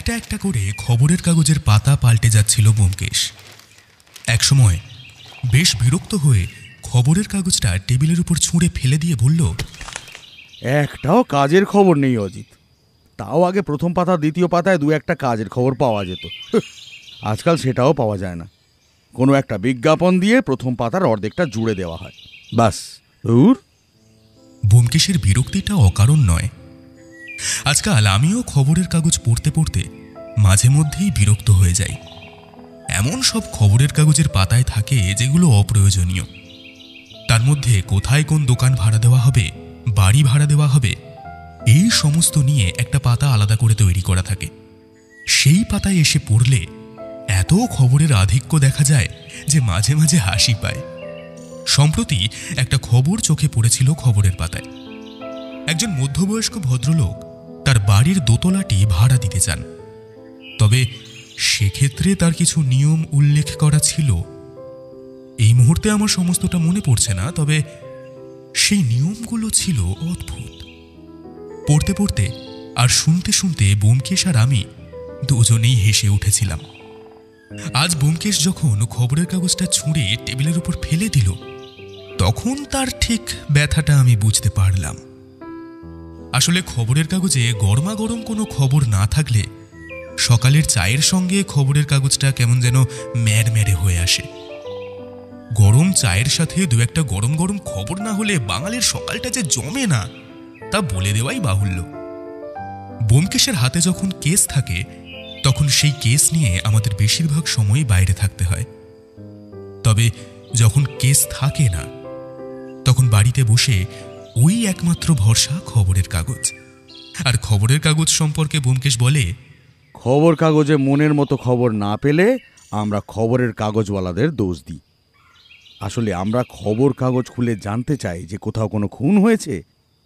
একটা একটা করে খবরের কাগজের পাতা পাল্টে যাচ্ছিল ব্যোমকেশ। একসময় বেশ বিরক্ত হয়ে খবরের কাগজটা টেবিলের উপর ছুঁড়ে ফেলে দিয়ে বলল, একটাও কাজের খবর নেই অজিত। তাও আগে প্রথম পাতা দ্বিতীয় পাতায় দু একটা কাজের খবর পাওয়া যেত, আজকাল সেটাও পাওয়া যায় না। কোনো একটা বিজ্ঞাপন দিয়ে প্রথম পাতার অর্ধেকটা জুড়ে দেওয়া হয়, বাস। ব্যোমকেশের বিরক্তিটা অকারণ নয়। আজকাল আমিও খবরের কাগজ পড়তে পড়তে মাঝে মধ্যেই বিরক্ত হয়ে যাই। এমন সব খবরের কাগজের পাতায় থাকে যেগুলো অপ্রয়োজনীয়। তার মধ্যে কোথায় কোন দোকান ভাড়া দেওয়া হবে, বাড়ি ভাড়া দেওয়া হবে, এই সমস্ত নিয়ে একটা পাতা আলাদা করে তৈরি করা থাকে। সেই পাতায় এসে পড়লে এত খবরের আধিক্য দেখা যায় যে মাঝে মাঝে হাসি পায়। সম্প্রতি একটা খবর চোখে পড়েছিল খবরের পাতায়। একজন মধ্যবয়স্ক ভদ্রলোক তার বাড়ির দোতলাটি ভাড়া দিতে চান, তবে সেক্ষেত্রে তার কিছু নিয়ম উল্লেখ করা ছিল। এই মুহূর্তে আমার সমস্তটা মনে পড়ছে না, তবে সেই নিয়মগুলো ছিল অদ্ভুত। পড়তে পড়তে আর শুনতে শুনতে ব্যোমকেশ আর আমি দুজনেই হেসে উঠেছিলাম। আজ ব্যোমকেশ যখন খবরের কাগজটা ছুঁড়ে টেবিলের উপর ফেলে দিল, তখন তার ঠিক ব্যথাটা আমি বুঝতে পারলাম। আসলে খবরের কাগজে গরমাগরম কোনো খবর না থাকলে সকালের চায়ের সঙ্গে খবরের কাগজটা কেমন যেন ম্যাড়ম্যাড়ে হয়ে আসে। গরম চায়ের সাথে দু একটা গরম গরম খবর না হলে বাঙালির সকালটা যে জমে না, তা বলে দেওয়াই বাহুল্য। ব্যোমকেশের হাতে যখন কেস থাকে, তখন সেই কেস নিয়ে আমাদের বেশিরভাগ সময় বাইরে থাকতে হয়। তবে যখন কেস থাকে না, তখন বাড়িতে বসে ওই একমাত্র ভরসা খবরের কাগজ। আর খবরের কাগজ সম্পর্কে ব্যোমকেশ বলে, খবর কাগজে মনের মতো খবর না পেলে আমরা খবরের কাগজওয়ালাদের দোষ দিই। আসলে আমরা খবর কাগজ খুলে জানতে চাই যে কোথাও কোনো খুন হয়েছে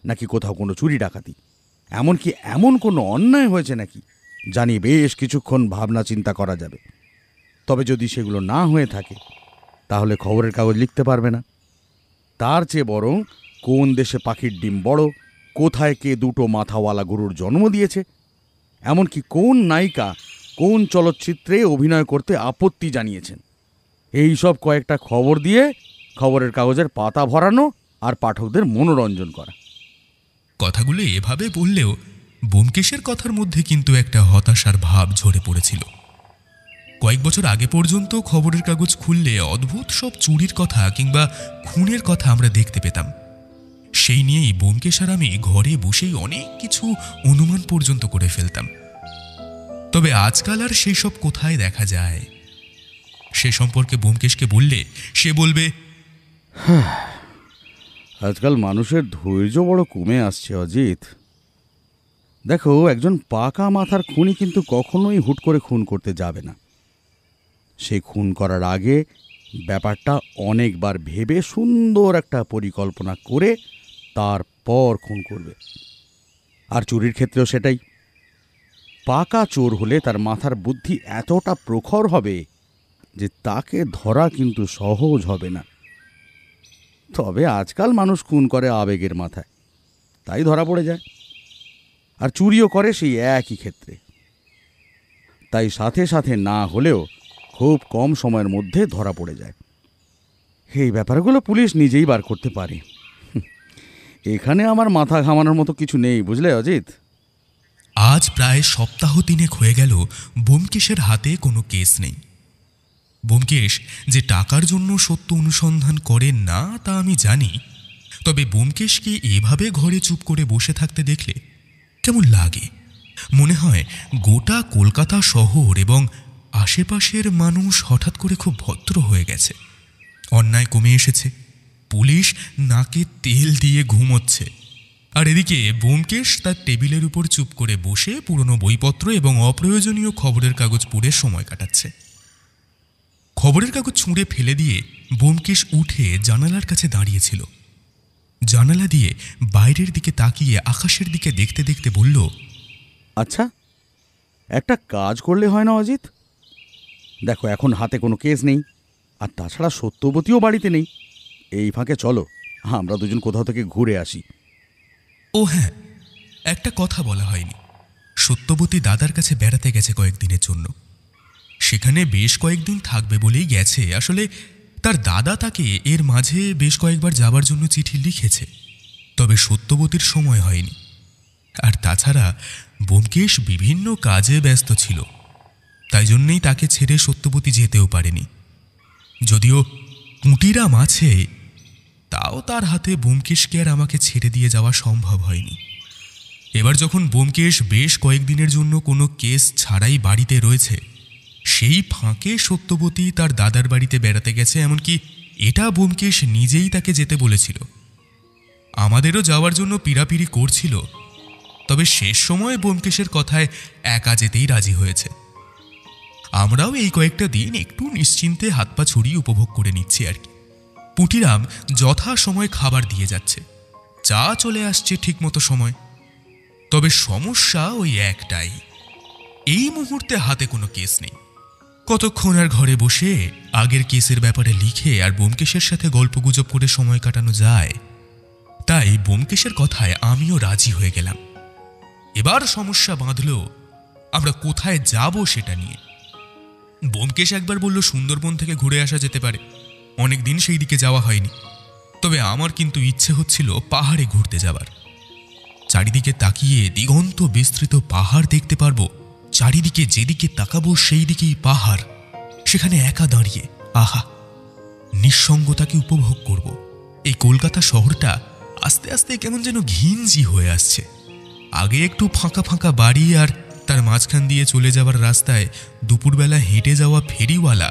নাকি কোথাও কোনো চুরি ডাকাতি, এমনকি এমন কোনো অন্যায় হয়েছে নাকি, জানি বেশ কিছুক্ষণ ভাবনা চিন্তা করা যাবে। তবে যদি সেগুলো না হয়ে থাকে, তাহলে খবরের কাগজ লিখতে পারবে না। তার চেয়ে বরং কোন দেশে পাখির ডিম বড়, কোথায় কে দুটো মাথাওয়ালা গরুর জন্ম দিয়েছে, এমনকি কোন নায়িকা কোন চলচ্চিত্রে অভিনয় করতে আপত্তি জানিয়েছেন, এই সব কয়েকটা খবর দিয়ে খবরের কাগজের পাতা ভরানো আর পাঠকদের মনোরঞ্জন করা। কথাগুলো এভাবে বললেও ব্যোমকেশের কথার মধ্যে কিন্তু একটা হতাশার ভাব ঝরে পড়েছিল। কয়েক বছর আগে পর্যন্ত খবরের কাগজ খুললে অদ্ভুত সব চুরির কথা কিংবা খুনের কথা আমরা দেখতে পেতাম। সেই নিয়েই ব্যোমকেশ আর আমি ঘরে বসেই অনেক কিছু অনুমান পর্যন্ত করে ফেলতাম। তবে আজকাল আর সেই সব কোথায় দেখা যায়? সে সম্পর্কে ব্যোমকেশকে বললে সে বলবে, আজকাল মানুষের ধৈর্য বড় কমে আসছে অজিত। দেখো, একজন পাকা মাথার খুনি কিন্তু কখনোই হুট করে খুন করতে যাবে না। সে খুন করার আগে ব্যাপারটা অনেকবার ভেবে সুন্দর একটা পরিকল্পনা করে তারপর খুন করবে। আর চুরির ক্ষেত্রেও সেটাই। পাকা চোর হলে তার মাথার বুদ্ধি এতটা প্রখর হবে যে তাকে ধরা কিন্তু সহজ হবে না। তবে আজকাল মানুষ খুন করে আবেগের মাথায়, তাই ধরা পড়ে যায়। আর চুরিও করে সেই একই ক্ষেত্রে, তাই সাথে সাথে না হলেও খুব কম সময়ের মধ্যে ধরা পড়ে যায়। এই ব্যাপারগুলো পুলিশ নিজেই বার করতে পারে। এখানে আমার মাথা ঘামানোর মতো কিছু নেই, বুঝলে অজিত? আজ প্রায় সপ্তাহ 3 হয়ে গেল ব্যোমকেশের হাতে কোনো কেস নেই। ব্যোমকেশ যে টাকার জন্য সত্য অনুসন্ধান করেন না তা আমি জানি, তবে ব্যোমকেশকে এভাবে ঘরে চুপ করে বসে থাকতে দেখলে কেমন লাগে। মনে হয় গোটা কলকাতা শহর এবং আশেপাশের মানুষ হঠাৎ করে খুব ভদ্র হয়ে গেছে, অন্যায় কমে এসেছে, পুলিশ নাকে তেল দিয়ে ঘুমোচ্ছে। আর এদিকে ব্যোমকেশ তার টেবিলের উপর চুপ করে বসে পুরনো বইপত্র এবং অপ্রয়োজনীয় খবরের কাগজ পড়ে সময় কাটাচ্ছে। খবরের কাগজ ছুঁড়ে ফেলে দিয়ে ব্যোমকেশ উঠে জানালার কাছে দাঁড়িয়েছিল। জানালা দিয়ে বাইরের দিকে তাকিয়ে আকাশের দিকে দেখতে দেখতে বলল, আচ্ছা, একটা কাজ করলে হয় না অজিত? দেখো, এখন হাতে কোনো কেস নেই, আর তাছাড়া সত্যবতীও বাড়িতে নেই। এই ফাঁকে চলো আমরা দুজন কোথাও থেকে ঘুরে আসি। ও হ্যাঁ, একটা কথা বলা হয়নি। সত্যবতী দাদার কাছে বেড়াতে গেছে কয়েকদিনের জন্য। সেখানে বেশ কয়েকদিন থাকবে বলেই গেছে। আসলে তার দাদা তাকে এর মাঝে বেশ কয়েকবার যাবার জন্য চিঠি লিখেছে, তবে সত্যবতীর সময় হয়নি। আর তাছাড়া ব্যোমকেশ বিভিন্ন কাজে ব্যস্ত ছিল, তাই জন্যেই তাকে ছেড়ে সত্যবতী যেতেও পারেনি। যদিও কুটিরাম আছে, তাও তার হাতে ব্যোমকেশকে আর আমাকে ছেড়ে দিয়ে যাওয়া সম্ভব হয়নি। এবার যখন ব্যোমকেশ বেশ কয়েকদিনের জন্য কোনো কেস ছাড়াই বাড়িতে রয়েছে, সেই ফাঁকে সত্যবতী তার দাদার বাড়িতে বেড়াতে গেছে, এমনকি এটা ব্যোমকেশ নিজেই তাকে যেতে বলেছিল। আমাদেরও যাওয়ার জন্য পীড়াপিড়ি করছিল, তবে শেষ সময় ব্যোমকেশের কথায় একা যেতেই রাজি হয়েছে। আমরাও এই কয়েকটা দিন একটু নিশ্চিন্তে হাত পা ছড়িয়ে উপভোগ করে নিচ্ছি আর কি। পুটিরাম যথা সময় খাবার দিয়ে যাচ্ছে, চা চলে আসছে ঠিকমতো সময়। তবে সমস্যা ওই একটাই, এই মুহূর্তে হাতে কোনো কেস নেই। কতক্ষণ আর ঘরে বসে আগের কেসের ব্যাপারে লিখে আর ব্যোমকেশের সাথে গল্পগুজব করে সময় কাটানো যায়? তাই ব্যোমকেশের কথায় আমিও রাজি হয়ে গেলাম। এবার সমস্যা বাঁধল আমরা কোথায় যাব সেটা নিয়ে। ব্যোমকেশ একবার বলল সুন্দরবন থেকে ঘুরে আসা যেতে পারে, অনেকদিন সেই দিকে যাওয়া হয়নি। তবে আমার কিন্তু ইচ্ছে হচ্ছিল পাহাড়ে ঘুরতে যাবার। চারিদিকে তাকিয়ে দিগন্ত বিস্তৃত পাহাড় দেখতে পারবো, চারিদিকে যেদিকে তাকাবো সেই দিকেই পাহাড়। সেখানে একা দাঁড়িয়ে আহা নিঃসঙ্গতাকে উপভোগ করব। এই কলকাতা শহরটা আস্তে আস্তে কেমন যেন ঘিঞ্জি হয়ে আসছে। আগে একটু ফাঁকা ফাঁকা বাড়ি, আর তার মাঝখান দিয়ে চলে যাওয়ার রাস্তায় দুপুরবেলা হেঁটে যাওয়া ফেরিওয়ালা,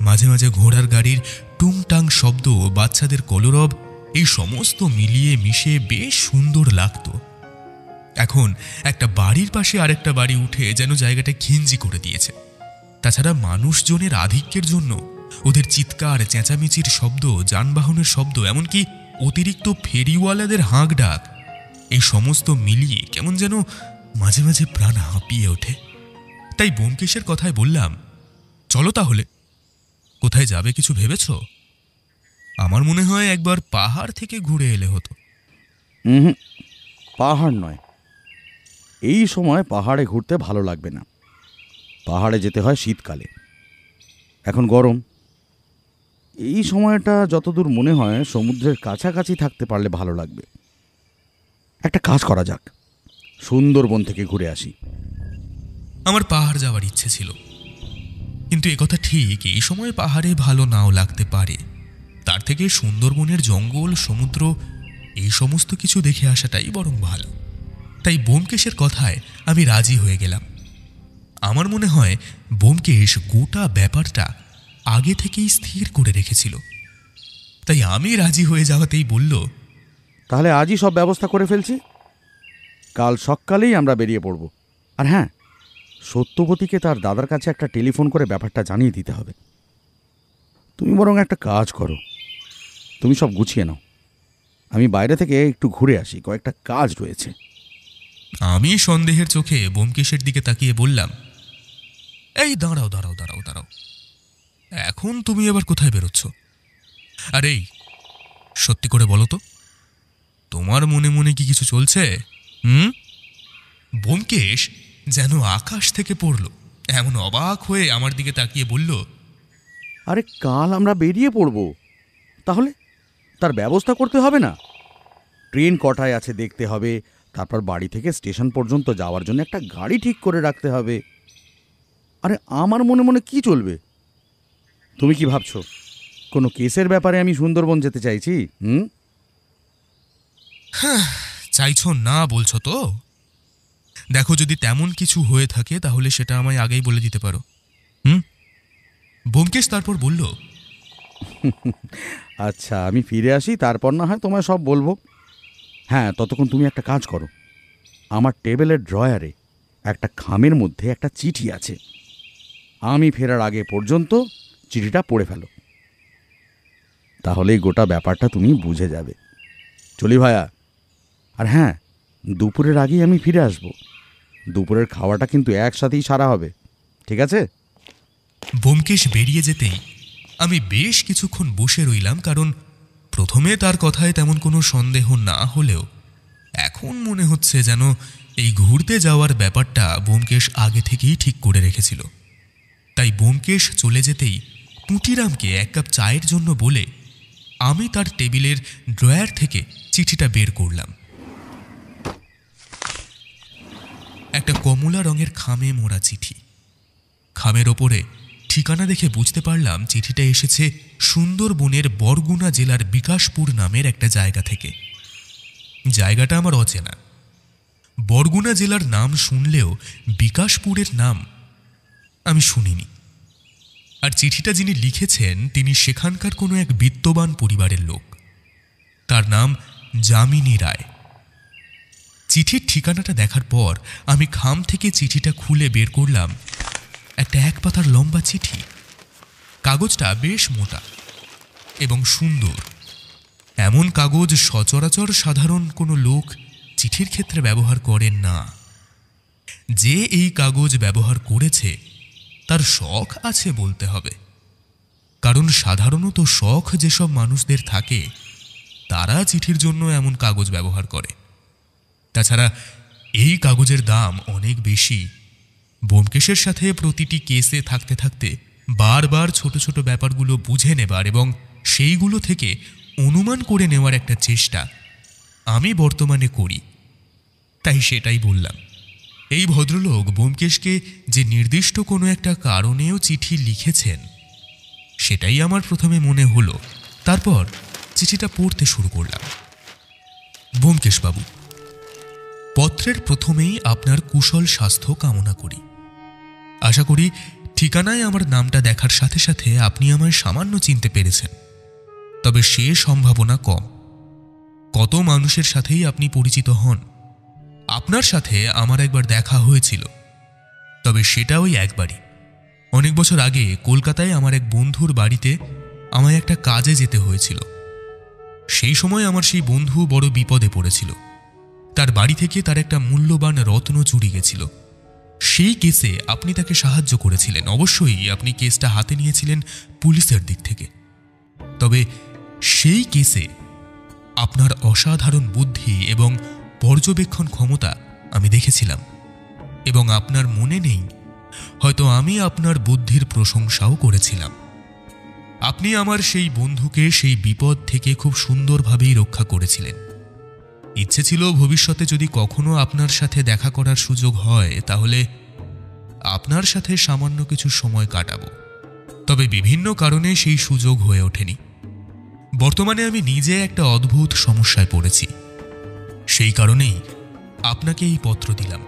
মাঝে মাঝে ঘোড়ার গাড়ির টুংটাং শব্দ, বাচ্চাদের কলরব, এই সমস্ত মিলিয়ে মিশে বেশ সুন্দর লাগতো। এখন একটা বাড়ির পাশে আরেকটা বাড়ি উঠে যেন জায়গাটা ঘিঞ্জি করে দিয়েছে। তাছাড়া মানুষজনের আধিক্যের জন্য ওদের চিৎকার, চেঁচামেচির শব্দ, যানবাহনের শব্দ, এমনকি অতিরিক্ত ফেরিওয়ালাদের হাঁক ডাক, এই সমস্ত মিলিয়ে কেমন যেন মাঝে মাঝে প্রাণ হাঁপিয়ে ওঠে। তাই ব্যোমকেশের কথায় বললাম, চলো তাহলে। কোথায় যাবে কিছু ভেবেছ? আমার মনে হয় একবার পাহাড় থেকে ঘুরে এলে হতো। পাহাড় নয়, এই সময় পাহাড়ে ঘুরতে ভালো লাগবে না। পাহাড়ে যেতে হয় শীতকালে, এখন গরম। এই সময়টা যতদূর মনে হয় সমুদ্রের কাছাকাছি থাকতে পারলে ভালো লাগবে। একটা কাজ করা যাক, সুন্দরবন থেকে ঘুরে আসি। আমার পাহাড় যাওয়ার ইচ্ছে ছিল, কিন্তু একথা ঠিক এই সময় পাহাড়ে ভালো নাও লাগতে পারে। তার থেকে সুন্দরবনের জঙ্গল, সমুদ্র, এই সমস্ত কিছু দেখে আসাটাই বরং ভালো। তাই ব্যোমকেশের কথায় আমি রাজি হয়ে গেলাম। আমার মনে হয় ব্যোমকেশ গোটা ব্যাপারটা আগে থেকেই স্থির করে রেখেছিল। তাই আমি রাজি হয়ে যাওয়াতেই বলল, তাহলে আজই সব ব্যবস্থা করে ফেলছি, কাল সকালেই আমরা বেরিয়ে পড়ব। আর হ্যাঁ, সত্যবতীকে তার দাদার কাছে একটা টেলিফোন করে ব্যাপারটা জানিয়ে দিতে হবে। তুমি বরং একটা কাজ করো, তুমি সব গুছিয়ে নাও, আমি বাইরে থেকে একটু ঘুরে আসি, কয়েকটা কাজ রয়েছে। আমি সন্দেহের চোখে ব্যোমকেশের দিকে তাকিয়ে বললাম, এই দাঁড়াও দাঁড়াও দাঁড়াও দাঁড়াও, এখন তুমি আবার কোথায় বেরোচ্ছ? আর এই সত্যি করে বলো তো, তোমার মনে মনে কি কিছু চলছে? ব্যোমকেশ যেন আকাশ থেকে পড়ল, এমন অবাক হয়ে আমার দিকে তাকিয়ে বলল, আরে কাল আমরা বেরিয়ে পড়ব, তাহলে তার ব্যবস্থা করতে হবে না? ট্রেন কটায় আছে দেখতে হবে, তারপর বাড়ি থেকে স্টেশন পর্যন্ত যাওয়ার জন্য একটা গাড়ি ঠিক করে রাখতে হবে। আরে আমার মনে মনে কি চলবে? তুমি কি ভাবছো কোনো কেসের ব্যাপারে আমি সুন্দরবন যেতে চাইছি? চাইছো না বলছো তো? দেখো, যদি তেমন কিছু হয়ে থাকে তাহলে সেটা আমায় আগেই বলে দিতে পারো। ব্যোমকেশ তারপর বলল, আচ্ছা, আমি ফিরে আসি, তারপর না হয় তোমায় সব বলবো। হ্যাঁ, ততক্ষণ তুমি একটা কাজ করো, আমার টেবিলের ড্রয়ারে একটা খামের মধ্যে একটা চিঠি আছে, আমি ফেরার আগে পর্যন্ত চিঠিটা পড়ে ফেলো, তাহলেই গোটা ব্যাপারটা তুমি বুঝে যাবে। চলি ভায়া। আর হ্যাঁ, দুপুরের আগেই আমি ফিরে আসব, দুপুরের খাওয়াটা কিন্তু একসাথেই সারা হবে, ঠিক আছে? ব্যোমকেশ বেরিয়ে যেতেই আমি বেশ কিছুক্ষণ বসে রইলাম, কারণ প্রথমে তার কথায় তেমন কোনো সন্দেহ না হলেও এখন মনে হচ্ছে যেন এই ঘুরতে যাওয়ার ব্যাপারটা ব্যোমকেশ আগে থেকেই ঠিক করে রেখেছিল। তাই ব্যোমকেশ চলে যেতেই পুঁটিরামকে এক কাপ চায়ের জন্য বলে আমি তার টেবিলের ড্রয়ার থেকে চিঠিটা বের করলাম। একটা কমলা রঙের খামে মোড়া চিঠি। খামের ওপরে ঠিকানা দেখে বুঝতে পারলাম চিঠিটা এসেছে সুন্দরবনের বরগুনা জেলার বিকাশপুর নামের একটা জায়গা থেকে। জায়গাটা আমার অচেনা। বরগুনা জেলার নাম শুনলেও বিকাশপুরের নাম আমি শুনিনি। আর চিঠিটা যিনি লিখেছেন তিনি সেখানকার কোনো এক বিত্তবান পরিবারের লোক। তার নাম যামিনী রায়। চিঠির ঠিকানাটা দেখার পর আমি খাম থেকে চিঠিটা খুলে বের করলাম একটা এক পাতার লম্বা চিঠি। কাগজটা বেশ মোটা এবং সুন্দর। এমন কাগজ সচরাচর সাধারণ কোনো লোক চিঠির ক্ষেত্রে ব্যবহার করেন না। যে এই কাগজ ব্যবহার করেছে তার শখ আছে বলতে হবে, কারণ সাধারণত শখ যেসব মানুষদের থাকে তারা চিঠির জন্য এমন কাগজ ব্যবহার করে। তাছাড়া এই কাগজের দাম অনেক বেশি। ব্যোমকেশের সাথে প্রতিটি কেসে থাকতে থাকতে বারবার ছোট ছোট ব্যাপারগুলো বুঝে নেবার এবং সেইগুলো থেকে অনুমান করে নেওয়ার একটা চেষ্টা আমি বর্তমানে করি। তাই সেটাই বললাম। এই ভদ্রলোক ব্যোমকেশকে যে নির্দিষ্ট কোনো একটা কারণেও চিঠি লিখেছেন সেটাই আমার প্রথমে মনে হলো। তারপর চিঠিটা পড়তে শুরু করলাম। ব্যোমকেশবাবু, পত্রের প্রথমেই আপনার কুশল স্বাস্থ্য কামনা করি। আশা করি ঠিকানায় আমার নামটা দেখার সাথে সাথে আপনি আমায় সামান্য চিনতে পেরেছেন। তবে সে সম্ভাবনা কম। কত মানুষের সাথেই আপনি পরিচিত হন। আপনার সাথে আমার একবার দেখা হয়েছিল, তবে সেটা ওই একবারই। অনেক বছর আগে কলকাতায় আমার এক বন্ধুর বাড়িতে আমায় একটা কাজে যেতে হয়েছিল। সেই সময় আমার সেই বন্ধু বড় বিপদে পড়েছিল। তার বাড়ি থেকে তার একটা মূল্যবান রত্ন চুরি গেছিল। সেই কেসে আপনি তাকে সাহায্য করেছিলেন। অবশ্যই আপনি কেসটা হাতে নিয়েছিলেন পুলিশের দিক থেকে। তবে সেই কেসে আপনার অসাধারণ বুদ্ধি এবং পর্যবেক্ষণ ক্ষমতা আমি দেখেছিলাম, এবং আপনার মনে নেই হয়তো আমি আপনার বুদ্ধির প্রশংসাও করেছিলাম। আপনি আমার সেই বন্ধুকে সেই বিপদ থেকে খুব সুন্দরভাবেই রক্ষা করেছিলেন। ইচ্ছে ছিল ভবিষ্যতে যদি কখনো আপনার সাথে দেখা করার সুযোগ হয় তাহলে আপনার সাথে সামান্য কিছু সময় কাটাবো। তবে বিভিন্ন কারণে সেই সুযোগ হয়ে ওঠেনি। বর্তমানে আমি নিজে একটা অদ্ভুত সমস্যায় পড়েছি। সেই কারণেই আপনাকে এই পত্র দিলাম।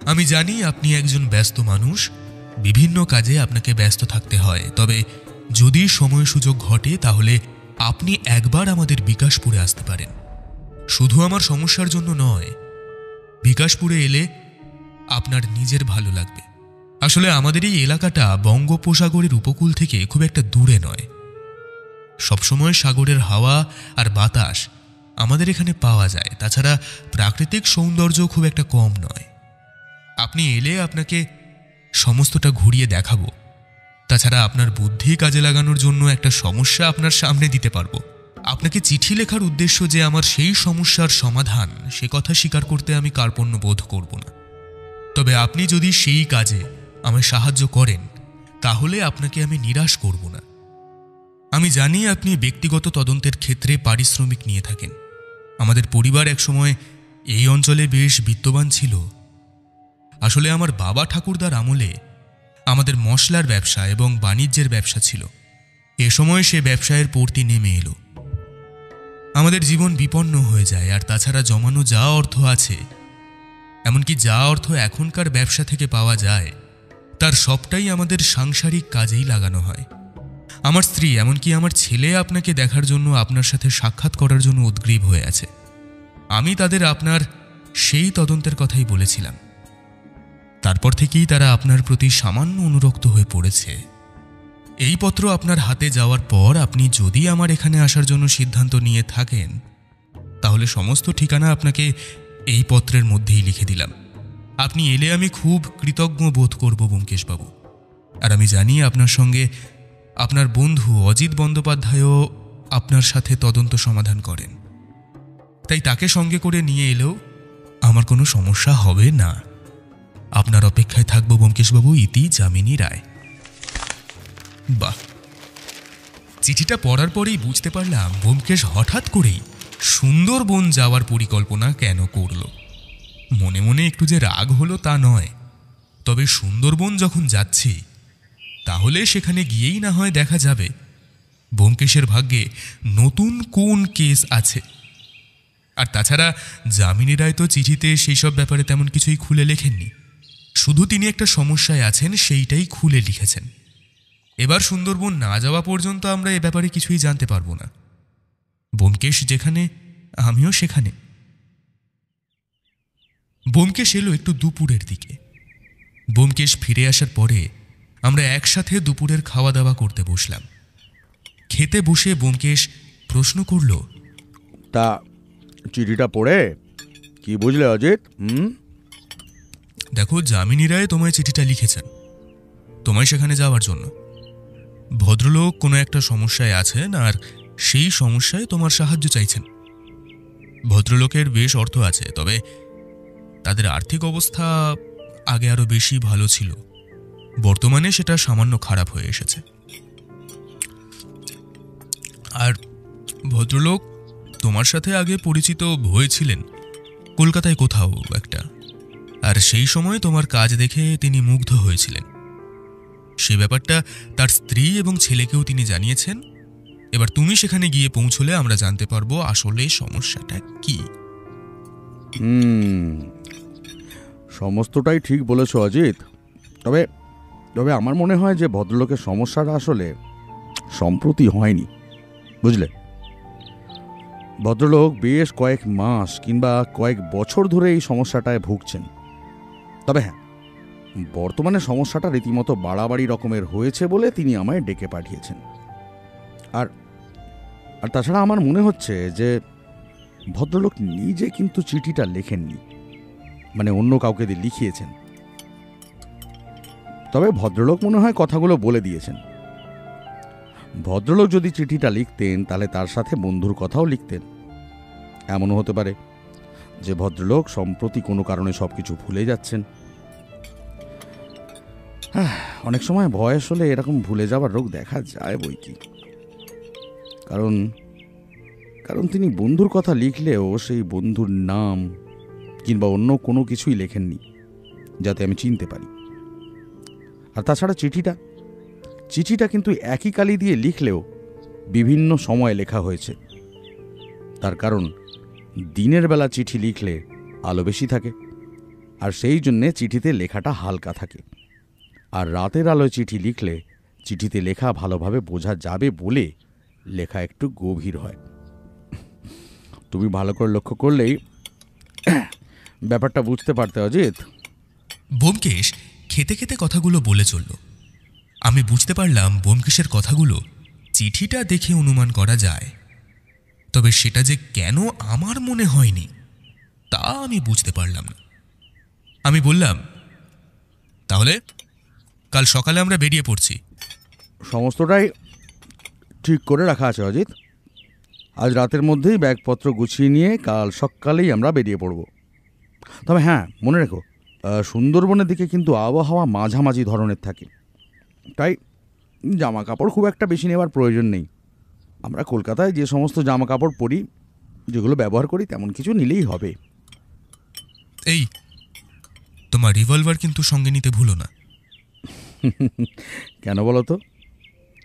আমি জানি আপনি একজন ব্যস্ত মানুষ, বিভিন্ন কাজে আপনাকে ব্যস্ত থাকতে হয়। তবে যদি সময় সুযোগ ঘটে তাহলে আপনি একবার আমাদের বিকাশপুরে আসতে পারেন। শুধু আমার সমস্যার জন্য নয়, বিকাশপুরে এলে আপনার নিজের ভালো লাগবে। আসলে আমাদের এই এলাকাটা বঙ্গোপসাগরের উপকূল থেকে খুব একটা দূরে নয়। সবসময় সাগরের হাওয়া আর বাতাস আমাদের এখানে পাওয়া যায়। তাছাড়া প্রাকৃতিক সৌন্দর্য খুব একটা কম নয়। আপনি এলে আপনাকে সমস্তটা ঘুরিয়ে দেখাবো। তাছাড়া আপনার বুদ্ধি কাজে লাগানোর জন্য একটা সমস্যা আপনার সামনে দিতে পারবো। আপনাকে চিঠি লেখার উদ্দেশ্য যে আমার সেই সমস্যার সমাধান, সে কথা স্বীকার করতে আমি কার্পণ্য বোধ করব না। তবে আপনি যদি সেই কাজে আমায় সাহায্য করেন তাহলে আপনাকে আমি নিরাশ করব না। আমি জানি আপনি ব্যক্তিগত তদন্তের ক্ষেত্রে পারিশ্রমিক নিয়ে থাকেন। আমাদের পরিবার একসময় এই অঞ্চলে বেশ বিত্তবান ছিল। আসলে আমার বাবা ঠাকুরদার আমলে আমাদের মশলার ব্যবসা এবং বাণিজ্যের ব্যবসা ছিল। এ সময় সে ব্যবসায়ের পড়তি নেমে এলো। আমাদের জীবন বিপন্ন হয়ে যায়। আর তাছাড়া জমানো যা অর্থ আছে, এমনকি যা অর্থ এখনকার ব্যবসা থেকে পাওয়া যায়, তার সবটাই আমাদের সাংসারিক কাজেই লাগানো হয়। আমার স্ত্রী, এমনকি আমার ছেলে আপনাকে দেখার জন্য, আপনার সাথে সাক্ষাৎ করার জন্য উদ্গ্রীব হয়ে আছে। আমি তাদের আপনার সেই তদন্তের কথাই বলেছিলাম। তারপর থেকেই তারা আপনার প্রতি সামান্য অনুরক্ত হয়ে পড়েছে। এই পত্র আপনার হাতে যাওয়ার পর আপনি যদি আমার এখানে আসার জন্য সিদ্ধান্ত নিয়ে থাকেন তাহলে সমস্ত ঠিকানা আপনাকে এই পত্রের মধ্যেই লিখে দিলাম। আপনি এলে আমি খুব কৃতজ্ঞ বোধ করব ব্যোমকেশবাবু। আর আমি জানি আপনার সঙ্গে আপনার বন্ধু অজিত বন্দ্যোপাধ্যায়ও আপনার সাথে তদন্ত সমাধান করেন। তাই তাকে সঙ্গে করে নিয়ে এলেও আমার কোনো সমস্যা হবে না। আপনার অপেক্ষায় থাকবো ব্যোমকেশবাবু। ইতি যামিনী রায়। বাহ! চিঠিটা পড়ার পরেই বুঝতে পারলাম ব্যোমকেশ হঠাৎ করেই সুন্দরবন যাওয়ার পরিকল্পনা কেন করল। মনে মনে একটু যে রাগ হলো তা নয়, তবে সুন্দরবন যখন যাচ্ছি তাহলে সেখানে গিয়েই না হয় দেখা যাবে ব্যোমকেশের ভাগ্যে নতুন কোন কেস আছে। আর তাছাড়া যামিনী রায় তো চিঠিতে সেই সব ব্যাপারে তেমন কিছুই খুলে লেখেননি, শুধু তিনি একটা সমস্যায় আছেন সেইটাই খুলে লিখেছেন। এবার সুন্দরবন না যাওয়া পর্যন্ত আমরা এ ব্যাপারে কিছুই জানতে পারবো না। ব্যোমকেশ যেখানে আমিও সেখানে। ব্যোমকেশ এলো একটু দুপুরের দিকে। ব্যোমকেশ ফিরে আসার পরে আমরা একসাথে দুপুরের খাওয়া দাওয়া করতে বসলাম। খেতে বসে ব্যোমকেশ প্রশ্ন করল, তা চিঠিটা পড়ে কি বুঝলে অজিত? দেখো, যামিনী রায় তোমায় চিঠিটা লিখেছেন তোমায় সেখানে যাওয়ার জন্য। ভদ্রলোক কোনো একটা সমস্যায় আছেন আর সেই সমস্যায় তোমার সাহায্য চাইছেন। ভদ্রলোকের বেশ অর্থ আছে, তবে তাদের আর্থিক অবস্থা আগে আরো বেশি ভালো ছিল, বর্তমানে সেটা সামান্য খারাপ হয়ে এসেছে। আর ভদ্রলোক তোমার সাথে আগে পরিচিত হয়েছিলেন কলকাতায় কোথাও একটা, আর সেই সময় তোমার কাজ দেখে তিনি মুগ্ধ হয়েছিলেন। সে ব্যাপারটা তার স্ত্রী এবং ছেলেকেও তিনি জানিয়েছেন। এবার তুমি সেখানে গিয়ে পৌঁছলে আমরা জানতে পারবো আসলে সমস্যাটা কি। সমস্তটাই ঠিক বলেছ অজিত, তবে তবে আমার মনে হয় যে ভদ্রলোকের সমস্যাটা আসলে সম্প্রতি হয়নি, বুঝলে। ভদ্রলোক বেশ কয়েক মাস কিংবা কয়েক বছর ধরে এই সমস্যাটায় ভুগছেন। তবে হ্যাঁ, বর্তমানে সমস্যাটা রীতিমতো বাড়াবাড়ি রকমের হয়েছে বলে তিনি আমায় ডেকে পাঠিয়েছেন। আর আর তাছাড়া আমার মনে হচ্ছে যে ভদ্রলোক নিজে কিন্তু চিঠিটা লেখেননি, মানে অন্য কাউকে দিয়ে লিখিয়েছেন। তবে ভদ্রলোক মনে হয় কথাগুলো বলে দিয়েছেন। ভদ্রলোক যদি চিঠিটা লিখতেন তাহলে তার সাথে বন্ধুর কথাও লিখতেন। এমনও হতে পারে যে ভদ্রলোক সম্প্রতি কোনো কারণে সবকিছু ভুলে যাচ্ছেন। অনেক সময় বয়স হলে এরকম ভুলে যাওয়ার রোগ দেখা যায় বই কি। কারণ কারণ তিনি বন্ধুর কথা লিখলেও সেই বন্ধুর নাম কিংবা অন্য কোনো কিছুই লেখেননি যাতে আমি চিনতে পারি। আর তাছাড়া চিঠিটা কিন্তু একই কালি দিয়ে লিখলেও বিভিন্ন সময় লেখা হয়েছে। তার কারণ দিনের বেলা চিঠি লিখলে আলো বেশি থাকে, আর সেই জন্যে চিঠিতে লেখাটা হালকা থাকে। আর রাতের আলোয় চিঠি লিখলে চিঠিতে লেখা ভালোভাবে বোঝা যাবে বলে লেখা একটু গভীর হয়। তুমি ভালো করে লক্ষ্য করলেই ব্যাপারটা বুঝতে পারতে অজিত। ব্যোমকেশ খেতে খেতে কথাগুলো বলে চলল। আমি বুঝতে পারলাম ব্যোমকেশের কথাগুলো চিঠিটা দেখে অনুমান করা যায়, তবে সেটা যে কেন আমার মনে হয়নি তা আমি বুঝতে পারলাম না। আমি বললাম, তাহলে কাল সকালে আমরা বেরিয়ে পড়ছি। সমস্তটাই ঠিক করে রাখা আছে অজিত। আজ রাতের মধ্যেই ব্যাগপত্র গুছিয়ে নিয়ে কাল সকালেই আমরা বেরিয়ে পড়ব। তবে হ্যাঁ, মনে রেখো, সুন্দরবনের দিকে কিন্তু আবহাওয়া মাঝামাঝি ধরনের থাকে, তাই জামা কাপড় খুব একটা বেশি নেওয়ার প্রয়োজন নেই। আমরা কলকাতায় যে সমস্ত জামা কাপড় পরি, যেগুলো ব্যবহার করি, তেমন কিছু নিলেই হবে। এই, তোমার রিভলভার কিন্তু সঙ্গে নিতে ভুলো না। কেন বলো তো?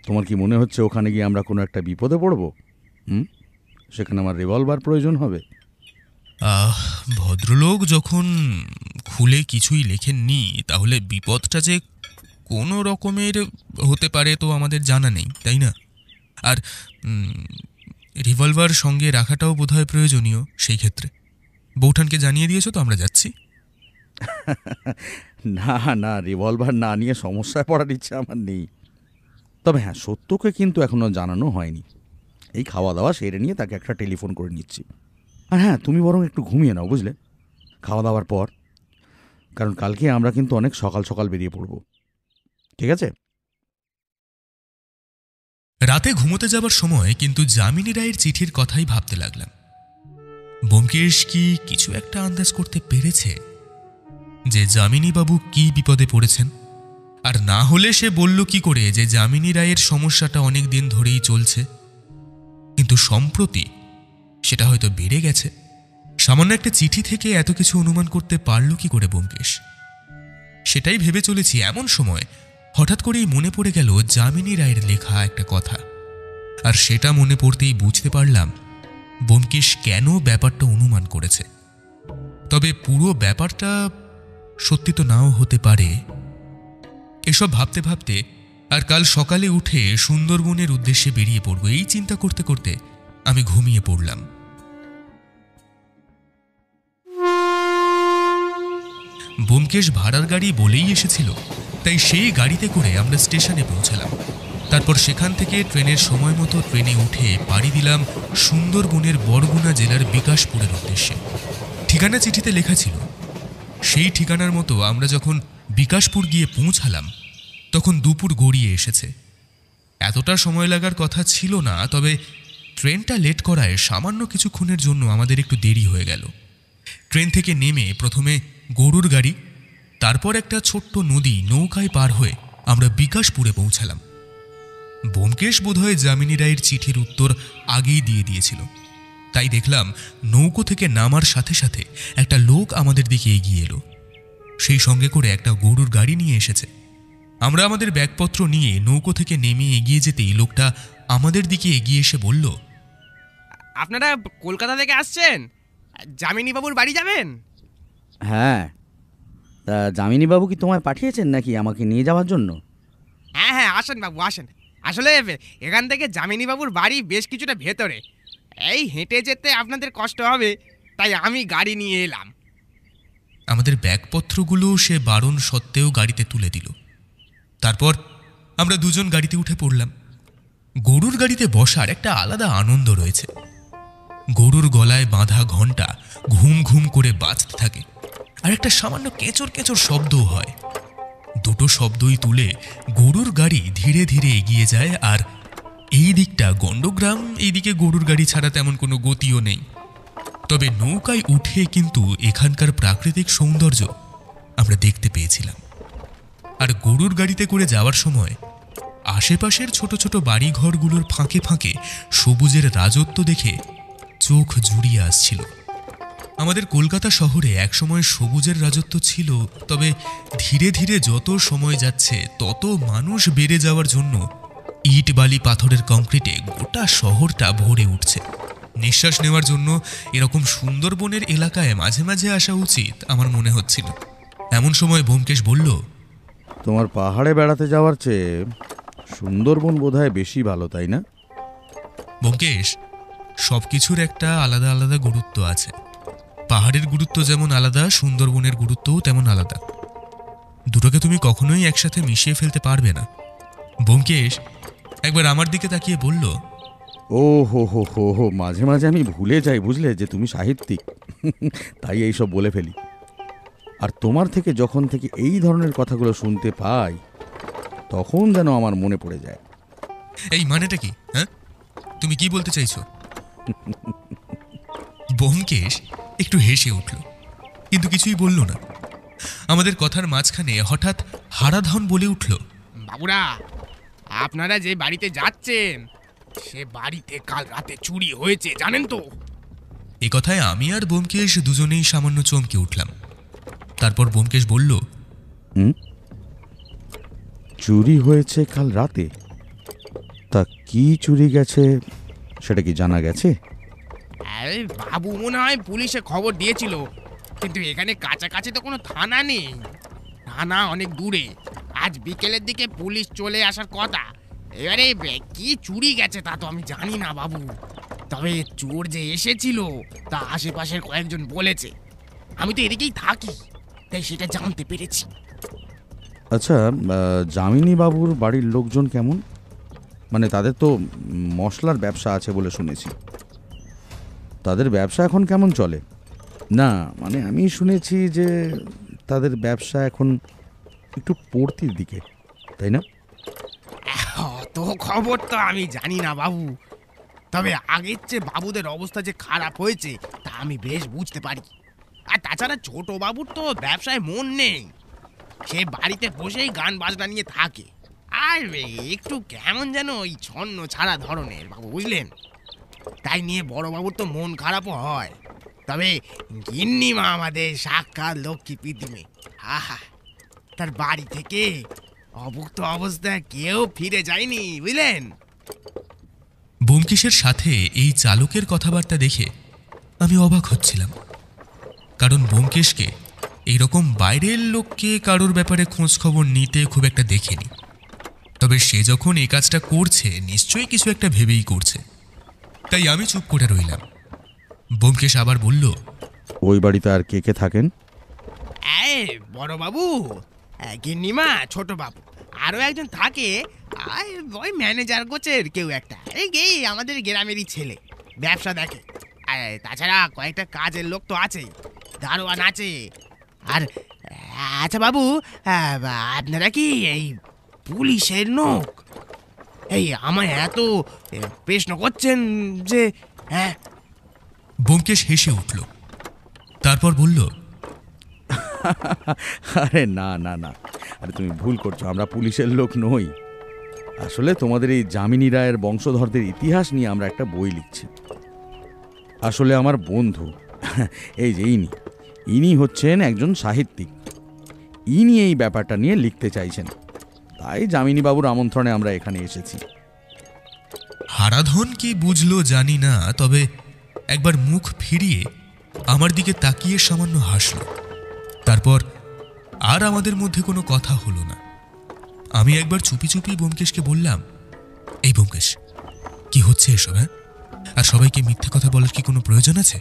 তোমার কি মনে হচ্ছে ওখানে গিয়ে আমরা কোনো একটা বিপদে পড়ব? সেখানে আমার রিভলভার প্রয়োজন হবে? ভদ্রলোক যখন খুলে কিছুই লেখেননি, তাহলে বিপদটা যে কোনো রকমের হতে পারে তো আমাদের জানা নেই, তাই না? আর রিভলভার সঙ্গে রাখাটাও বোধহয় প্রয়োজনীয়। সেই ক্ষেত্রে বৌঠানকে জানিয়ে দিয়েছো তো আমরা যাচ্ছি? না না, রিভলভার না নিয়ে সমস্যায় পড়ার ইচ্ছা আমার নেই। তবে হ্যাঁ, সত্যকে কিন্তু এখনো জানানো হয়নি। এই খাওয়া দাওয়া সেরে নিয়ে তাকে একটা টেলিফোন করে নিচ্ছি। আর হ্যাঁ, তুমি বরং একটু ঘুমিয়ে নাও, বুঝলে, খাওয়া দাওয়ার পর। কারণ কালকে আমরা কিন্তু অনেক সকাল সকাল বেরিয়ে পড়ব, ঠিক আছে? রাতে ঘুমোতে যাবার সময় কিন্তু যামিনী রায়ের চিঠির কথাই ভাবতে লাগলাম। ব্যোমকেশ কি কিছু একটা আন্দাজ করতে পেরেছে যে যামিনী বাবু কি বিপদে পড়েছেন? আর না হলে সে বলল কি করে যে যামিনী রায়ের সমস্যাটা অনেক দিন ধরেই চলছে, কিন্তু সম্প্রতি সেটা হয়তো বেড়ে গেছে। সামান্য একটা চিঠি থেকে এত কিছু অনুমান করতে পারল কি করে ব্যোমকেশ? সেটাই ভেবে চলেছি, এমন সময় হঠাৎ করেই মনে পড়ে গেল যামিনী রায়ের লেখা একটা কথা। আর সেটা মনে পড়তেই বুঝতে পারলাম ব্যোমকেশ কেন ব্যাপারটা অনুমান করেছে। তবে পুরো ব্যাপারটা সত্যি তো নাও হতে পারে। এসব ভাবতে ভাবতে আর কাল সকালে উঠে সুন্দরবনের উদ্দেশ্যে বেরিয়ে পড়ব, এই চিন্তা করতে করতে আমি ঘুমিয়ে পড়লাম। ব্যোমকেশ ভাড়ার গাড়ি বলেই এসেছিল, তাই সেই গাড়িতে করে আমরা স্টেশনে পৌঁছালাম। তারপর সেখান থেকে ট্রেনের সময় মতো ট্রেনে উঠে পাড়ি দিলাম সুন্দরবনের বরগুনা জেলার বিকাশপুরের উদ্দেশ্যে। ঠিকানা চিঠিতে লেখা ছিল। সেই ঠিকানার মতো আমরা যখন বিকাশপুর গিয়ে পৌঁছালাম তখন দুপুর গড়িয়ে এসেছে। এতটা সময় লাগার কথা ছিল না, তবে ট্রেনটা লেট করায় সামান্য কিছুক্ষণের জন্য আমাদের একটু দেরি হয়ে গেল। ট্রেন থেকে নেমে প্রথমে গরুর গাড়ি, তারপর একটা ছোট্ট নদী নৌকায় পার হয়ে আমরা বিকাশপুরে পৌঁছালাম। ব্যোমকেশ বোধহয় যামিনী রায়ের চিঠির উত্তর আগেই দিয়ে দিয়েছিল, তাই দেখলাম নৌকো থেকে নামার সাথে সাথে একটা লোক আমাদের দিকে এগিয়ে এলো। সেই সঙ্গে করে একটা গরুর গাড়ি নিয়ে এসেছে। আমরা আমাদের ব্যাগপত্র নিয়ে নৌকো থেকে নেমে এগিয়ে যেতেই লোকটা আমাদের দিকে এগিয়ে এসে বলল, আপনারা কলকাতা থেকে আসছেন? যামিনী বাবুর বাড়ি যাবেন? হ্যাঁ, তা যামিনীবাবু কি তোমায় পাঠিয়েছেন নাকি আমাকে নিয়ে যাওয়ার জন্য? হ্যাঁ হ্যাঁ, আসেন বাবু আসেন। আসলে এখান থেকে যামিনী বাবুর বাড়ি বেশ কিছুটা ভেতরে, এই হেঁটে যেতে আপনাদের কষ্ট হবে, তাই আমি গাড়ি নিয়ে এলাম। আমাদের ব্যাগপত্রগুলো সে বারণ সত্ত্বেও গাড়িতে তুলে দিল। তারপর আমরা দুজন গাড়িতে উঠে পড়লাম। গরুর গাড়িতে বসার একটা আলাদা আনন্দ রয়েছে। গরুর গলায় বাঁধা ঘণ্টা ঘুম ঘুম করে বাজতে থাকে, আর একটা সামান্য কেঁচর কেঁচর শব্দও হয়। দুটো শব্দই তুলে গরুর গাড়ি ধীরে ধীরে এগিয়ে যায়। আর এই দিকটা গণ্ডগ্রাম, এইদিকে গরুর গাড়ি ছাড়া তেমন কোনো গতিও নেই। তবে নৌকায় উঠে কিন্তু এখানকার প্রাকৃতিক সৌন্দর্য আমরা দেখতে পেয়েছিলাম। আর গরুর গাড়িতে করে যাওয়ার সময় আশেপাশের ছোট ছোট বাড়িঘরগুলোর ফাঁকে ফাঁকে সবুজের রাজত্ব দেখে চোখ জুড়িয়ে আসছিল। আমাদের কলকাতা শহরে একসময় সবুজের রাজত্ব ছিল, তবে ধীরে ধীরে যত সময় যাচ্ছে তত মানুষ বেড়ে যাওয়ার জন্য ইট বালি পাথরের কংক্রিটে গোটা শহরটা ভরে উঠছে। নিঃশ্বাস নেওয়ার জন্য এরকম সুন্দরবনের এলাকায় মাঝে মাঝে আসা উচিত আমার মনে হচ্ছিল। এমন সময় ব্যোমকেশ বলল, তোমার পাহাড়ে বেড়াতে যাওয়ার চেয়ে সুন্দরবন বোধহয় বেশি ভালো, তাই না? ব্যোমকেশ, সব কিছুর একটা আলাদা আলাদা গুরুত্ব আছে। পাহাড়ের গুরুত্ব যেমন আলাদা, সুন্দরবনের গুরুত্বও তেমন আলাদা। দুটোকে তুমি কখনোই একসাথে মিশিয়ে ফেলতে পারবে না। ব্যোমকেশ একবার আমার দিকে তাকিয়ে বলল, ও হো হো হো হো, মাঝে মাঝে আমি ভুলে যাই বুঝলে যে তুমি সাহিত্যিক, তাই এইসব বলে ফেলি। আর তোমার থেকে যখন থেকে এই ধরনের কথাগুলো শুনতে পাই তখন যেন আমার মনে পড়ে যায়। এই মানেটা কি? হ্যাঁ, তুমি কি বলতে চাইছো? ব্যোমকেশ একটু হেসে উঠল, কিন্তু কিছুই বলল না। আমাদের কথার মাঝখানে হঠাৎ হারাধন বলে উঠল, বাবুরা, আপনারা যে বাড়িতে যাচ্ছেন সে বাড়িতে কাল রাতে চুরি হয়েছে, জানেন তো? এ কথায় আমি আর ব্যোমকেশ দুজনেই সামান্য চমকে উঠলাম। তারপর ব্যোমকেশ বলল, চুরি হয়েছে কাল রাতে? তা কি চুরি গেছে সেটা কি জানা গেছে? আরে বাবু, মনে হয় পুলিশে খবর দিয়েছিল, কিন্তু এখানে কাছাকাছি তো কোনো থানা নেই। থানা অনেক দূরে। আজ বিকেলের দিকে পুলিশ চলে আসার কথা। এবারে কি চুরি গেছে তা তো আমি জানি না বাবু, তবে চোর যে এসেছিল তা আশেপাশের কয়েকজন বলেছে। আমি তো এদিকেই থাকি, তাই সেটা জানতে পেরেছি। আচ্ছা, যামিনী বাবুর বাড়ির লোকজন কেমন? মানে তাদের তো মশলার ব্যবসা আছে বলে শুনেছি। তাদের ব্যবসা এখন কেমন চলে? না মানে আমি শুনেছি যে তাদের ব্যবসা এখন একটু পড়তির দিকে, তাই না? অত খবর তো আমি জানি না বাবু, তবে আগের চেয়ে বাবুদের অবস্থা যে খারাপ হয়েছে তা আমি বেশ বুঝতে পারি। আর তাছাড়া ছোট বাবুর তো ব্যবসায় মন নেই, সে বাড়িতে বসেই গান বাজনা নিয়ে থাকে। আর একটু কেমন যেন ওই ছন্ন ছাড়া ধরনের বাবু, বুঝলেন? তাই নিয়ে বড় বাবুর তো মন খারাপও হয়। তবে গিন্নিমা আমাদের সাক্ষাৎ লক্ষ্মী পৃথিবী, আহা, তার বাড়ি থেকে অভুক্ত অবস্থায় কেউ ফিরে যায়নি, বুঝলেন? ব্যোমকেশের সাথে এই চালকের কথাবার্তা দেখে আমি অবাক হচ্ছিলাম, কারণ ব্যোমকেশকে এইরকম বাইরের লোককে কারোর ব্যাপারে খোঁজ খবর নিতে খুব একটা দেখিনি। তবে সে যখন এই কাজটা করছে নিশ্চয়ই কিছু একটা ভেবেই করছে। তাই আমি চুপ করে রইলাম। ব্যোমকেশ আবার বলল, ওই বাড়িতে আর কে কে থাকেন? বড় বাবু, গিন্নিমা, ছোট বাবু, আরো একজন থাকে, ওই ম্যানেজার গোছের কেউ একটা, এই আমাদের গ্রামেরই ছেলে, ব্যবসা দেখে। তাছাড়া কয়েকটা কাজের লোক তো আছে, দারোয়ান আছে। আর আচ্ছা বাবু, আপনারা কি এই পুলিশের লোক? এই আমায় এত প্রশ্ন করছেন যে? হ্যাঁ। ব্যোমকেশ হেসে উঠল, তারপর বলল, আরে না না না, আরে তুমি ভুল করছো, আমরা পুলিশের লোক নই। আসলে তোমাদের এই যামিনী রায়ের বংশধরদের ইতিহাস নিয়ে আমরা একটা বই লিখছি। আসলে আমার বন্ধু, এই যে ইনি হচ্ছেন একজন সাহিত্যিক, ইনি এই ব্যাপারটা নিয়ে লিখতে চাইছেন, তাই যামিনী বাবুর আমন্ত্রণে আমরা এখানে এসেছি। হারাধন কি বুঝলো জানি না, তবে একবার মুখ ফিরিয়ে আমার দিকে তাকিয়ে সামান্য হাসল। তারপর আর আমাদের মধ্যে কোনো কথা হলো না। আমি একবার চুপি চুপি ব্যোমকেশকে বললাম, এই ব্যোমকেশ, কি হচ্ছে এসব? হ্যাঁ, আর সবাইকে মিথ্যে কথা বলার কি কোনো প্রয়োজন আছে?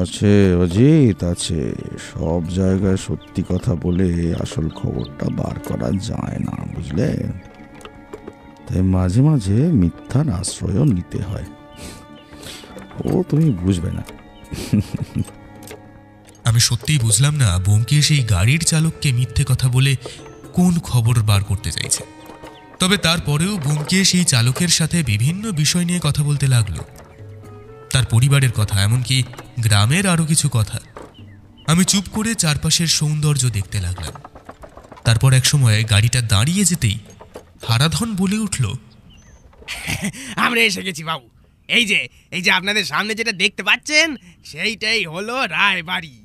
আছে অজিত, আছে। সব জায়গায় সত্যি কথা বলে আসল খবরটা বার করা যায় না, বুঝলে? তাই মাঝে মাঝে মিথ্যার আশ্রয়ও নিতে হয়। ও তুমি বুঝবে না। আমি সত্যিই বুঝলাম না ব্যোমকেশ এই গাড়ির চালককে মিথ্যে কথা বলে কোন খবর বার করতে চাইছে। তবে তারপরেও ব্যোমকেশ এই চালকের সাথে বিভিন্ন বিষয় নিয়ে কথা বলতে লাগলো, তার পরিবারের কথা, এমনকি গ্রামের আরও কিছু কথা। আমি চুপ করে চারপাশের সৌন্দর্য দেখতে লাগলাম। তারপর এক সময় গাড়িটা দাঁড়িয়ে যেতেই হারাধন বলে উঠল, আমরা এসে গেছি বাবু। এই যে আপনাদের সামনে যেটা দেখতে পাচ্ছেন সেইটাই হলো রায় বাড়ি।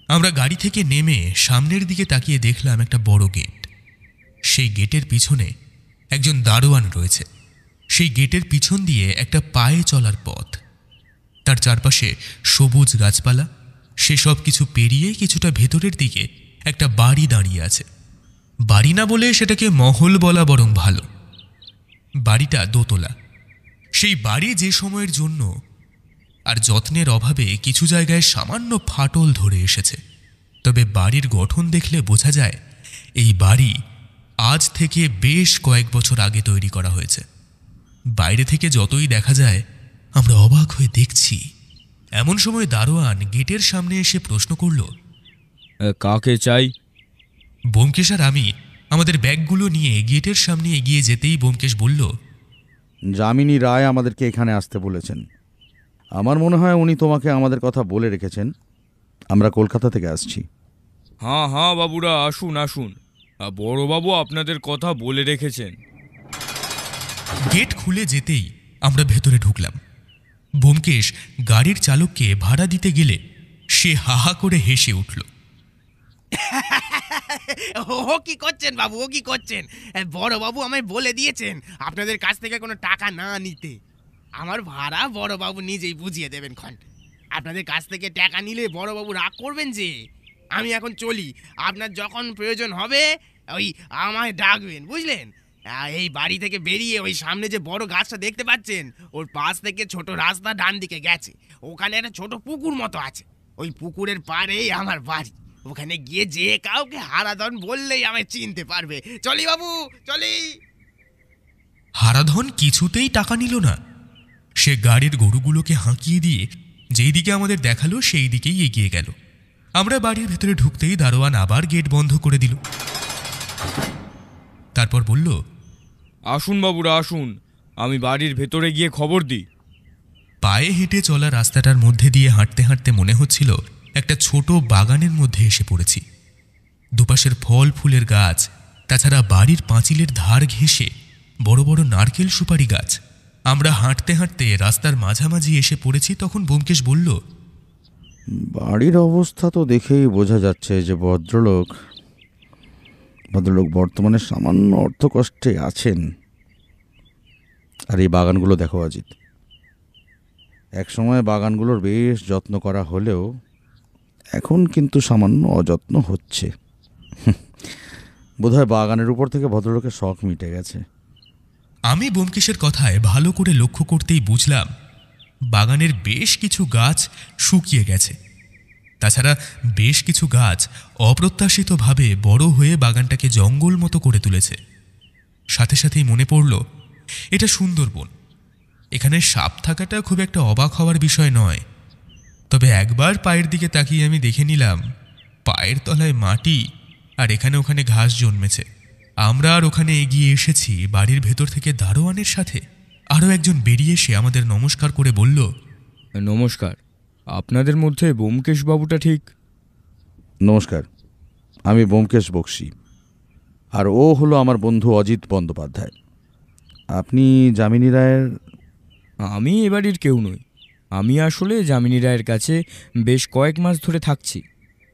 আমরা গাড়ি থেকে নেমে সামনের দিকে তাকিয়ে দেখলাম একটা বড় গেট। সেই গেটের পিছনে একজন দারোয়ান রয়েছে। সেই গেটের পিছন দিয়ে একটা পায়ে চলার পথ, তার চারপাশে সবুজ গাছপালা। সেসব কিছু পেরিয়ে কিছুটা ভেতরের দিকে একটা বাড়ি দাঁড়িয়ে আছে। বাড়ি না বলে সেটাকে মহল বলা বরং ভালো। বাড়িটা দোতলা। সেই বাড়ি যে সময়ের জন্য আর যত্নের অভাবে কিছু জায়গায় সামান্য ফাটল ধরে এসেছে, তবে বাড়ির গঠন দেখলে বোঝা যায় এই বাড়ি আজ থেকে বেশ কয়েক বছর আগে তৈরি করা হয়েছে। বাইরে থেকে যতই দেখা যায় আমরা অবাক হয়ে দেখছি। এমন সময় দারোয়ান গেটের সামনে এসে প্রশ্ন করল, কাকে চাই? ব্যোমকেশ আর আমি আমাদের ব্যাগগুলো নিয়ে গেটের সামনে এগিয়ে যেতেই ব্যোমকেশ বলল, যামিনী রায় আমাদেরকে এখানে আসতে বলেছেন। আমার মনে হয় উনি তোমাকে আমাদের কথা বলে রেখেছেন। আমরা কলকাতা থেকে আসছি। হ্যাঁ হ্যাঁ বাবুরা, আসুন আসুন, বড়বাবু আপনাদের কথা বলে রেখেছেন। গেট খুলে যেতেই আমরা ভেতরে ঢুকলাম। ব্যোমকেশ গাড়ির চালককে ভাড়া দিতে গেলে সে হাহা করে হেসে উঠল। ও কি করছেন বাবু, ও কি করছেন? বড় বাবু আমায় বলে দিয়েছেন আপনাদের কাছ থেকে কোনো টাকা না নিতে। আমার ভাড়া বড় বাবু নিজেই বুঝিয়ে দেবেন খন। আপনাদের কাছ থেকে টাকা নিলে বড় বাবু রাগ করবেন যে। আমি এখন চলি, আপনার যখন প্রয়োজন হবে ওই আমায় ডাকবেন, বুঝলেন? এই বাড়ি থেকে বেরিয়ে ওই সামনে যে বড় গাছটা দেখতে পাচ্ছেন ওর পাশ থেকে ছোট রাস্তা ডান দিকে গেছে, ওখানে একটা ছোট পুকুর মতো আছে। ওই পুকুরের পাড়েই আমার বাড়ি। ওখানে গিয়ে যে কাউকে হারাধন বললেই আমায় চিনতে পারবে। চলি বাবু, চলি। হারাধন কিছুতেই টাকা নিল না। সে গাড়ির গরুগুলোকে হাঁকিয়ে দিয়ে যেই দিকে আমাদের দেখালো সেই দিকেই এগিয়ে গেল। আমরা বাড়ির ভেতরে ঢুকতেই দারোয়ান আবার গেট বন্ধ করে দিল। তারপর বলল, আসুন বাবুরা আসুন, আমি বাড়ির ভেতরে গিয়ে খবর দিই। পায়ে হেঁটে চলা রাস্তাটার মধ্যে দিয়ে হাঁটতে হাঁটতে মনে হচ্ছিল একটা ছোট বাগানের মধ্যে এসে পড়েছি। দুপাশের ফল ফুলের গাছ, তাছাড়া বাড়ির পাঁচিলের ধার ঘেঁষে বড় বড় নারকেল সুপারি গাছ। আমরা হাঁটতে হাঁটতে রাস্তার মাঝামাঝি এসে পড়েছি, তখন ব্যোমকেশ বলল, বাড়ির অবস্থা তো দেখেই বোঝা যাচ্ছে যে ভদ্রলোক বর্তমানে সামান্য অর্থকষ্টে আছেন। আর এই বাগানগুলো দেখো অজিত, একসময় বাগানগুলোর বেশ যত্ন করা হলেও এখন কিন্তু সামান্য অযত্ন হচ্ছে। বোধহয় বাগানের উপর থেকে ভদ্রলোকের শখ মিটে গেছে। আমি ব্যোমকেশের কথায় ভালো করে লক্ষ্য করতেই বুঝলাম বাগানের বেশ কিছু গাছ শুকিয়ে গেছে। তাছাড়া বেশ কিছু গাছ অপ্রত্যাশিতভাবে বড় হয়ে বাগানটাকে জঙ্গল মতো করে তুলেছে। সাথে সাথেই মনে পড়ল, এটা সুন্দরবন, এখানে সাপ থাকাটা খুব একটা অবাক হওয়ার বিষয় নয়। তবে একবার পায়ের দিকে তাকিয়ে আমি দেখে নিলাম পায়ের তলায় মাটি, আর এখানে ওখানে ঘাস জন্মেছে। আমরা আর ওখানে এগিয়ে এসেছি, বাড়ির ভেতর থেকে দারোয়ানের সাথে আরও একজন বেরিয়ে এসে আমাদের নমস্কার করে বলল, নমস্কার, আপনাদের মধ্যে ব্যোমকেশ বাবুটা ঠিক? নমস্কার, আমি ব্যোমকেশ বক্সী, আর ও হলো আমার বন্ধু অজিত বন্দ্যোপাধ্যায়। আপনি যামিনী রায়ের? আমি এ বাড়ির কেউ নই। আমি আসলে যামিনী রায়ের কাছে বেশ কয়েক মাস ধরে থাকছি।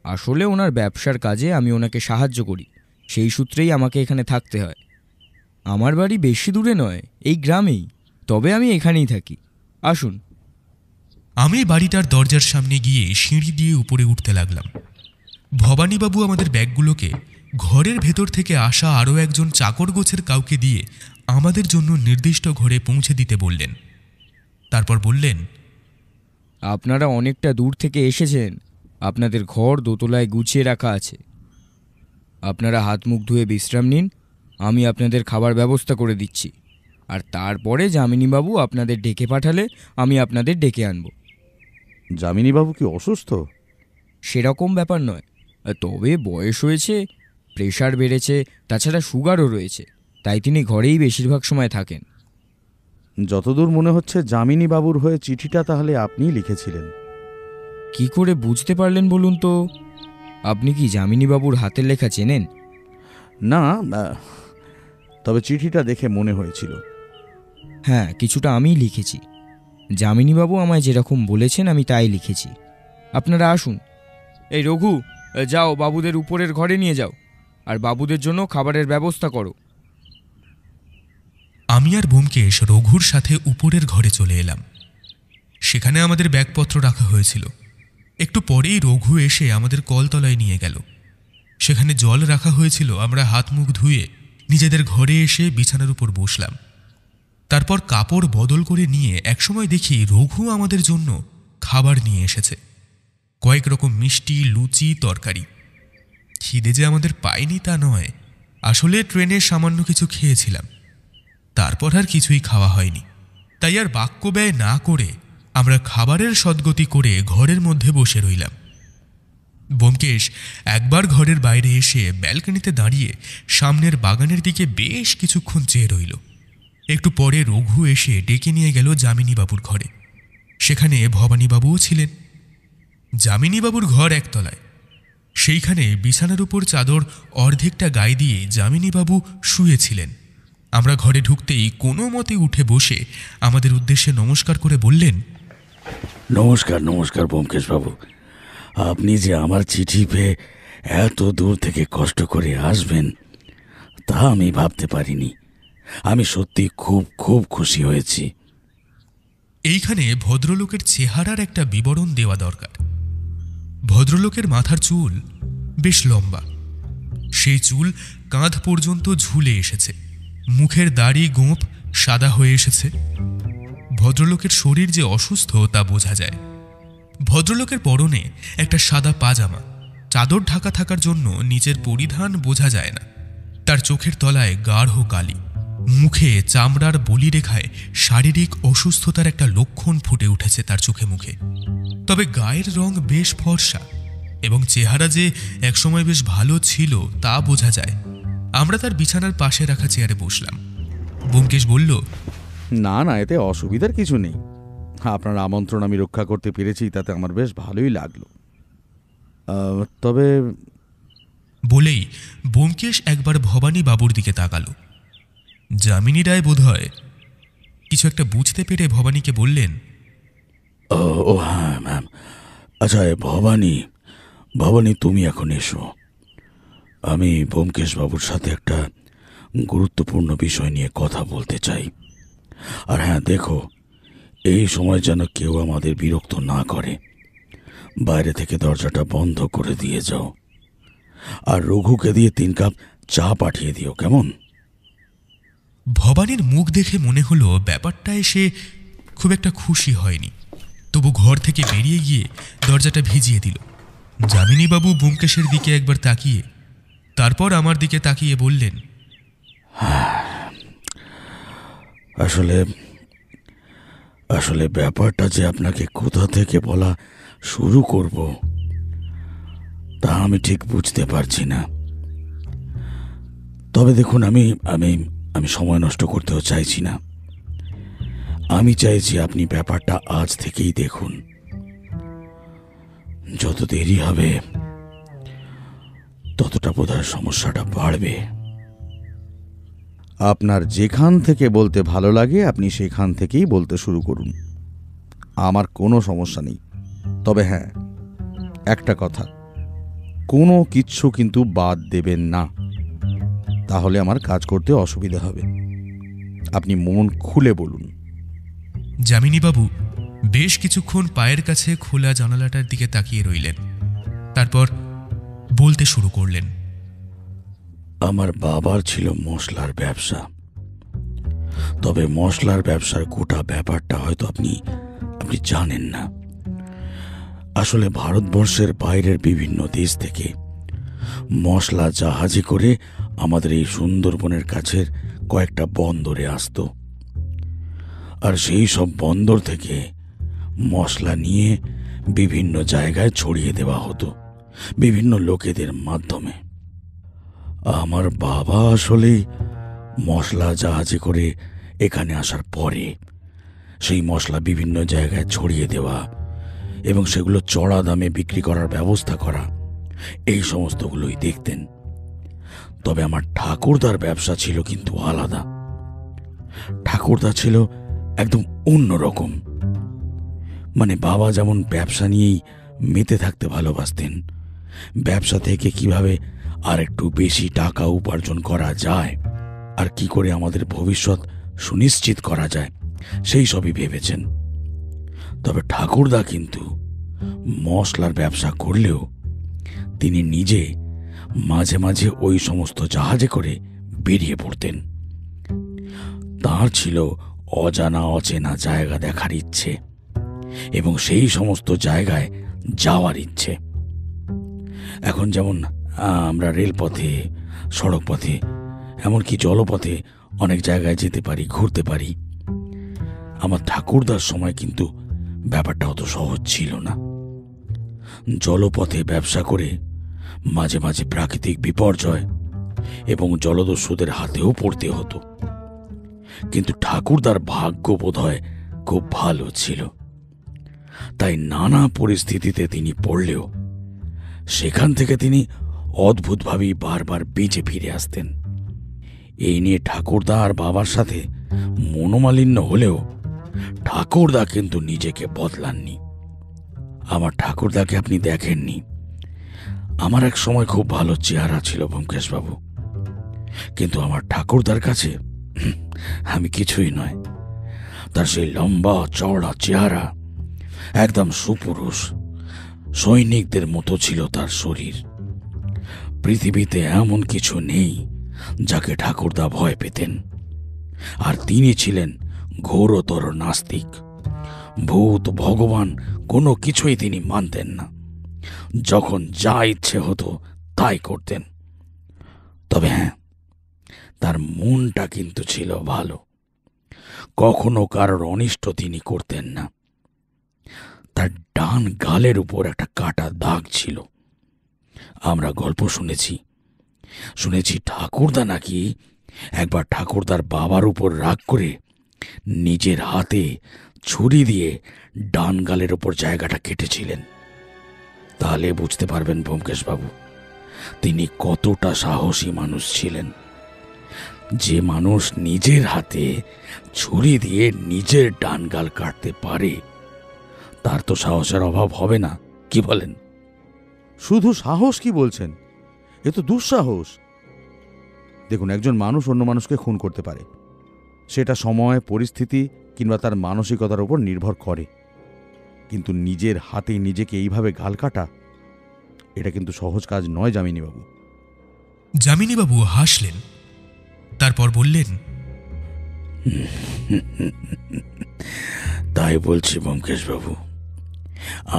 আসলে ওনার ব্যবসার কাজে আমি ওনাকে সাহায্য করি, সেই সূত্রেই আমাকে এখানে থাকতে হয়। আমার বাড়ি বেশি দূরে নয়, এই গ্রামেই, তবে আমি এখানেই থাকি। আসুন। আমি বাড়িটার দরজার সামনে গিয়ে সিঁড়ি দিয়ে উপরে উঠতে লাগলাম। ভবানীবাবু আমাদের ব্যাগগুলোকে ঘরের ভেতর থেকে আসা আরও একজন চাকর গোছের কাউকে দিয়ে আমাদের জন্য নির্দিষ্ট ঘরে পৌঁছে দিতে বললেন। তারপর বললেন, আপনারা অনেকটা দূর থেকে এসেছেন, আপনাদের ঘর দোতলায় গুছিয়ে রাখা আছে। আপনারা হাত মুখ ধুয়ে বিশ্রাম নিন, আমি আপনাদের খাবার ব্যবস্থা করে দিচ্ছি। আর তারপরে যামিনীবাবু আপনাদের ডেকে পাঠালে আমি আপনাদের ডেকে আনব। যামিনীবাবু কি অসুস্থ? সেরকম ব্যাপার নয়, তবে বয়স হয়েছে, প্রেশার বেড়েছে, তাছাড়া সুগারও রয়েছে, তাই তিনি ঘরেই বেশিরভাগ সময় থাকেন। যতদূর মনে হচ্ছে যামিনীবাবুর হয়ে চিঠিটা তাহলে আপনিই লিখেছিলেন। কি করে বুঝতে পারলেন বলুন তো? আপনি কি যামিনীবাবুর হাতের লেখা চেনেন? না, তবে চিঠিটা দেখে মনে হয়েছিল। হ্যাঁ, কিছুটা আমিই লিখেছি। যামিনীবাবু আমায় যেরকম বলেছেন আমি তাই লিখেছি। আপনারা আসুন। এই রঘু, যাও বাবুদের উপরের ঘরে নিয়ে যাও, আর বাবুদের জন্য খাবারের ব্যবস্থা করো। আমি আর ব্যোমকেশ রঘুর সাথে উপরের ঘরে চলে এলাম। সেখানে আমাদের ব্যাগপত্র রাখা হয়েছিল। একটু পরেই রঘু এসে আমাদের কলতলায় নিয়ে গেল। সেখানে জল রাখা হয়েছিল। আমরা হাত মুখ ধুয়ে নিজেদের ঘরে এসে বিছানার উপর বসলাম। তারপর কাপড় বদল করে নিয়ে একসময় দেখি রঘু আমাদের জন্য খাবার নিয়ে এসেছে। কয়েক রকম মিষ্টি, লুচি, তরকারি। খিদে যে আমাদের পায়নি তা নয়, আসলে ট্রেনে সামান্য কিছু খেয়েছিলাম, তারপর আর কিছুই খাওয়া হয়নি। তাই আর বাক্য ব্যয় না করে আমরা খাবারের সদ্গতি করে ঘরের মধ্যে বসে রইলাম। ব্যোমকেশ একবার ঘরের বাইরে এসে ব্যালকনিতে দাঁড়িয়ে সামনের বাগানের দিকে বেশ কিছুক্ষণ চেয়ে রইল। একটু পরে রঘু এসে ডেকে নিয়ে গেল যামিনীবাবুর ঘরে। সেখানে ভবানীবাবুও ছিলেন। যামিনীবাবুর ঘর একতলায়। সেইখানে বিছানার উপর চাদর অর্ধেকটা গায়ে দিয়ে যামিনীবাবু শুয়েছিলেন। আমরা ঘরে ঢুকতেই কোনো মতে উঠে বসে আমাদের উদ্দেশ্যে নমস্কার করে বললেন, নমস্কার নমস্কার ব্যোমকেশবাবু, আপনি যে আমার চিঠি পেয়ে এত দূর থেকে কষ্ট করে আসবেন তা আমি ভাবতে পারিনি। আমি সত্যি খুব খুব খুশি হয়েছি। এইখানে ভদ্রলোকের চেহারার একটা বিবরণ দেওয়া দরকার। ভদ্রলোকের মাথার চুল বেশ লম্বা, সেই চুল কাঁধ পর্যন্ত ঝুলে এসেছে। মুখের দাড়ি গোঁফ সাদা হয়ে এসেছে। ভদ্রলোকের শরীর যে অসুস্থ তা বোঝা যায়। ভদ্রলোকের পরনে একটা সাদা পাজামা, চাদর ঢাকা থাকার জন্য নিচের পরিধান বোঝা যায় না। তার চোখের তলায় গাঢ় কালি, মুখে চামড়ার বলিরেখায় শারীরিক অসুস্থতার একটা লক্ষণ ফুটে উঠেছে তার চোখে মুখে। তবে গায়ের রং বেশ ফর্সা এবং চেহারা যে একসময় বেশ ভালো ছিল তা বোঝা যায়। আমরা তার বিছানার পাশে রাখা চেয়ারে বসলাম। ব্যোমকেশ বলল, না না, এতে অসুবিধার কিছু নেই। আপনার আমন্ত্রণ আমি রক্ষা করতে পেরেছি, তাতে আমার বেশ ভালোই লাগলো। তবে বলেই ব্যোমকেশ একবার ভবানী বাবুর দিকে তাকালো। যামিনী রায় বোধহয় কিছু একটা বুঝতে পেরে ভবানীকে বললেন, ও ও হ্যাঁ ম্যাম। আচ্ছা ভবানী, ভবানী তুমি এখন এসো। আমি ব্যোমকেশ বাবুর সাথে একটা গুরুত্বপূর্ণ বিষয় নিয়ে কথা বলতে চাই। আর হ্যাঁ দেখো, এই সময় যেন কেউ আমাদের বিরক্ত না করে। বাইরে থেকে দরজাটা বন্ধ করে দিয়ে যাও। আর রঘুকে দিয়ে 3 কাপ চা পাঠিয়ে দিও, কেমন? ভবানীর মুখ দেখে মনে হলো ব্যাপারটায় সে খুব একটা খুশি হয়নি। তবু ঘর থেকে বেরিয়ে গিয়ে দরজাটা ভিজিয়ে দিল। যামিনীবাবু ব্যোমকেশের দিকে একবার তাকিয়ে তারপর আমার দিকে তাকিয়ে বললেন, আসলে আসলে ব্যাপারটা যে আপনাকে কোথা থেকে বলা শুরু করব তা আমি ঠিক বুঝতে পারছি না। তবে দেখুন, আমি আমি আমি সময় নষ্ট করতেও চাইছি না। আমি চাইছি আপনি ব্যাপারটা আজ থেকেই দেখুন। যত দেরি হবে ততটা বোধহয় সমস্যাটা বাড়বে। আপনার যেখান থেকে বলতে ভালো লাগে আপনি সেখান থেকেই বলতে শুরু করুন, আমার কোনো সমস্যা নেই। তবে হ্যাঁ, একটা কথা, কোনো কিচ্ছু কিন্তু বাদ দেবেন না, তাহলে আমার কাজ করতে অসুবিধা হবে। আপনি মন খুলে বলুন। যামিনীবাবু বেশ কিছুক্ষণ পায়ের কাছে খোলা জানালাটার দিকে তাকিয়ে রইলেন। তারপর বলতে শুরু করলেন, আমার বাবার ছিল মশলার ব্যবসা। তবে মশলার ব্যবসার গোটা ব্যাপারটা হয়তো আপনি জানেন না। আসলে ভারতবর্ষের বাইরের বিভিন্ন দেশ থেকে মশলা জাহাজে করে আমাদের এই সুন্দরবনের কাছের কয়েকটা বন্দরে আসতো। আর সেই সব বন্দর থেকে মশলা নিয়ে বিভিন্ন জায়গায় ছড়িয়ে দেওয়া হতো বিভিন্ন লোকেদের মাধ্যমে। আমার বাবা আসলে মশলা জাহাজে করে এখানে আসার পরে সেই মশলা বিভিন্ন জায়গায় ছড়িয়ে দেওয়া এবং সেগুলো চড়া দামে বিক্রি করার ব্যবস্থা করা, এই সমস্তগুলোই দেখতেন। তবে আমার ঠাকুরদার ব্যবসা ছিল কিন্তু আলাদা। ঠাকুরদা ছিল একদম অন্যরকম। মানে বাবা যেমন ব্যবসা নিয়েই মেতে থাকতে ভালোবাসতেন, ব্যবসা থেকে কিভাবে আর একটু বেশি টাকা উপার্জন করা যায় আর কি করে আমাদের ভবিষ্যৎ সুনিশ্চিত করা যায় সেই সবই ভেবেছেন। তবে ঠাকুরদা কিন্তু মশলার ব্যবসা করলেও তিনি নিজে মাঝে মাঝে ওই সমস্ত জাহাজে করে বেরিয়ে পড়তেন। তার ছিল অজানা অচেনা জায়গা দেখার ইচ্ছে এবং সেই সমস্ত জায়গায় যাওয়ার ইচ্ছে। এখন যেমন আমরা রেলপথে, সড়ক পথে, এমনকি জলপথে অনেক জায়গায় যেতে পারি, ঘুরতে পারি। আমার ঠাকুরদার সময় কিন্তু ব্যাপারটা অত সহজ ছিল না। জলপথে ব্যবসা করে মাঝে মাঝে প্রাকৃতিক বিপর্যয় এবং জলদস্যুদের হাতেও পড়তে হতো। কিন্তু ঠাকুরদার ভাগ্য বোধহয় খুব ভালো ছিল, তাই নানা পরিস্থিতিতে তিনি পড়লেও সেখান থেকে তিনি অদ্ভুতভাবেই বারবার বেঁচে ফিরে আসতেন। এই নিয়ে ঠাকুরদা আর বাবার সাথে মনোমালিন্য হলেও ঠাকুরদা কিন্তু নিজেকে বদলাননি। আমার ঠাকুরদাকে আপনি দেখেননি। আমার এক সময় খুব ভালো চেহারা ছিল ব্যোমকেশবাবু, কিন্তু আমার ঠাকুরদার কাছে আমি কিছুই নয়। তার সেই লম্বা চওড়া চেহারা, একদম সুপুরুষ, সৈনিকদের মতো ছিল তার শরীর। পৃথিবীতে এমন কিছু নেই যাকে ঠাকুরদা ভয় পেতেন। আর তিনি ছিলেন ঘোরতর নাস্তিক। ভূত ভগবান কোনো কিছুই তিনি মানতেন না। যখন যা ইচ্ছে হতো তাই করতেন। তবে হ্যাঁ, তার মনটা কিন্তু ছিল ভালো। কখনো কারোর অনিষ্ট তিনি করতেন না। তার ডান গালের উপর একটা কাটা দাগ ছিল। আমরা গল্প শুনেছি ঠাকুরদা নাকি একবার ঠাকুরদার বাবার উপর রাগ করে নিজের হাতে ছুরি দিয়ে ডান গালের ওপর জায়গাটা কেটেছিলেন। তাহলে বুঝতে পারবেন ব্যোমকেশবাবু তিনি কতটা সাহসী মানুষ ছিলেন। যে মানুষ নিজের হাতে ছুরি দিয়ে নিজের ডান গাল কাটতে পারে তার তো সাহসের অভাব হবে না, কি বলেন? শুধু সাহস কি বলছেন, এ তো দুঃসাহস। দেখুন, একজন মানুষ অন্য মানুষকে খুন করতে পারে, সেটা সময়, পরিস্থিতি কিংবা তার মানসিকতার উপর নির্ভর করে, কিন্তু নিজের হাতে নিজেকে এইভাবে গাল কাটা, এটা কিন্তু সহজ কাজ নয় যামিনীবাবু। যামিনীবাবু হাসলেন, তারপর বললেন, তাই বলছি ব্যোমকেশবাবু,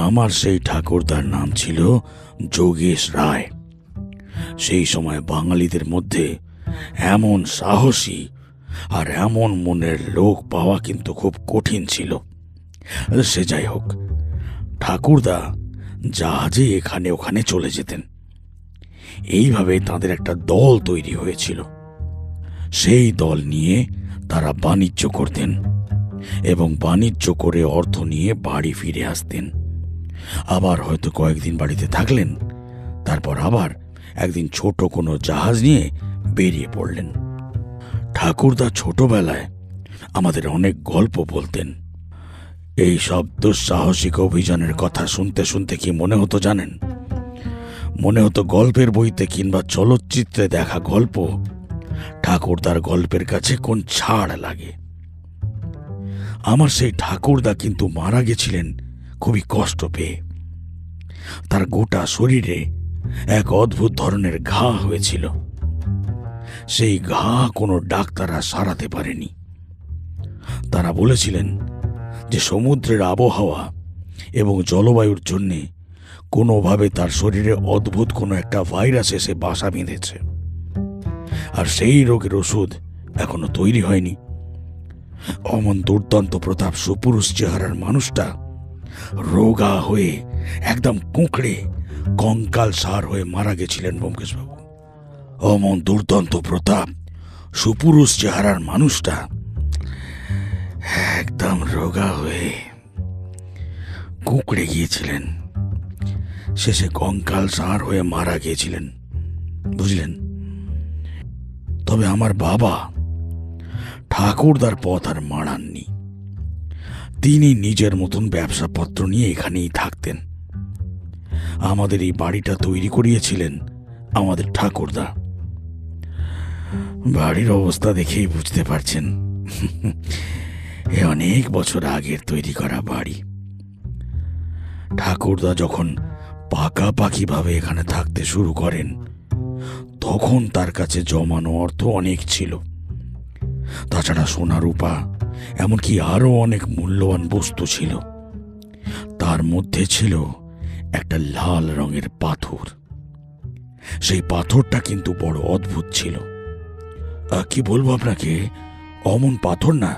আমার সেই ঠাকুরদার নাম ছিল যোগেশ রায়। সেই সময় বাঙালিদের মধ্যে এমন সাহসী আর এমন মনের লোক পাওয়া কিন্তু খুব কঠিন ছিল। সে যাই হোক, ঠাকুরদা জাহাজে এখানে ওখানে চলে যেতেন। এইভাবে তাদের একটা দল তৈরি হয়েছিল। সেই দল নিয়ে তারা বাণিজ্য করতেন এবং বাণিজ্য করে অর্থ নিয়ে বাড়ি ফিরে আসতেন। আবার হয়তো কয়েকদিন বাড়িতে থাকলেন, তারপর আবার একদিন ছোট কোনো জাহাজ নিয়ে বেরিয়ে পড়লেন। ঠাকুরদা ছোটবেলায় আমাদের অনেক গল্প বলতেন। এই সব দুঃসাহসিক অভিযানের কথা শুনতে শুনতে কি মনে হতো জানেন? মনে হতো গল্পের বইতে কিংবা চলচ্চিত্রে দেখা গল্প ঠাকুরদার গল্পের কাছে কোন ছাড় লাগে। আমার সেই ঠাকুরদা কিন্তু মারা গেছিলেন খুবই কষ্ট পেয়ে। তার গোটা শরীরে এক অদ্ভুত ধরনের ঘা হয়েছিল। সেই ঘা কোনো ডাক্তাররা সারাতে পারেনি। তারা বলেছিলেন যে সমুদ্রের আবহাওয়া এবং জলবায়ুর জন্যে কোনোভাবে তার শরীরে অদ্ভুত কোনো একটা ভাইরাস এসে বাসা বেঁধেছে, আর সেই রোগের ওষুধ এখনো তৈরি হয়নি। অমন দুর্দান্ত প্রতাপ সুপুরুষ চেহারার মানুষটা রোগা হয়ে একদম কুঁকড়ে কঙ্কাল সার হয়ে মারা গেছিলেন ব্যোমকেশবাবু। অমন দুর্দান্ত প্রতাপ সুপুরুষ চেহারার মানুষটা একদম রোগা হয়ে কুঁকড়ে গিয়েছিলেন, শেষে কঙ্কাল সার হয়ে মারা গিয়েছিলেন, বুঝলেন? তবে আমার বাবা ঠাকুরদার পথ আর মাড়াননি। তিনি নিজের মতন ব্যবসাপত্র নিয়ে এখানেই থাকতেন। আমাদের এই বাড়িটা তৈরি করিয়েছিলেন আমাদের ঠাকুরদা। বাড়ির অবস্থা দেখেই বুঝতে পারছেন এ অনেক বছর আগের তৈরি করা বাড়ি। ঠাকুরদা যখন পাকাপাকিভাবে এখানে থাকতে শুরু করেন তখন তার কাছে জমানো অর্থ অনেক ছিল। তাছাড়া সোনা রূপা এমনকি আরো অনেক মূল্যবান বস্তু ছিল। তার মধ্যে ছিল একটা লাল রঙের পাথর। সেই পাথরটা কিন্তু বড় অদ্ভুত ছিল। কি বলবো আপনাকে, অমন পাথর না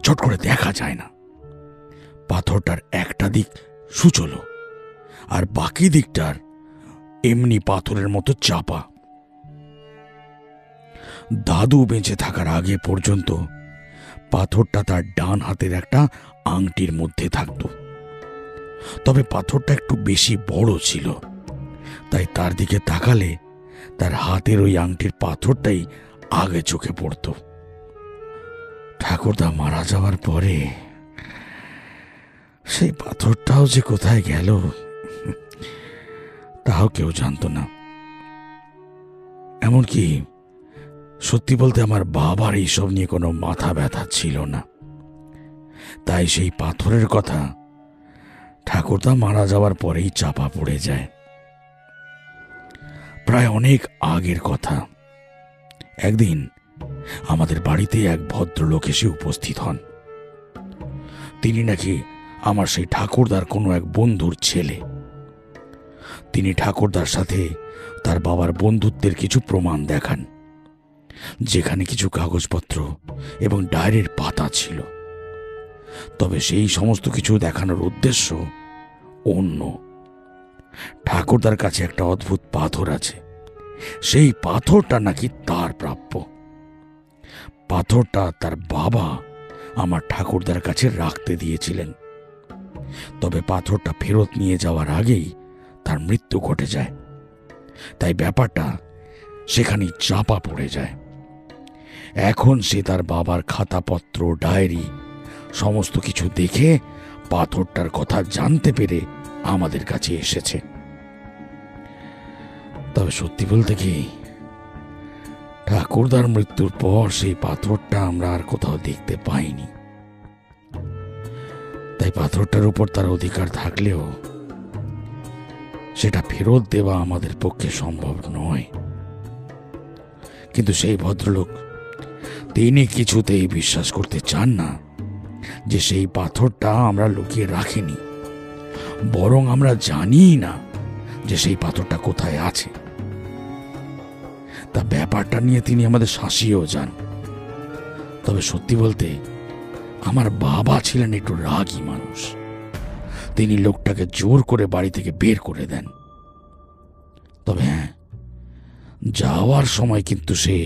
চট করে দেখা যায় না। পাথরটার একটা দিক সুচলো আর বাকি দিকটার এমনি পাথরের মতো চাপা। দাদু বেঁচে থাকার আগে পর্যন্ত পাথরটা তার ডান হাতের একটা আংটির মধ্যে থাকত। তবে পাথরটা একটু বেশি বড় ছিল, তাই তার দিকে তাকালে তার হাতের ওই আংটির পাথরটাই আগে চোখে পড়ত। ঠাকুরদা মারা যাওয়ার পরে সেই পাথরটাও যে কোথায় গেল তাও কেউ জানত না। এমনকি সত্যি বলতে আমার বাবার এইসব নিয়ে কোনো মাথা ব্যথা ছিল না। তাই সেই পাথরের কথা ঠাকুরদা মারা যাওয়ার পরেই চাপা পড়ে যায়। প্রায় অনেক আগের কথা। একদিন আমাদের বাড়িতে এক ভদ্রলোক এসে উপস্থিত হন। তিনি নাকি আমার সেই ঠাকুরদার কোনো এক বন্ধুর ছেলে। তিনি ঠাকুরদার সাথে তার বাবার বন্ধুত্বের কিছু প্রমাণ দেখান, যেখানে কিছু কাগজপত্র এবং ডায়েরির পাতা ছিল। তবে সেই সমস্ত কিছু দেখানোর উদ্দেশ্য অন্য। ঠাকুরদার কাছে একটা অদ্ভুত পাথর আছে, সেই পাথরটা নাকি তার প্রাপ্য। পাথরটা তার বাবা আমার ঠাকুরদার কাছে রাখতে দিয়েছিলেন। তবে পাথরটা ফেরত নিয়ে যাওয়ার আগেই তার মৃত্যু ঘটে যায়। তাই ব্যাপারটা সেখানেই চাপা পড়ে যায়। এখন সে তার বাবার খাতাপত্র, ডায়েরি সমস্ত কিছু দেখে পাথরটার কথা জানতে পেরে আমাদের কাছে এসেছে। তবে সত্যি বলতে কি, ঠাকুরদার মৃত্যুর পর সেই পাথরটা আমরা আর কোথাও দেখতে পাইনি। তাই পাথরটার উপর তার অধিকার থাকলেও সেটা ফেরত দেওয়া আমাদের পক্ষে সম্ভব নয়। কিন্তু সেই ভদ্রলোক, তিনি কিছুতেই বিশ্বাস করতে চান না যে সেই পাথরটা আমরা লুকিয়ে রাখিনি, বরং আমরা জানি না যে সেই পাথরটা কোথায় আছে। তা ব্যাপারটা নিয়ে তিনি আমাদের শাসিয়েও যান। তবে সত্যি বলতে, আমার বাবা ছিলেন একটু রাগী মানুষ। তিনি লোকটাকে জোর করে বাড়ি থেকে বের করে দেন। তবে হ্যাঁ, যাওয়ার সময় কিন্তু সে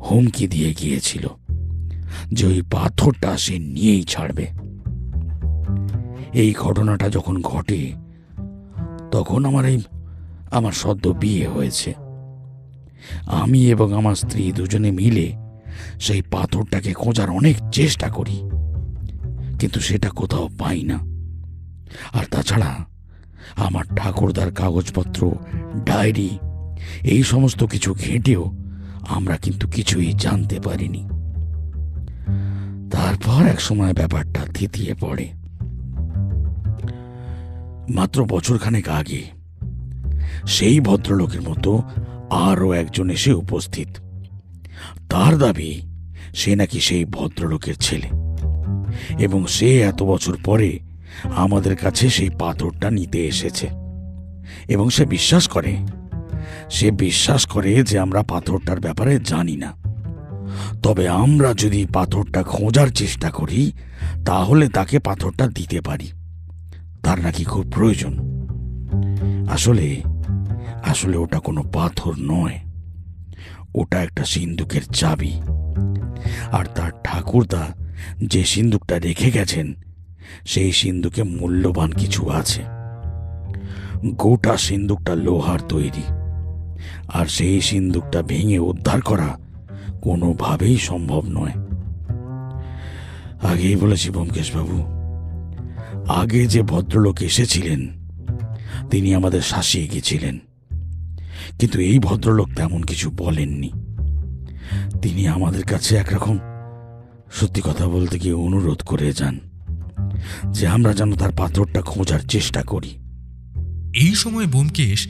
হুমকি দিয়ে গিয়েছিল যে ওই পাথরটা সে নিয়েই ছাড়বে। এই ঘটনাটা যখন ঘটে, তখন আমার সদ্য বিয়ে হয়েছে। আমি এবং আমার স্ত্রী দুজনে মিলে সেই পাথরটাকে খোঁজার অনেক চেষ্টা করি, কিন্তু সেটা কোথাও পাই না। আর তাছাড়া আমার ঠাকুরদার কাগজপত্র, ডায়েরি এই সমস্ত কিছু ঘেঁটেও আমরা কিন্তু কিছুই জানতে পারিনি। তারপর এক সময় ব্যাপারটা থিতিয়ে পড়ে। মাত্র বছরখানেক আগে সেই ভদ্রলোকের মতো আরও একজন এসে উপস্থিত। তার দাবি সে নাকি সেই ভদ্রলোকের ছেলে, এবং সে এত বছর পরে আমাদের কাছে সেই পাথরটা নিতে এসেছে। এবং সে বিশ্বাস করে যে আমরা পাথরটার ব্যাপারে জানি না। তবে আমরা যদি পাথরটা খোঁজার চেষ্টা করি, তাহলে তাকে পাথরটা দিতে পারি। তার নাকি খুব প্রয়োজন। আসলে ওটা কোনো পাথর নয়, ওটা একটা সিন্দুকের চাবি। আর তার ঠাকুরদা যে সিন্দুকটা রেখে গেছেন, সেই সিন্দুকে মূল্যবান কিছু আছে। গোটা সিন্দুকটা লোহার তৈরি, আর সেই সিন্দুকটা ভেঙে উদ্ধার করা কোনোভাবেই সম্ভব নয়। আগেই বলেছি ব্যোমকেশবাবু, আগে যে ভদ্রলোক এসেছিলেন তিনি আমাদের শাসিয়ে গেছিলেন, কিন্তু এই ভদ্রলোক তেমন কিছু বলেননি। তিনি আমাদের কাছে একরকম, সত্যি কথা বলতে গিয়ে, অনুরোধ করে যান যে আমরা যেন তার পাথরটা খোঁজার চেষ্টা করি। এই সময় ব্যোমকেশ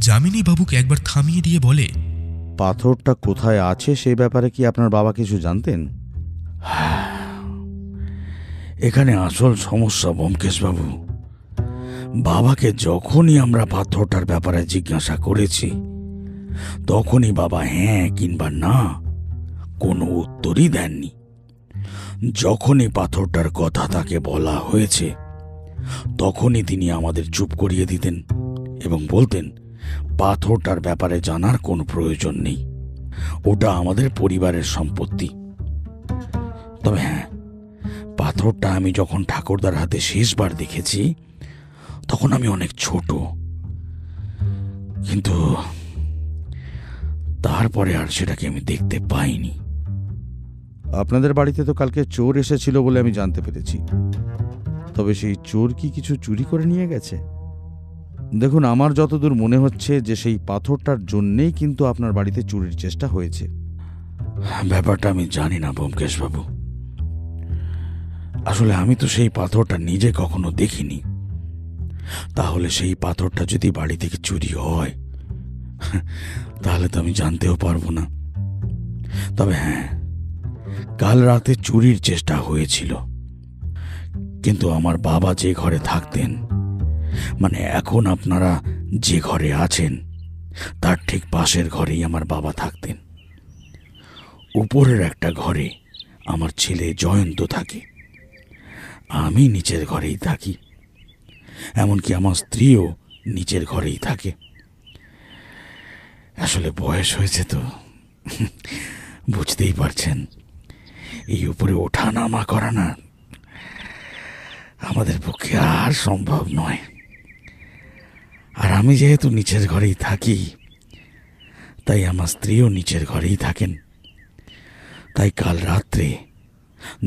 যামিনী বাবুকে একবার থামিয়ে দিয়ে বলে, পাথরটা কোথায় আছে সেই ব্যাপারে কি আপনার বাবা কিছু জানতেন? এখানে আসল সমস্যা ব্যোমকেশবাবু, বাবাকে যখনই আমরা পাথরটার ব্যাপারে জিজ্ঞাসা করেছি, তখনই বাবা হ্যাঁ কিংবা না কোনো উত্তরই দেননি। যখনই পাথরটার কথা তাকে বলা হয়েছে, তখনই তিনি আমাদের চুপ করিয়ে দিতেন এবং বলতেন পাথরটার ব্যাপারে জানার কোনো প্রয়োজন নেই, ওটা আমাদের পরিবারের সম্পত্তি। তবে হ্যাঁ, পাথরটা আমি যখন ঠাকুরদার হাতে শেষবার দেখেছি, তখন আমি অনেক ছোট, কিন্তু তারপরে আর সেটাকে আমি দেখতে পাইনি। আপনাদের বাড়িতে তো কালকে চোর এসেছিল বলে আমি জানতে পেরেছি। তবে সেই চোর কি কিছু চুরি করে নিয়ে গেছে? দেখুন, আমার যতদূর মনে হচ্ছে যে সেই পাথরটার জন্যেই কিন্তু আপনার বাড়িতে চুরির চেষ্টা হয়েছে। ব্যাপারটা আমি জানি না ব্যোমকেশবাবু। আসলে আমি তো সেই পাথরটা নিজে কখনো দেখিনি। তাহলে সেই পাথরটা যদি বাড়ি থেকে চুরি হয়, তাহলে তো আমি জানতেও পারবো না। তবে হ্যাঁ, কাল রাতে চুরির চেষ্টা হয়েছিল, কিন্তু আমার বাবা যে ঘরে থাকতেন, মানে এখন আপনারা যে ঘরে আছেন তার ঠিক পাশের ঘরেই আমার বাবা থাকতেন। উপরের একটা ঘরে আমার ছেলে জয়ন্ত থাকে, আমি নিচের ঘরেই থাকি, এমনকি আমার স্ত্রীও নিচের ঘরেই থাকে। আসলে বয়স হয়েছে তো, বুঝতেই পারছেন, এই উপরে ওঠা নামা করা না আমাদের পক্ষে আর সম্ভব নয়। আর আমি যেহেতু নিচের ঘরেই থাকি, তাই আমার স্ত্রীও নিচের ঘরেই থাকেন। তাই কাল রাত্রে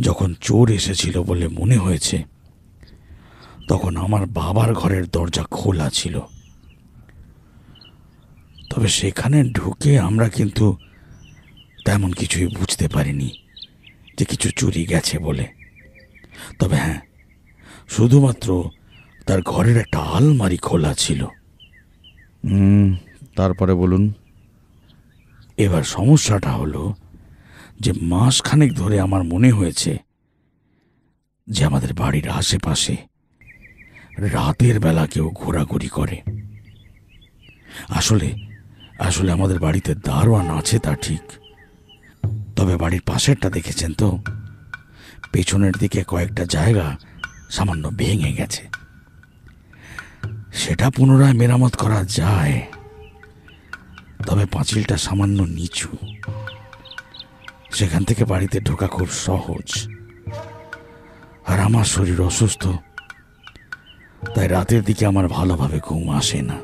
যখন চোর এসেছিল বলে মনে হয়েছে, তখন আমার বাবার ঘরের দরজা খোলা ছিল। তবে সেখানে ঢুকে আমরা কিন্তু তেমন কিছুই বুঝতে পারিনি যে কিছু চুরি গেছে বলে। তবে হ্যাঁ, শুধুমাত্র তার ঘরের একটা আলমারি খোলা ছিল। তারপরে বলুন। এবার সমস্যাটা হলো যে মাসখানেক ধরে আমার মনে হয়েছে যে আমাদের বাড়ির আশেপাশে রাতের বেলা কেউ ঘোরাঘুরি করে। আসলে আসলে আমাদের বাড়িতে দারোয়ান আছে তা ঠিক, তবে বাড়ির পাশেরটা দেখেছেন তো, পেছনের দিকে কয়েকটা জায়গা সামান্য ভেঙে গেছে। সেটা পুনরায় মেরামত করা যায়, তবে পাঁচিলটা সামান্য নিচু, সেখান থেকে বাড়িতে ঢোকা খুব সহজ। আর আমার শরীর অসুস্থ, তাই রাতের দিকে আমার ভালোভাবে ঘুম আসে না।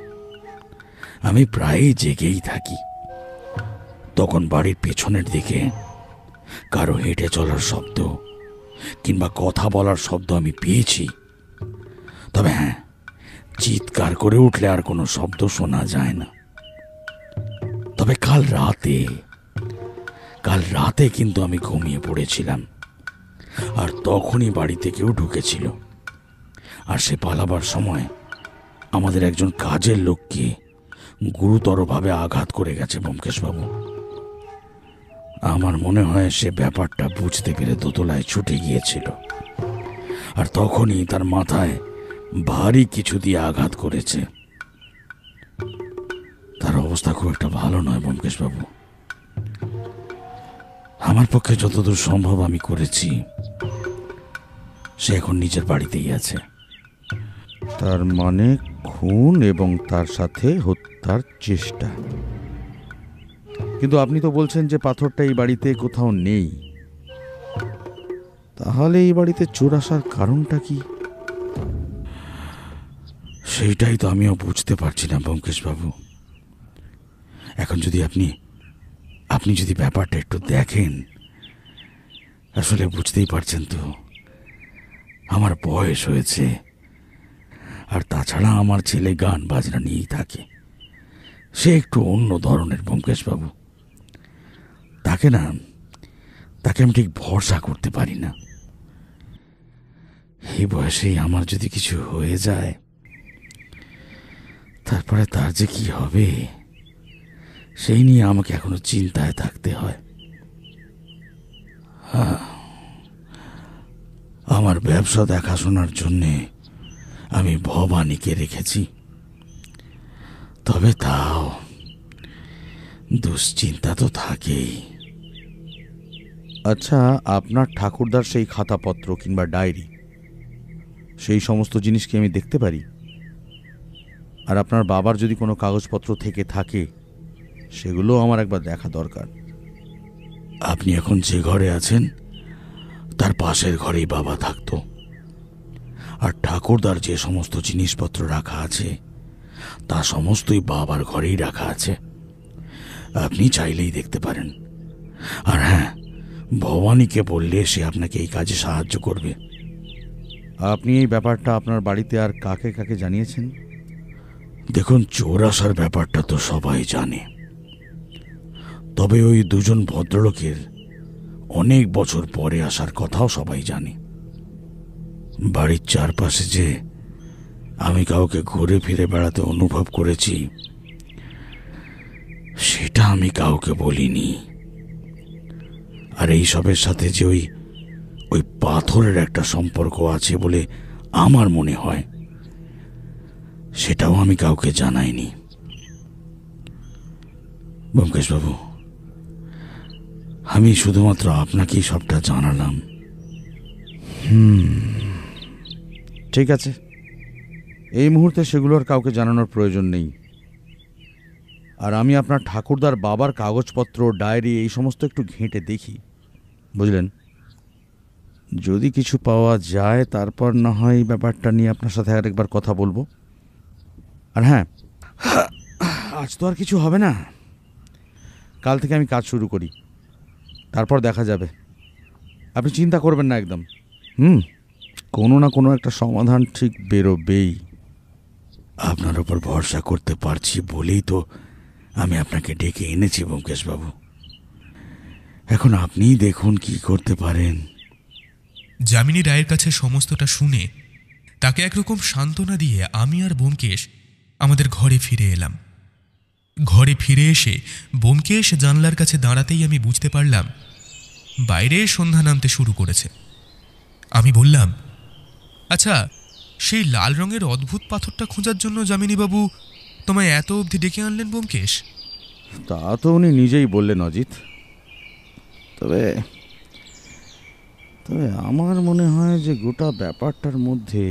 আমি প্রায়ই জেগেই থাকি। তখন বাড়ির পেছনের দিকে কারো হেঁটে চলার শব্দ কিংবা কথা বলার শব্দ আমি পেয়েছি। তবে হ্যাঁ, চিৎকার করে উঠলে আর কোনো শব্দ শোনা যায় না। তবে কাল রাতে কিন্তু আমি ঘুমিয়ে পড়েছিলাম, আর তখনই বাড়িতে কেউ ঢুকেছিল। আর সে পালাবার সময় আমাদের একজন কাজের লোককে গুরুতরভাবে আঘাত করে গেছে ব্যোমকেশবাবু। আমার মনে হয় সে ব্যাপারটা বুঝতে পেরে দোতলায় ছুটে গিয়েছিল, আর তখনই তার মাথায় ভারী কিছু দিয়ে আঘাত করেছে। তার অবস্থা খুব একটা ভালো নয় ব্যোমকেশবাবু। আমার পক্ষে যতদূর সম্ভব আমি করেছি। সে এখন নিজের বাড়িতেই আছে। তার মানে খুন এবং তার সাথে হত্যার চেষ্টা। কিন্তু আপনি তো বলছেন যে পাথরটা এই বাড়িতে কোথাও নেই। তাহলে এই বাড়িতে চোর আসার কারণটা কি? সেইটাই তো আমিও বুঝতে পারছি না ব্যোমকেশবাবু। এখন যদি আপনি যদি ব্যাপারটা একটু দেখেন, আসলে বুঝতেই পারছেন তো, আমার বয়স হয়েছে, আর তাছাড়া আমার ছেলে গান বাজনা নিয়েই থাকে। সে একটু অন্য ধরনের ব্যোমকেশবাবু। তাকে আমি ঠিক ভরসা করতে পারি না। এই বয়সেই আমার যদি কিছু হয়ে যায়, তারপরে তার যে কি হবে সেই নিয়ে আমাকে এখনো চিন্তায় থাকতে হয়। আমার ব্যবসা দেখাশোনার জন্যে আমি ভবানীকে রেখেছি, তবে তাও দুশ্চিন্তা তো থাকেই। আচ্ছা, আপনার ঠাকুরদার সেই খাতাপত্র কিংবা ডায়েরি, সেই সমস্ত জিনিস কি আমি দেখতে পারি? আর আপনার বাবার যদি কোনো কাগজপত্র থেকে থাকে, সেগুলো আমার একবার দেখা দরকার। আপনি এখন যে ঘরে আছেন তার পাশের ঘরেই বাবা থাকতো, আর ঠাকুরদার যে সমস্ত জিনিসপত্র রাখা আছে তা সমস্তই বাবার ঘরেই রাখা আছে। আপনি চাইলেই দেখতে পারেন। আর হ্যাঁ, ভবানীকে বললে সে আপনাকে এই কাজে সাহায্য করবে। আপনি এই ব্যাপারটা আপনার বাড়িতে আর কাকে কাকে জানিয়েছেন? দেখুন, চোর আসার ব্যাপারটা তো সবাই জানে, তবে ওই দুজন ভদ্রলোকের অনেক বছর পরে আসার কথাও সবাই জানে। বাড়ির চারপাশে যে আমি কাউকে ঘুরে ফিরে বেড়াতে অনুভব করেছি, সেটা আমি কাউকে বলিনি। আর এই সবের সাথে যে ওই পাথরের একটা সম্পর্ক আছে বলে আমার মনে হয়, সেটাও আমি কাউকে জানাইনি। ব্যোমকেশবাবু, আমি শুধুমাত্র আপনাকেই সবটা জানালাম। ঠিক আছে, এই মুহূর্তে সেগুলোর কাউকে জানানোর প্রয়োজন নেই। আর আমি আপনার ঠাকুরদার বাবার কাগজপত্র, ডায়েরি এই সমস্ত একটু ঘেঁটে দেখি, বুঝলেন? যদি কিছু পাওয়া যায় তারপর না হয় ব্যাপারটা নিয়ে আপনার সাথে আরেকবার কথা বলবো। আর হ্যাঁ, আজ তো আর কিছু হবে না, কাল থেকে আমি কাজ শুরু করি, তারপর দেখা যাবে। আপনি চিন্তা করবেন না একদম। কোনো না কোনো একটা সমাধান ঠিক বেরোবেই। আপনার ওপর ভরসা করতে পারছি বলেই তো আমি আপনাকে ডেকে এনেছি ব্যোমকেশবাবু। এখন আপনিই দেখুন কি করতে পারেন। যামিনী রায়ের কাছে সমস্তটা শুনে তাকে একরকম সান্ত্বনা দিয়ে আমি আর ব্যোমকেশ আমাদের ঘরে ফিরে এলাম। ঘরে ফিরে এসে ব্যোমকেশ জানলার কাছে দাঁড়াতেই আমি বুঝতে পারলাম বাইরে সন্ধ্যা নামতে শুরু করেছে। আমি বললাম, আচ্ছা, সেই লাল রঙের অদ্ভুত পাথরটা খোঁজার জন্য যামিনীবাবু তোমায় এত অবধি ডেকে আনলেন ব্যোমকেশ? তা তো উনি নিজেই বললেন অজিত। তবে আমার মনে হয় যে গোটা ব্যাপারটার মধ্যে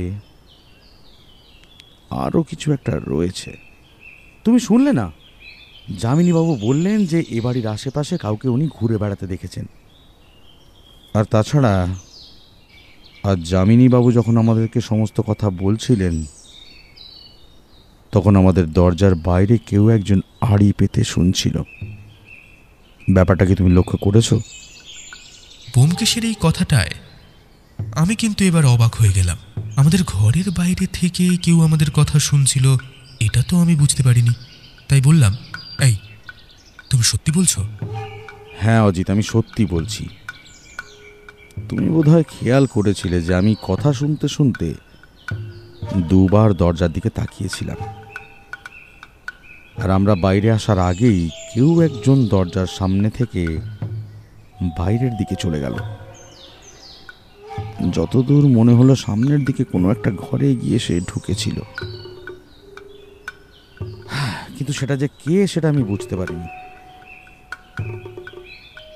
আরও কিছু একটা রয়েছে। তুমি শুনলে না, যামিনীবাবু বললেন যে এ বাড়ির আশেপাশে কাউকে উনি ঘুরে বেড়াতে দেখেছেন। আর তাছাড়া আজ যামিনীবাবু যখন আমাদেরকে সমস্ত কথা বলছিলেন তখন আমাদের দরজার বাইরে কেউ একজন আড়ি পেতে শুনছিল। ব্যাপারটা কি তুমি লক্ষ্য করেছো? ব্যোমকেশের এই কথাটায় আমি কিন্তু এবার অবাক হয়ে গেলাম। আমাদের ঘরের বাইরে থেকে কেউ আমাদের কথা শুনছিল এটা তো আমি বুঝতে পারিনি। তাই বললাম, এই, তুমি সত্যি বলছো? হ্যাঁ অজিত, আমি সত্যি বলছি। তুমি বোধহয় খেয়াল করেছিলে যে আমি কথা শুনতে শুনতে দুবার দরজার দিকে তাকিয়েছিলাম, আর আমরা বাইরে আসার আগেই কেউ একজন দরজার সামনে থেকে বাইরের দিকে চলে গেল। যতদূর মনে হলো সামনের দিকে কোনো একটা ঘরে গিয়ে সে ঢুকেছিল, কিন্তু সেটা যে কে সেটা আমি বুঝতে পারিনি।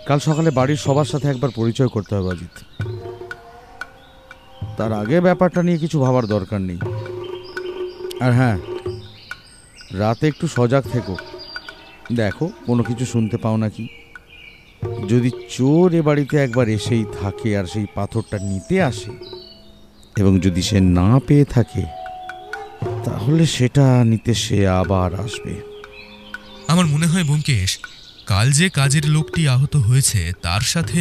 কাল সকালে বাড়ির সবার সাথে একবার পরিচয় করতে হবে অজিত। তার আগে ব্যাপারটা নিয়ে কিছু ভাবার দরকার নেই। আর হ্যাঁ, রাতে একটু সজাগ থেকো, দেখো কোনো কিছু শুনতে পাও নাকি। যদি চোর এ বাড়িতে একবার এসেই থাকে আর সেই পাথরটা নিতে আসে, এবং যদি সে না পেয়ে থাকে, তাহলে সেটা নিতে সে আবার আসবে। আমার মনে হয় ব্যোমকেশ, কাল যে কাজের লোকটি আহত হয়েছে তার সাথে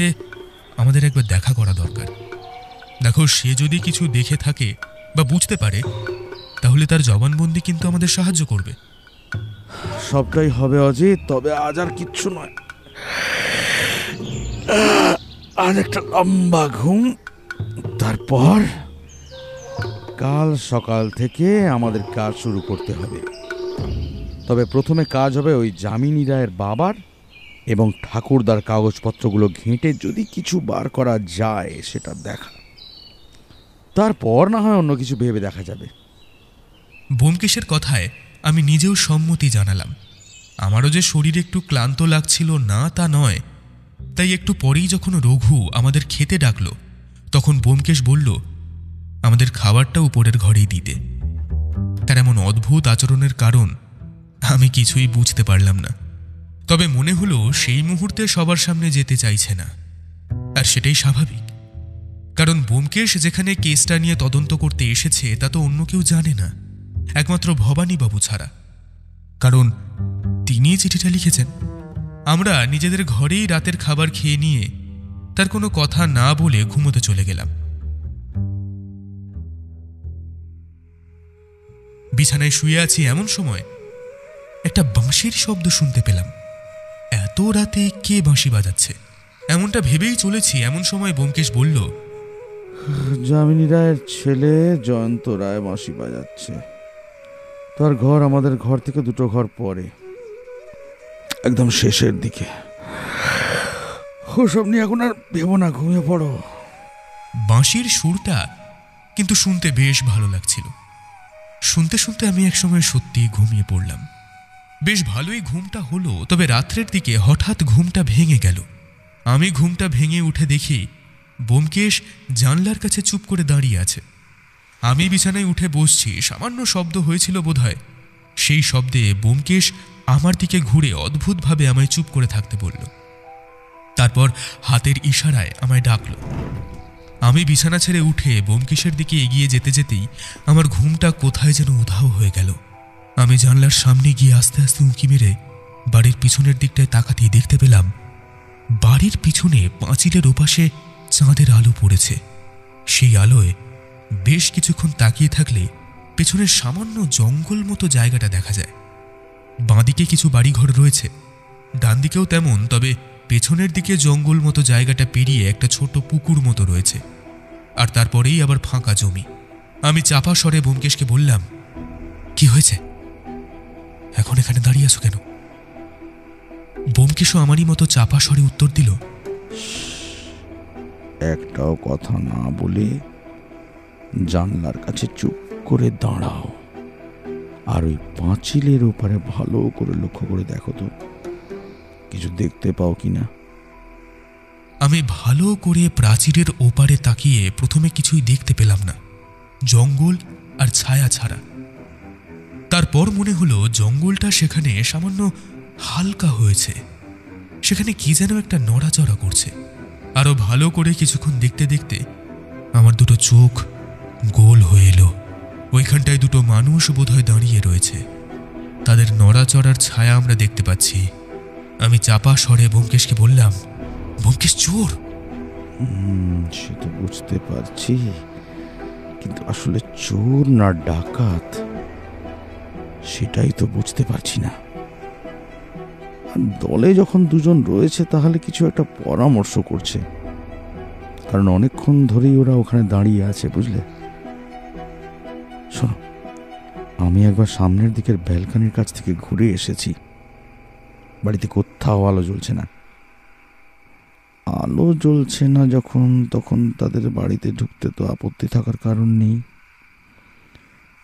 আমাদের একবার দেখা করা দরকার। দেখো, সে যদি কিছু দেখে থাকে বা বুঝতে পারে তাহলে তার জবানবন্দি কিন্তু আমাদের সাহায্য করবে। সবটাই হবে অজিত, তবে আজ আর কিচ্ছু নয়। আর একটা লম্বা ঘুম, তারপর কাল সকাল থেকে আমাদের কাজ শুরু করতে হবে। তবে প্রথমে কাজ হবে ওই যামিনী রায়ের বাবার এবং ঠাকুরদার কাগজপত্রগুলো ঘেঁটে যদি কিছু বার করা যায় সেটা দেখা। তারপর না হয় অন্য কিছু ভেবে দেখা যাবে। ব্যোমকেশের কথায় আমি নিজেও সম্মতি জানালাম। আমারও যে শরীর একটু ক্লান্ত লাগছিল না তা নয়, তাই একটু পরেই যখন রঘু আমাদের খেতে ডাকলো তখন ব্যোমকেশ বলল আমাদের খাবারটা উপরের ঘরেই দিতে। তার এমন অদ্ভুত আচরণের কারণ আমি কিছুই বুঝতে পারলাম না। তবে মনে হলো সেই মুহূর্তে সবার সামনে যেতে চাইছে না, আর সেটাই স্বাভাবিক, কারণ ব্যোমকেশ যেখানে কেসটা নিয়ে তদন্ত করতে এসেছে তা তো অন্য কেউ জানে না, একমাত্র ভবানীবাবু ছাড়া, কারণ তিনি চিঠিটা লিখেছেন। আমরা নিজেদের ঘরেই রাতের খাবার খেয়ে নিয়ে তার কোনো কথা না বলে ঘুমোতে চলে গেলাম। বিছানায় শুয়ে আছি, এমন সময় একটা বাঁশির শব্দ শুনতে পেলাম। এত রাতে কে বাঁশি বাজাচ্ছে এমনটা ভেবেই চলেছি, এমন সময় ব্যোমকেশ বলল, যামিনী রায়ের ছেলে জয়ন্ত রায় বাঁশি বাজাচ্ছে। তার ঘর আমাদের ঘর থেকে 2 ঘর পরে, একদম শেষের দিকে। ওসব নিয়ে এখন আর ভেবো না, ঘুমিয়ে পড়ো। বাঁশির সুরটা কিন্তু শুনতে বেশ ভালো লাগছিল। শুনতে শুনতে আমি একসময় সত্যি ঘুমিয়ে পড়লাম। বেশ ভালোই ঘুমটা হলো, তবে রাত্রের দিকে হঠাৎ ঘুমটা ভেঙে গেল। আমি ঘুমটা ভেঙে উঠে দেখি ব্যোমকেশ জানলার কাছে চুপ করে দাঁড়িয়ে আছে। আমি বিছানায় উঠে বসছি, সামান্য শব্দ হয়েছিল বোধহয়। সেই শব্দে ব্যোমকেশ আমার দিকে ঘুরে অদ্ভুতভাবে আমায় চুপ করে থাকতে বলল। তারপর হাতের ইশারায় আমায় ডাকল। আমি বিছানা ছেড়ে উঠে ব্যোমকেশের দিকে এগিয়ে যেতে যেতেই আমার ঘুমটা কোথায় যেন উধাও হয়ে গেল। আমি জানলার সামনে গিয়ে আস্তে আস্তে উঁকি মেরে বাড়ির পিছনের দিকটায় তাকাতেই দেখতে পেলাম বাড়ির পিছনে পাঁচিলের ওপাশে চাঁদের আলো পড়েছে। সেই আলোয় বেশ কিছুক্ষণ তাকিয়ে থাকলে পেছনের সামান্য জঙ্গল মতো জায়গাটা দেখা যায়। বাঁদিকে কিছু বাড়িঘর রয়েছে, ডান দিকেও তেমন, তবে পেছনের দিকে জঙ্গল মতো জায়গাটা পেরিয়ে একটা ছোট পুকুর মতো রয়েছে, আর তারপরেই আবার ফাঁকা জমি। আমি চাপা স্বরে ব্যোমকেশকে বললাম, কি হয়েছে, এখন এখানে দাঁড়িয়ে আছো কেন? ব্যোমকেশও আমারই মতো চাপা স্বরে উত্তর দিল, একটাও কথা না বলে জানলার কাছে চুপ করে দাঁড়াও, আর ওই পাঁচিলের ওপারে ভালো করে লক্ষ্য করে দেখো তো কিছু দেখতে পাও কিনা। আমি ভালো করে প্রাচীরের ওপারে তাকিয়ে প্রথমে কিছুই দেখতে পেলাম না, জঙ্গল আর ছায়া ছাড়া। তারপর মনে হলো জঙ্গলটা সেখানে সামান্য হালকা হয়েছে, সেখানে কি যেন একটা নড়াচড়া করছে। আরো ভালো করে কিছুক্ষণ দেখতে দেখতে আমার দুটো চোখ গোল হয়ে এলো। ওইখানটায় দুটো মানুষ বোধহয় দাঁড়িয়ে রয়েছে, তাদের নড়াচড়ার ছায়া আমরা দেখতে পাচ্ছি। আমি চাপা স্বরে ব্যোমকেশকে বললাম, ব্যোমকেশ, চোর। সে তো বুঝতে পারছি, কিন্তু আসলে চোর না ডাকাত সেটাই তো বুঝতে পারছি না। আর দলে যখন দুজন রয়েছে তাহলে কিছু একটা পরামর্শ করছে, কারণ অনেকক্ষণ ধরেই ওরা ওখানে দাঁড়িয়ে আছে, বুঝলে? শোনো, আমি একবার সামনের দিকের ব্যালকনির কাছ থেকে ঘুরে এসেছি। বাড়িতে কোথাও আলো জ্বলছে না। আলো জ্বলছে না যখন, তখন তাদের বাড়িতে ঢুকতে তো আপত্তি থাকার কারণ নেই।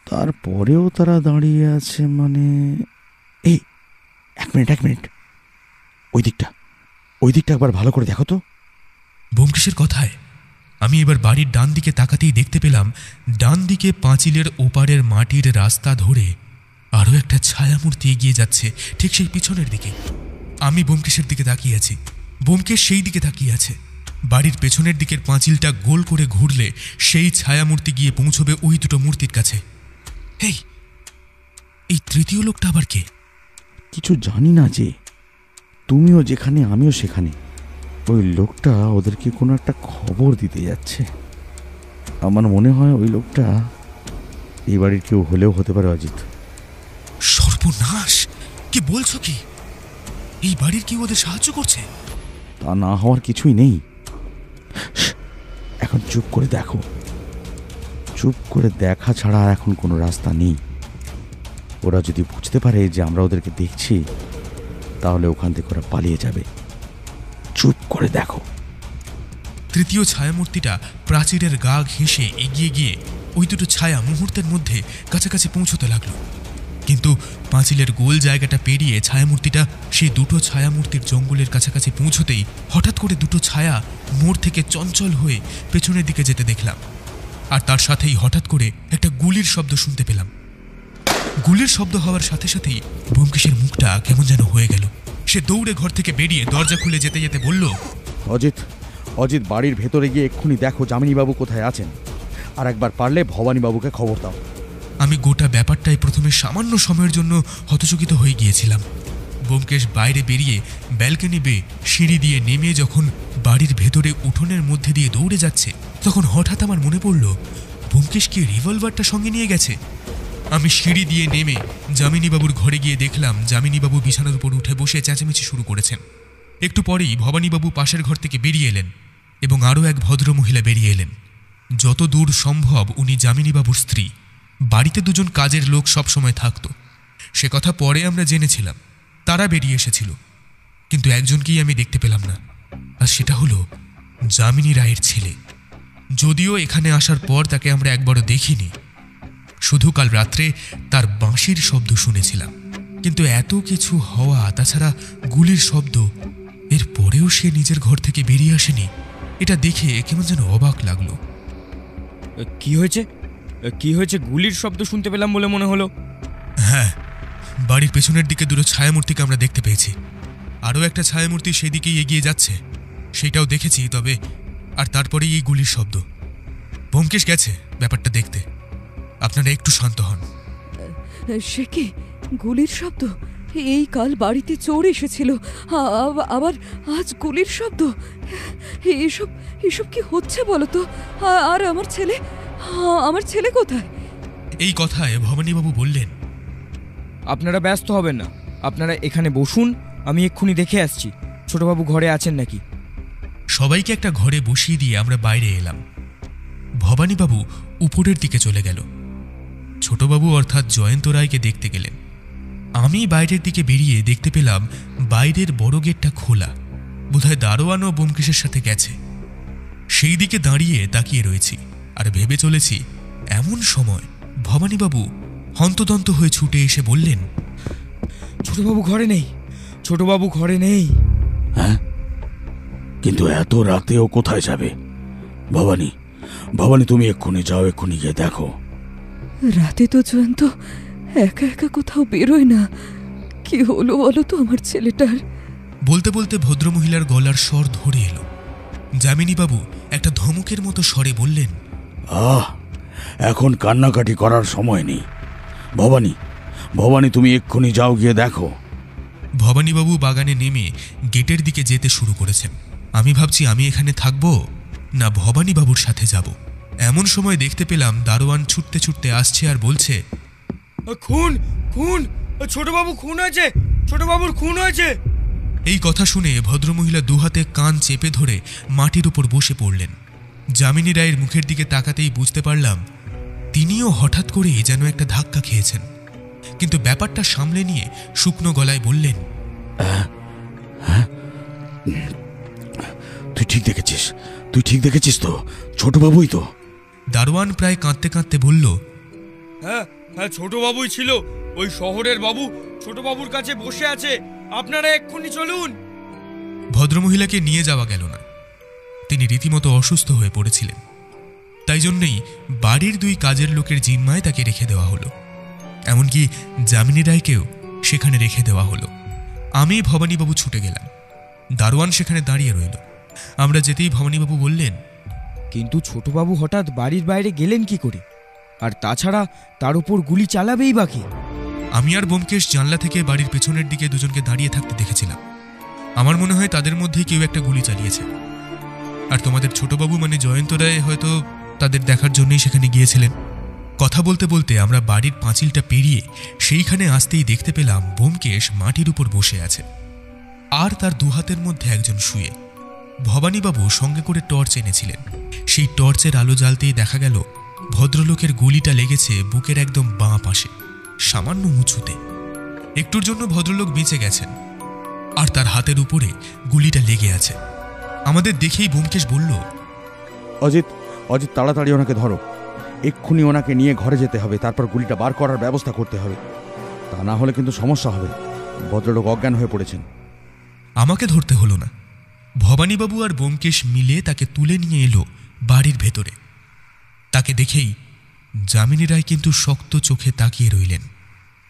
তারপরেও তারা দাঁড়িয়ে আছে মানে, এই এক মিনিট, ওই দিকটা একবার ভালো করে দেখো তো। ব্যোমকেশের কথায় আমি এবার বাড়ির ডান দিকে তাকাতেই দেখতে পেলাম ডান দিকে পাঁচিলের ওপারের মাটির রাস্তা ধরে আরও একটা ছায়ামূর্তি এগিয়ে যাচ্ছে, ঠিক সেই পিছনের দিকে। আমি ব্যোমকেশের দিকে তাকিয়ে আছি, ব্যোমকেশ সেই দিকে তাকিয়ে আছে। বাড়ির পেছনের দিকের পাঁচিলটা গোল করে ঘুরলে সেই ছায়ামূর্তি গিয়ে পৌঁছবে ওই দুটো মূর্তির কাছে। এই তৃতীয় লোকটা আবার কে? কিছু জানি না যে, তুমিও যেখানে আমিও সেখানে। ওই লোকটা ওদেরকে কোনো একটা খবর দিতে যাচ্ছে। আমার মনে হয় ওই লোকটা এই বাড়ির কেউ হলেও হতে পারে অজিত। সর্বনাশ, কি বলছো কি? এই বাড়ির কেউ ওদের সাহায্য করছে? তা না হওয়ার কিছুই নেই। এখন চুপ করে দেখো, চুপ করে দেখা ছাড়া আর এখন কোনো রাস্তা নেই। ওরা যদি বুঝতে পারে যে আমরা ওদেরকে দেখছি, তাহলে ওখান থেকে ওরা পালিয়ে যাবে। চুপ করে দেখো। তৃতীয় ছায়ামূর্তিটা প্রাচীরের গা ঘেঁষে এগিয়ে গিয়ে ওই দুটো ছায়া মুহূর্তের মধ্যে কাছাকাছি পৌঁছতে লাগলো, কিন্তু পাঁচিলের গোল জায়গাটা পেরিয়ে ছায়ামূর্তিটা সেই দুটো ছায়ামূর্তির জঙ্গলের কাছাকাছি পৌঁছতেই হঠাৎ করে দুটো ছায়া মোড় থেকে চঞ্চল হয়ে পেছনের দিকে যেতে দেখলাম। আর তার সাথেই হঠাৎ করে একটা গুলির শব্দ শুনতে পেলাম। গুলির শব্দ হওয়ার সাথে সাথেই ব্যোমকেশের মুখটা কেমন যেন হয়ে গেল। সে দৌড়ে ঘর থেকে বেরিয়ে দরজা খুলে যেতে যেতে বলল, অজিত, বাড়ির ভেতরে গিয়ে এক্ষুনি দেখো যামিনীবাবু কোথায় আছেন, আর একবার পারলে ভবানীবাবুকে খবর দাও। আমি গোটা ব্যাপারটাই প্রথমে সামান্য সময়ের জন্য হতচকিত হয়ে গিয়েছিলাম। ব্যোমকেশ বাইরে বেরিয়ে ব্যালকনি বেয়ে সিঁড়ি দিয়ে নেমে যখন বাড়ির ভেতরে উঠোনের মধ্যে দিয়ে দৌড়ে যাচ্ছে, তখন হঠাৎ আমার মনে পড়ল ব্যোমকেশ কি রিভলভারটা সঙ্গে নিয়ে গেছে। আমি সিঁড়ি দিয়ে নেমে যামিনীবাবুর ঘরে গিয়ে দেখলাম যামিনীবাবু বিছানার উপর উঠে বসে চেঁচামেচি শুরু করেছেন। একটু পরেই ভবানীবাবু পাশের ঘর থেকে বেরিয়ে এলেন এবং আরও এক ভদ্রমহিলা বেরিয়ে এলেন। যত দূর সম্ভব উনি যামিনীবাবুর স্ত্রী। বাড়িতে দুজন কাজের লোক সবসময় থাকত, সে কথা পরে আমরা জেনেছিলাম। তারা বেরিয়ে এসেছিল, কিন্তু একজনকেই আমি দেখতে পেলাম না, আর সেটা হলো যামিনী রায়ের ছেলে। যদিও এখানে আসার পর তাকে আমরা একবারও দেখিনি, শুধু কাল রাত্রে তার বাঁশির শব্দ শুনেছিলাম। কিন্তু এত কিছু হওয়া, তাছাড়া গুলির শব্দ, এর পরেও সে নিজের ঘর থেকে বেরিয়ে আসেনি, এটা দেখে কেমন যেন অবাক লাগলো। কি হয়েছে? গুলির শব্দ শুনতে পেলাম বলে মনে হলো। হ্যাঁ, বাড়ির পেছনের দিকে দুটো ছায়ামূর্তিকে আমরা দেখতে পেয়েছি। আরও একটা ছায়ামূর্তি সেদিকেই এগিয়ে যাচ্ছে, সেটাও দেখেছি। তবে আর তারপরেই এই গুলির শব্দ। ব্যোমকেশ গেছে ব্যাপারটা দেখতে। আপনারা একটু শান্ত হন। সে কি গুলির শব্দ? এই কাল বাড়িতে চোর এসেছিল, আবার আজ গুলির শব্দ। এসব এসব কি হচ্ছে বলো তো? আর আমার ছেলে কোথায়? এই কথায় ভবানীবাবু বললেন, আপনারা ব্যস্ত হবেন না, আপনারা এখানে বসুন, আমি এক্ষুনি দেখে আসছি ছোটবাবু ঘরে আছেন নাকি। সবাইকে একটা ঘরে বসিয়ে দিয়ে আমরা বাইরে এলাম। ভবানীবাবু উপরের দিকে চলে গেল। ছোটবাবু অর্থাৎ জয়ন্ত রায়কে দেখতে গেলেন। আমি বাইরের দিকে বেরিয়ে দেখতে পেলাম বাইরের বড় গেটটা খোলা। বোধহয় দারোয়ানও ব্যোমকেশের সাথে গেছে। সেই দিকে দাঁড়িয়ে তাকিয়ে রয়েছি আর ভেবে চলেছি। এমন সময় ভবানীবাবু হন্তদন্ত হয়ে ছুটে এসে বললেন, ছোটবাবু ঘরে নেই, ছোটবাবু ঘরে নেই। হ্যাঁ, কিন্তু এত রাতেও কোথায় যাবে? ভবানী, ভবানী তুমি এক্ষুনি যাও, এক্ষুনি গিয়ে দেখো। রাতে তো জয়ন্ত একা একা কোথাও বেরোয় না। কি হলো বলো তো আমার ছেলেটার? বলতে বলতে ভদ্রমহিলার গলার স্বর ধরে এলো। যামিনীবাবু একটা ধমকের মতো স্বরে বললেন, এখন কান্নাকাটি করার সময় নেই। ভবানী, ভবানী তুমি এক্ষুনি যাও, গিয়ে দেখো। ভবানীবাবু বাগানে নেমে গেটের দিকে যেতে শুরু করেছেন। আমি ভাবছি আমি এখানে থাকবো না ভবানীবাবুর সাথে যাব। এমন সময় দেখতে পেলাম দারোয়ান ছুটতে ছুটতে আসছে আর বলছে, খুন খুন, ছোটবাবু খুন হয়েছে, ছোটবাবুর খুন হয়েছে। এই কথা শুনে ভদ্রমহিলা দুহাতে কান চেপে ধরে মাটির উপর বসে পড়লেন। যামিনী রায়ের মুখের দিকে তাকাতেই বুঝতে পারলাম তিনিও হঠাৎ করে যেন একটা ধাক্কা খেয়েছেন। কিন্তু ব্যাপারটা সামলে নিয়ে শুকনো গলায় বললেন, তুই ঠিক দেখেছিস, তুই ঠিক দেখেছিস তো? ছোটবাবুই তো। দারোয়ান প্রায় কাঁদতে কাঁদতে বলল, হ্যাঁ হ্যাঁ, ছোটবাবুই ছিল। ওই শহরের বাবু ছোটবাবুর কাছে বসে আছে, আপনারা এক্ষুনি চলুন। ভদ্রমহিলাকে নিয়ে যাওয়া গেল না। তিনি রীতিমতো অসুস্থ হয়ে পড়েছিলেন। তাই জন্যই বাড়ির দুই কাজের লোকের জিম্মায় তাকে রেখে দেওয়া হলো। এমনকি যামিনী রায়কেও সেখানে রেখে দেওয়া হলো। আমি ভবানীবাবু ছুটে গেলাম। দারোয়ান সেখানে দাঁড়িয়ে রইল। আমরা যেতেই ভবানীবাবু বললেন, কিন্তু ছোটবাবু হঠাৎ বাড়ির বাইরে গেলেন কি করে? আর তাছাড়া তার উপর গুলি চালাবেই বাকি। আমি আর ব্যোমকেশ জানলা থেকে বাড়ির পেছনের দিকে দুজনকে দাঁড়িয়ে থাকতে দেখেছিলাম। আমার মনে হয় তাদের মধ্যে কেউ একটা গুলি চালিয়েছে। আর তোমাদের ছোটবাবু মানে জয়ন্ত রায় হয়তো তাদের দেখার জন্যই সেখানে গিয়েছিলেন। কথা বলতে বলতে আমরা বাড়ির পাঁচিলটা পেরিয়ে সেইখানে আসতেই দেখতে পেলাম ব্যোমকেশ মাটির উপর বসে আছে আর তার দুহাতের মধ্যে একজন শুয়ে। ভবানীবাবু সঙ্গে করে টর্চ এনেছিলেন। সেই টর্চের আলো জ্বালতেই দেখা গেল ভদ্রলোকের গুলিটা লেগেছে বুকের একদম বাঁ পাশে, সামান্য উঁচুতে। একটুর জন্য ভদ্রলোক বেঁচে গেছেন আর তার হাতের উপরে গুলিটা লেগে আছে। আমাদের দেখেই ব্যোমকেশ বলল, অজিত, অজিত তাড়াতাড়ি ওনাকে ধরো। এক্ষুনি ওনাকে নিয়ে ঘরে যেতে হবে, তারপর গুলিটা বার করার ব্যবস্থা করতে হবে। তা না হলে কিন্তু সমস্যা হবে। ভদ্রলোক অজ্ঞান হয়ে পড়েছেন। আমাকে ধরতে হলো না। ভবানীবাবু আর ব্যোমকেশ মিলে তাকে তুলে নিয়ে এলো বাড়ির ভেতরে। তাকে দেখেই যামিনী রায় কিন্তু শক্ত চোখে তাকিয়ে রইলেন।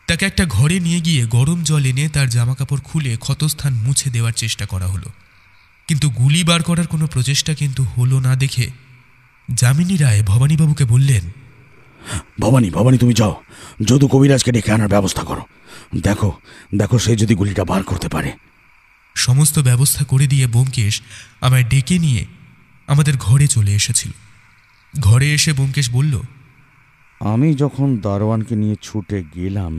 তাকে একটা ঘরে নিয়ে গিয়ে গরম জল এনে তার জামাকাপড় খুলে ক্ষতস্থান মুছে দেওয়ার চেষ্টা করা হলো, কিন্তু গুলি বার করার কোনো প্রচেষ্টা কিন্তু হলো না দেখে যামিনী রায় ভবানীবাবুকে বললেন, ভবানী, ভবানী তুমি যাও, যদু কবিরাজকে ডেকে আনার ব্যবস্থা করো। দেখো দেখো সে যদি গুলিটা বার করতে পারে। সমস্ত ব্যবস্থা করে দিয়ে ব্যোমকেশ আমায় ডেকে নিয়ে আমাদের ঘরে চলে এসেছিল। ঘরে এসে ব্যোমকেশ বলল, আমি যখন দারোয়ানকে নিয়ে ছুটে গেলাম,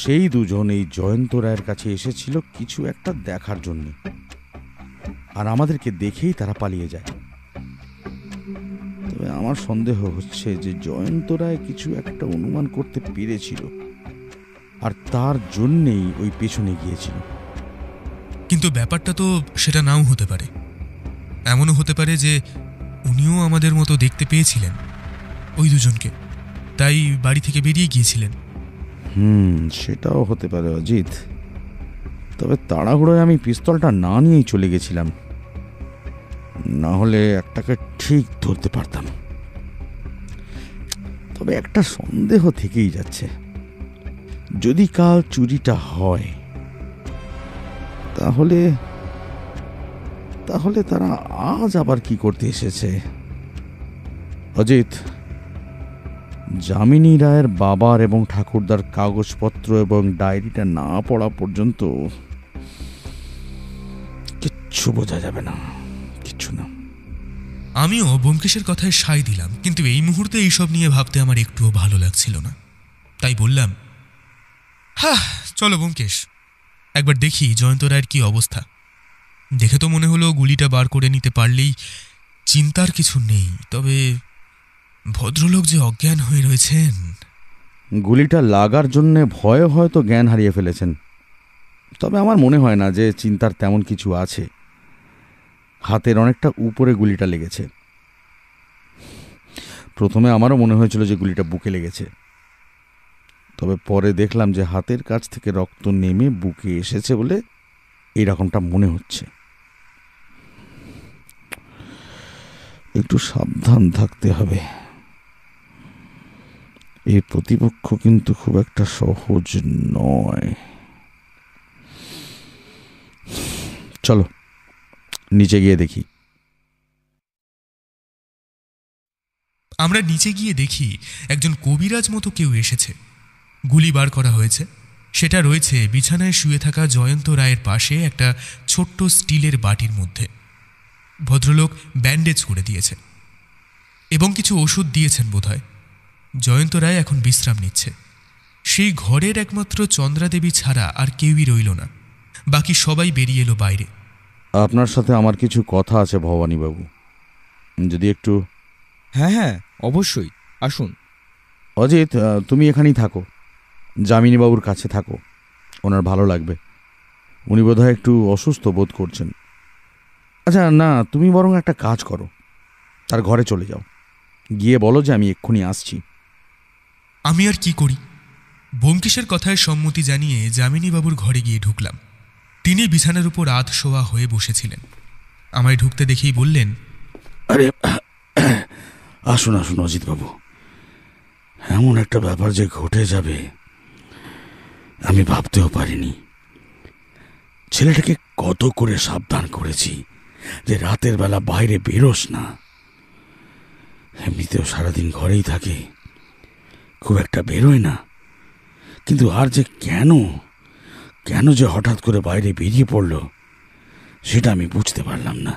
সেই দুজন এই জয়ন্ত রায়ের কাছে এসেছিল কিছু একটা দেখার জন্য, আর আমাদেরকে দেখেই তারা পালিয়ে যায়। তবে আমার সন্দেহ হচ্ছে যে জয়ন্ত রায় কিছু একটা অনুমান করতে পেরেছিল আর তার জন্যেই ওই পেছনে গিয়েছিল। কিন্তু ব্যাপারটা তো সেটা নাও হতে পারে। এমনও হতে পারে যে উনিও আমাদের মতো দেখতে পেয়েছিলেন ওই দুজনকে, তাই বাড়ি থেকে বেরিয়ে গিয়েছিলেন। সেটাও হতে পারে অজিত। তবে তাড়াহুড়োয় আমি পিস্তলটা না নিয়েই চলে গেছিলাম, না হলে একটাকে ঠিক ধরতে পারতাম। তবে একটা সন্দেহ থেকেই যাচ্ছে, যদি কাল চুরিটা হয় তাহলে তাহলে তারা আজ আবার কি করতে এসেছে? অজিত, যামিনী রায়ের বাবার এবং ঠাকুরদার কাগজপত্র এবং ডায়েরিটা না পড়া পর্যন্ত কিচ্ছু বোঝা যাবে না, কিচ্ছু না। আমিও ব্যোমকেশের কথায় সায় দিলাম, কিন্তু এই মুহূর্তে এইসব নিয়ে ভাবতে আমার একটুও ভালো লাগছিল না। তাই বললাম, হ্যাঁ চলো ব্যোমকেশ, একবার দেখি জয়ন্ত রায়ের কি অবস্থা। দেখে তো মনে হলো গুলিটা বার করে নিতে পারলেই চিন্তার কিছু নেই, তবে ভদ্রলোক যে অজ্ঞান হয়ে রয়েছেন। গুলিটা লাগার জন্যে ভয়ে হয়তো জ্ঞান হারিয়ে ফেলেছেন, তবে আমার মনে হয় না যে চিন্তার তেমন কিছু আছে। হাতের অনেকটা উপরে গুলিটা লেগেছে। প্রথমে আমারও মনে হয়েছিল যে গুলিটা বুকে লেগেছে, তবে পরে দেখলাম যে হাতের কাছ থেকে রক্ত নেমে বুকে এসেছে বলে এইরকমটা মনে হচ্ছে। একটু সাবধান থাকতে হবে। এই প্রতিপক্ষ কিন্তু খুব একটা সহজ নয়। চলো নিচে গিয়ে দেখি। আমরা নিচে গিয়ে দেখি একজন কবিরাজ মতো কেউ এসেছে। গুলি বার করা হয়েছে, সেটা রয়েছে বিছানায় শুয়ে থাকা জয়ন্ত রায়ের পাশে একটা ছোট্ট স্টিলের বাটির মধ্যে। ভদ্রলোক ব্যান্ডেজ করে দিয়েছে এবং কিছু ওষুধ দিয়েছেন বোধহয়। জয়ন্ত রায় এখন বিশ্রাম নিচ্ছে। সেই ঘরের একমাত্র চন্দ্রাদেবী ছাড়া আর কেউই রইল না, বাকি সবাই বেরিয়ে এলো বাইরে। আপনার সাথে আমার কিছু কথা আছে ভবানীবাবু, যদি একটু। হ্যাঁ হ্যাঁ, অবশ্যই, আসুন। অজিত, তুমি এখানেই থাকো, যামিনীবাবুর কাছে থাকো, ওনার ভালো লাগবে। উনি বোধহয় একটু অসুস্থ বোধ করছেন। আচ্ছা না, তুমি বরং একটা কাজ করো, তার ঘরে চলে যাও, গিয়ে বলো যে আমি এক্ষুনি আসছি। আমি আর কি করি? ব্যোমকেশের কথায় সম্মতি জানিয়ে যামিনীবাবুর ঘরে গিয়ে ঢুকলাম। তিনি বিছানার উপর আধ শোয়া হয়ে বসেছিলেন। আমায় ঢুকতে দেখেই বললেন, আরে আসুন আসুন অজিতবাবু, এমন একটা ব্যাপার যে ঘটে যাবে আমি ভাবতেও পারিনি। ছেলেটাকে কত করে সাবধান করেছি যে রাতের বেলা বাইরে বেরোস না। এমনিতেও সারাদিন ঘরেই থাকে, খুব একটা বেরোয় না, কিন্তু আর যে কেন যে হঠাৎ করে বাইরে বেরিয়ে পড়ল সেটা আমি বুঝতে পারলাম না।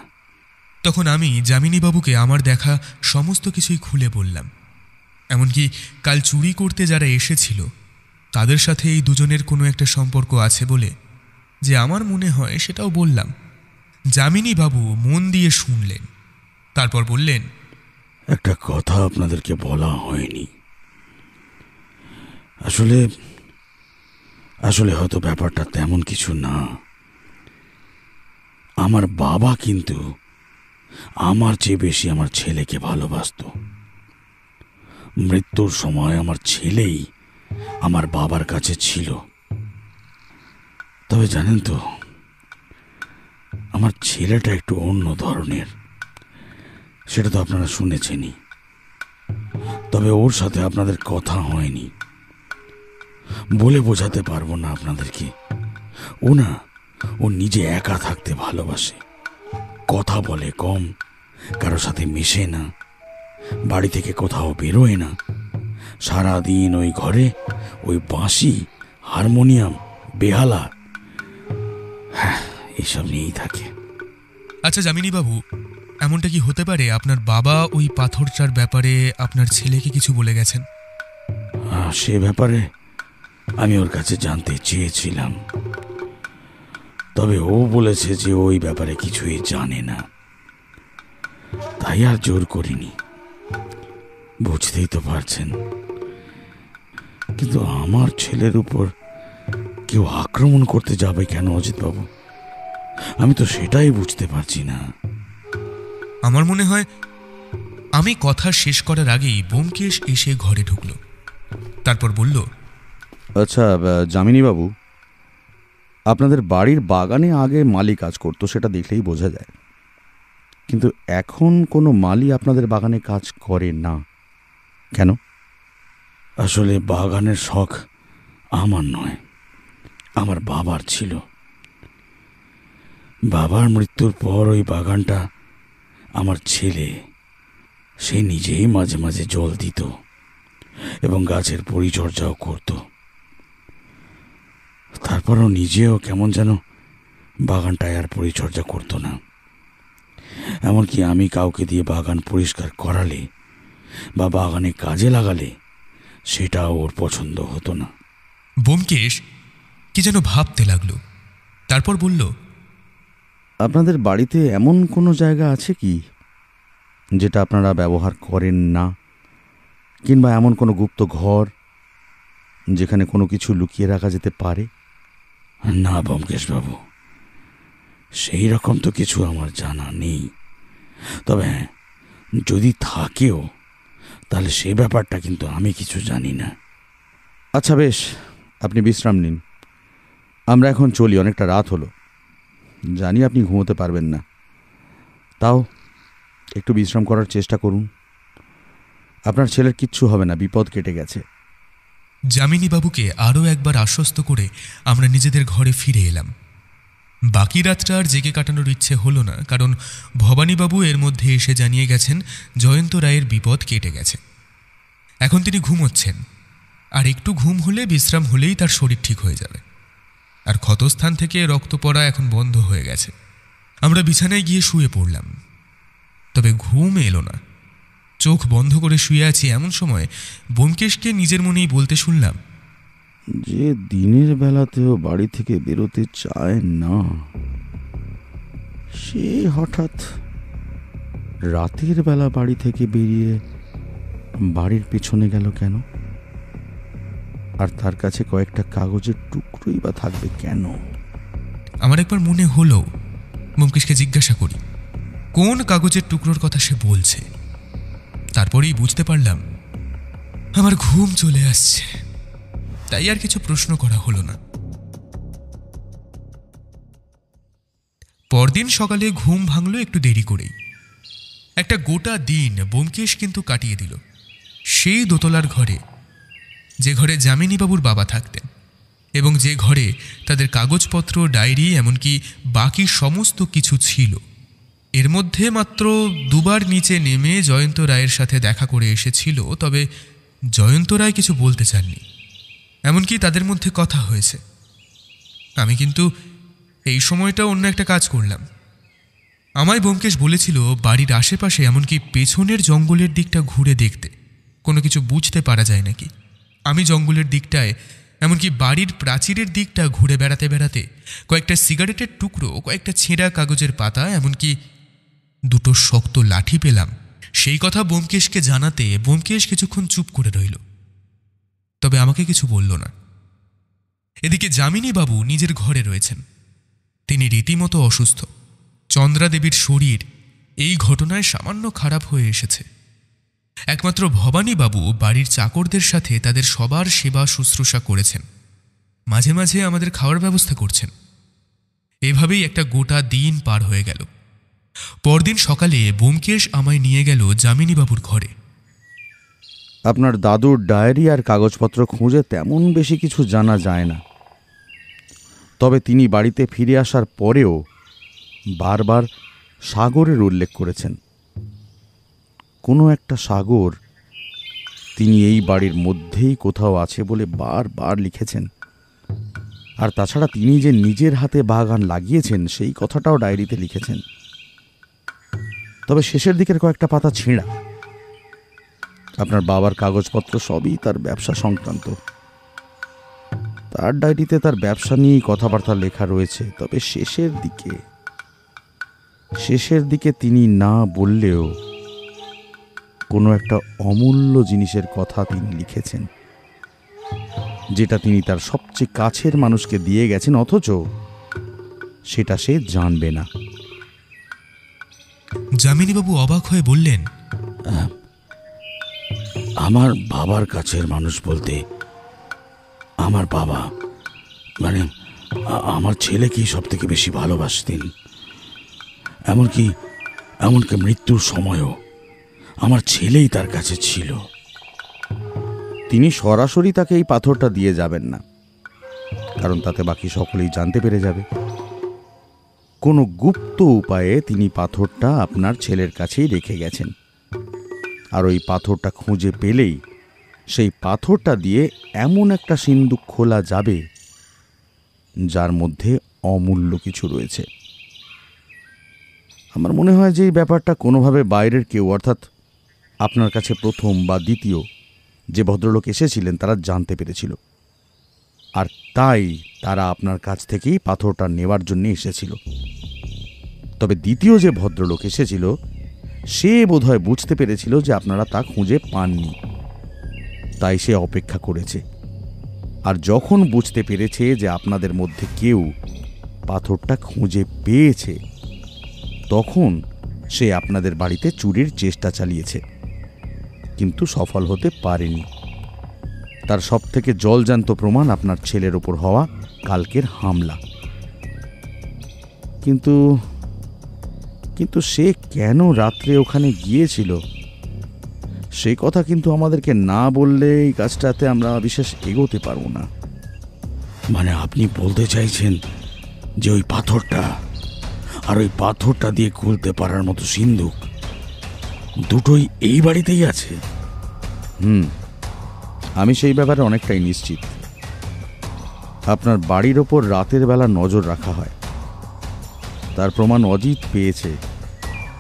তখন আমি যামিনীবাবুকে আমার দেখা সমস্ত কিছুই খুলে বললাম। এমনকি কাল চুরি করতে যারা এসেছিল তাদের সাথে এই দুজনের কোনো একটা সম্পর্ক আছে বলে যে আমার মনে হয় সেটাও বললাম। যামিনীবাবু মন দিয়ে শুনলেন, তারপর বললেন, একটা কথা আপনাদেরকে বলা হয়নি। আসলে হয়তো ব্যাপারটা তেমন কিছু না। আমার বাবা কিন্তু আমার চেয়ে বেশি আমার ছেলেকে ভালোবাসতো। মৃত্যুর সময় আমার ছেলেই আমার বাবার কাছে ছিল। তবে জানেন তো, আমার ছেলেটা একটু অন্য ধরনের, সেটা তো আপনারা শুনেছেনই। তবে ওর সাথে আপনাদের কথা হয়নি, বলে বোঝাতে পারবো না আপনাদেরকে। ও নিজে একা থাকতে ভালোবাসে, কথা বলে কম, কারো সাথে মেশে না, বাড়ি থেকে কোথাও বেরোয় না। সারাদিন ওই ঘরে ওই বাঁশি, হারমোনিয়াম, বেহালা, হ্যাঁ এইসব নিয়েই থাকে। আচ্ছা যামিনীবাবু, এমনটা কি হতে পারে আপনার বাবা ওই পাথরটার ব্যাপারে আপনার ছেলেকে কিছু বলে গেছেন? সে ব্যাপারে আমি ওর কাছে জানতে চেয়েছিলাম, তবে ও বলেছে যে ওই ব্যাপারে কিছুই জানে না। তাই আর জোর করিনি, বুঝতেই তো পারছেন। কিন্তু আমার ছেলের উপর কেউ আক্রমণ করতে যাবে কেন অজিতবাবু? আমি তো সেটাই বুঝতে পারছি না। আমার মনে হয় আমি কথা শেষ করার আগেই ব্যোমকেশ এসে ঘরে ঢুকল। তারপর বলল, আচ্ছা যামিনীবাবু, আপনাদের বাড়ির বাগানে আগে মালি কাজ করতো, সেটা দেখলেই বোঝা যায়, কিন্তু এখন কোনো মালি আপনাদের বাগানে কাজ করে না কেন? আসলে বাগানের শখ আমার নয়, আমার বাবার ছিল। বাবার মৃত্যুর পর ওই বাগানটা আমার ছেলে সে নিজেই মাঝে মাঝে জল দিত এবং গাছের পরিচর্যাও করত। তারপরও নিজেও কেমন যেন বাগানটায় আর পরিচর্যা করতো না। এমনকি আমি কাউকে দিয়ে বাগান পরিষ্কার করালে বা বাগানে কাজে লাগালে সেটাও ওর পছন্দ হতো না। ব্যোমকেশ কি যেন ভাবতে লাগলো, তারপর বলল, আপনাদের বাড়িতে এমন কোনো জায়গা আছে কি যেটা আপনারা ব্যবহার করেন না, কিংবা এমন কোনো গুপ্ত ঘর যেখানে কোনো কিছু লুকিয়ে রাখা যেতে পারে? না ব্যোমকেশবাবু, সেই রকম তো কিছু আমার জানা নেই। তবে হ্যাঁ, যদি থাকেও তাহলে সে ব্যাপারটা কিন্তু আমি কিছু জানি না। আচ্ছা বেশ, আপনি বিশ্রাম নিন। আমরা এখন চলি, অনেকটা রাত হলো। জানি আপনি ঘুমোতে পারবেন না, তাও একটু বিশ্রাম করার চেষ্টা করুন। আপনার ছেলের কিচ্ছু হবে না, বিপদ কেটে গেছে। যামিনী বাবুকে আরও একবার আশ্বস্ত করে আমরা নিজেদের ঘরে ফিরে এলাম। বাকি রাতটা আর জেগে কাটানোর ইচ্ছে হলো না, কারণ ভবানীবাবু এর মধ্যে এসে জানিয়ে গেছেন জয়ন্ত রায়ের বিপদ কেটে গেছে। এখন তিনি ঘুমোচ্ছেন, আর একটু ঘুম হলে, বিশ্রাম হলেই তার শরীর ঠিক হয়ে যাবে। আর ক্ষতস্থান থেকে রক্ত পড়া এখন বন্ধ হয়ে গেছে। আমরা বিছানায় গিয়ে শুয়ে পড়লাম, তবে ঘুম এলো না। চোখ বন্ধ করে শুয়ে আছি, এমন সময় ব্যোমকেশকে নিজের মনেই বলতে শুনলাম, যে দিনের বেলাতেও বাড়ি থেকে বেরোতে চায় না, সে হঠাৎ রাতের বেলা বাড়ি থেকে বেরিয়ে বাড়ির পেছনে গেল কেন? আর তার কাছে কয়েকটা কাগজের টুকরোই বা থাকবে কেন? আমার একবার মনে হলো ব্যোমকেশকে জিজ্ঞাসা করি কোন কাগজের টুকরোর কথা সে বলছে। তারপরেই বুঝতে পারলাম আমার ঘুম চলে আসছে, তাই আর কিছু প্রশ্ন করা হলো না। পরদিন সকালে ঘুম ভাঙলো একটু দেরি করেই। একটা গোটা দিন ব্যোমকেশ কিন্তু কাটিয়ে দিল সেই দোতলার ঘরে, যে ঘরে যামিনীবাবুর বাবা থাকতেন এবং যে ঘরে তাদের কাগজপত্র, ডায়েরি, এমনকি বাকি সমস্ত কিছু ছিল। এর মধ্যে মাত্র দুবার নিচে নেমে জয়ন্ত রায়ের সাথে দেখা করে এসেছিল, তবে জয়ন্ত রায় কিছু বলতে চাননি, এমনকি তাদের মধ্যে কথা হয়েছে। আমি কিন্তু এই সময়টা অন্য একটা কাজ করলাম। আমায় ব্যোমকেশ বলেছিল বাড়ির আশেপাশে, এমনকি পেছনের জঙ্গলের দিকটা ঘুরে দেখতে, কোনো কিছু বুঝতে পারা যায় নাকি। আমি জঙ্গলের দিকটায়, এমনকি বাড়ির প্রাচীরের দিকটা ঘুরে বেড়াতে বেড়াতে কয়েকটা সিগারেটের টুকরো, কয়েকটা ছেঁড়া কাগজের পাতা, এমনকি দুটো শক্ত লাঠি পেলাম। সেই কথা ব্যোমকেশকে জানাতে ব্যোমকেশ কিছুক্ষণ চুপ করে রইল, তবে আমাকে কিছু বলল না। এদিকে যামিনীবাবু নিজের ঘরে রয়েছেন। তিনি রীতিমতো অসুস্থ। চন্দ্রা দেবীর শরীর এই ঘটনায় সামান্য খারাপ হয়ে এসেছে। একমাত্র ভবানীবাবু বাড়ির চাকরদের সাথে তাদের সবার সেবা শুশ্রূষা করেছেন, মাঝে মাঝে আমাদের খাওয়ার ব্যবস্থা করছেন। এভাবেই একটা গোটা দিন পার হয়ে গেল। পরদিন সকালে ব্যোমকেশ আমায় নিয়ে গেল যামিনীবাবুর ঘরে। আপনার দাদুর ডায়েরি আর কাগজপত্র খুঁজে তেমন বেশি কিছু জানা যায় না, তবে তিনি বাড়িতে ফিরে আসার পরেও বারবার সাগরের উল্লেখ করেছেন। কোনো একটা সাগর তিনি এই বাড়ির মধ্যেই কোথাও আছে বলে বারবার লিখেছেন। আর তাছাড়া তিনি যে নিজের হাতে বাগান লাগিয়েছেন সেই কথাটাও ডায়েরিতে লিখেছেন। তবে শেষের দিকের কয়েকটা পাতা ছেঁড়া। আপনার বাবার কাগজপত্র সবই তার ব্যবসা সংক্রান্ত। তার ডায়েরিতে তার ব্যবসা নিয়েই কথাবার্তা লেখা রয়েছে, তবে শেষের দিকে তিনি না বললেও কোনো একটা অমূল্য জিনিসের কথা তিনি লিখেছেন, যেটা তিনি তার সবচেয়ে কাছের মানুষকে দিয়ে গেছেন, অথচ সেটা সে জানবে না। যামিনীবাবু অবাক হয়ে বললেন, আমার বাবার কাছের মানুষ বলতে আমার বাবা, মানে আমার ছেলেকেই সব থেকে বেশি ভালোবাসতেন। এমনকি মৃত্যুর সময়ও আমার ছেলেই তার কাছে ছিল। তিনি সরাসরি তাকে এই পাথরটা দিয়ে যাবেন না, কারণ তাতে বাকি সকলেই জানতে পেরে যাবে। কোনো গুপ্ত উপায়ে তিনি পাথরটা আপনার ছেলের কাছেই রেখে গেছেন। আর ওই পাথরটা খুঁজে পেলেই সেই পাথরটা দিয়ে এমন একটা সিন্দুক খোলা যাবে যার মধ্যে অমূল্য কিছু রয়েছে। আমার মনে হয় যে এই ব্যাপারটা কোনোভাবে বাইরের কেউ, অর্থাৎ আপনার কাছে প্রথম বা দ্বিতীয় যে ভদ্রলোক এসেছিলেন তারা জানতে পেরেছিল, আর তাই তারা আপনার কাছ থেকেই পাথরটা নেওয়ার জন্য এসেছিল। তবে দ্বিতীয় যে ভদ্রলোক এসেছিল সে বোধহয় বুঝতে পেরেছিল যে আপনারা তা খুঁজে পাননি, তাই সে অপেক্ষা করেছে। আর যখন বুঝতে পেরেছে যে আপনাদের মধ্যে কেউ পাথরটা খুঁজে পেয়েছে, তখন সে আপনাদের বাড়িতে চুরির চেষ্টা চালিয়েছে, কিন্তু সফল হতে পারেনি। তার সবথেকে জলজান্ত প্রমাণ আপনার ছেলের ওপর হওয়া কালকের হামলা। কিন্তু কিন্তু সে কেন রাত্রে ওখানে গিয়েছিল সেই কথা কিন্তু আমাদেরকে না বললে এই কাজটাতে আমরা বিশেষ এগোতে পারবো না। মানে আপনি বলতে চাইছেন যে ওই পাথরটা আর ওই পাথরটা দিয়ে খুলতে পারার মতো সিন্দুক দুটোই এই বাড়িতেই আছে? আমি সেই ব্যাপারে অনেকটাই নিশ্চিত। আপনার বাড়ির ওপর রাতের বেলা নজর রাখা হয়, তার প্রমাণ অজিত পেয়েছে,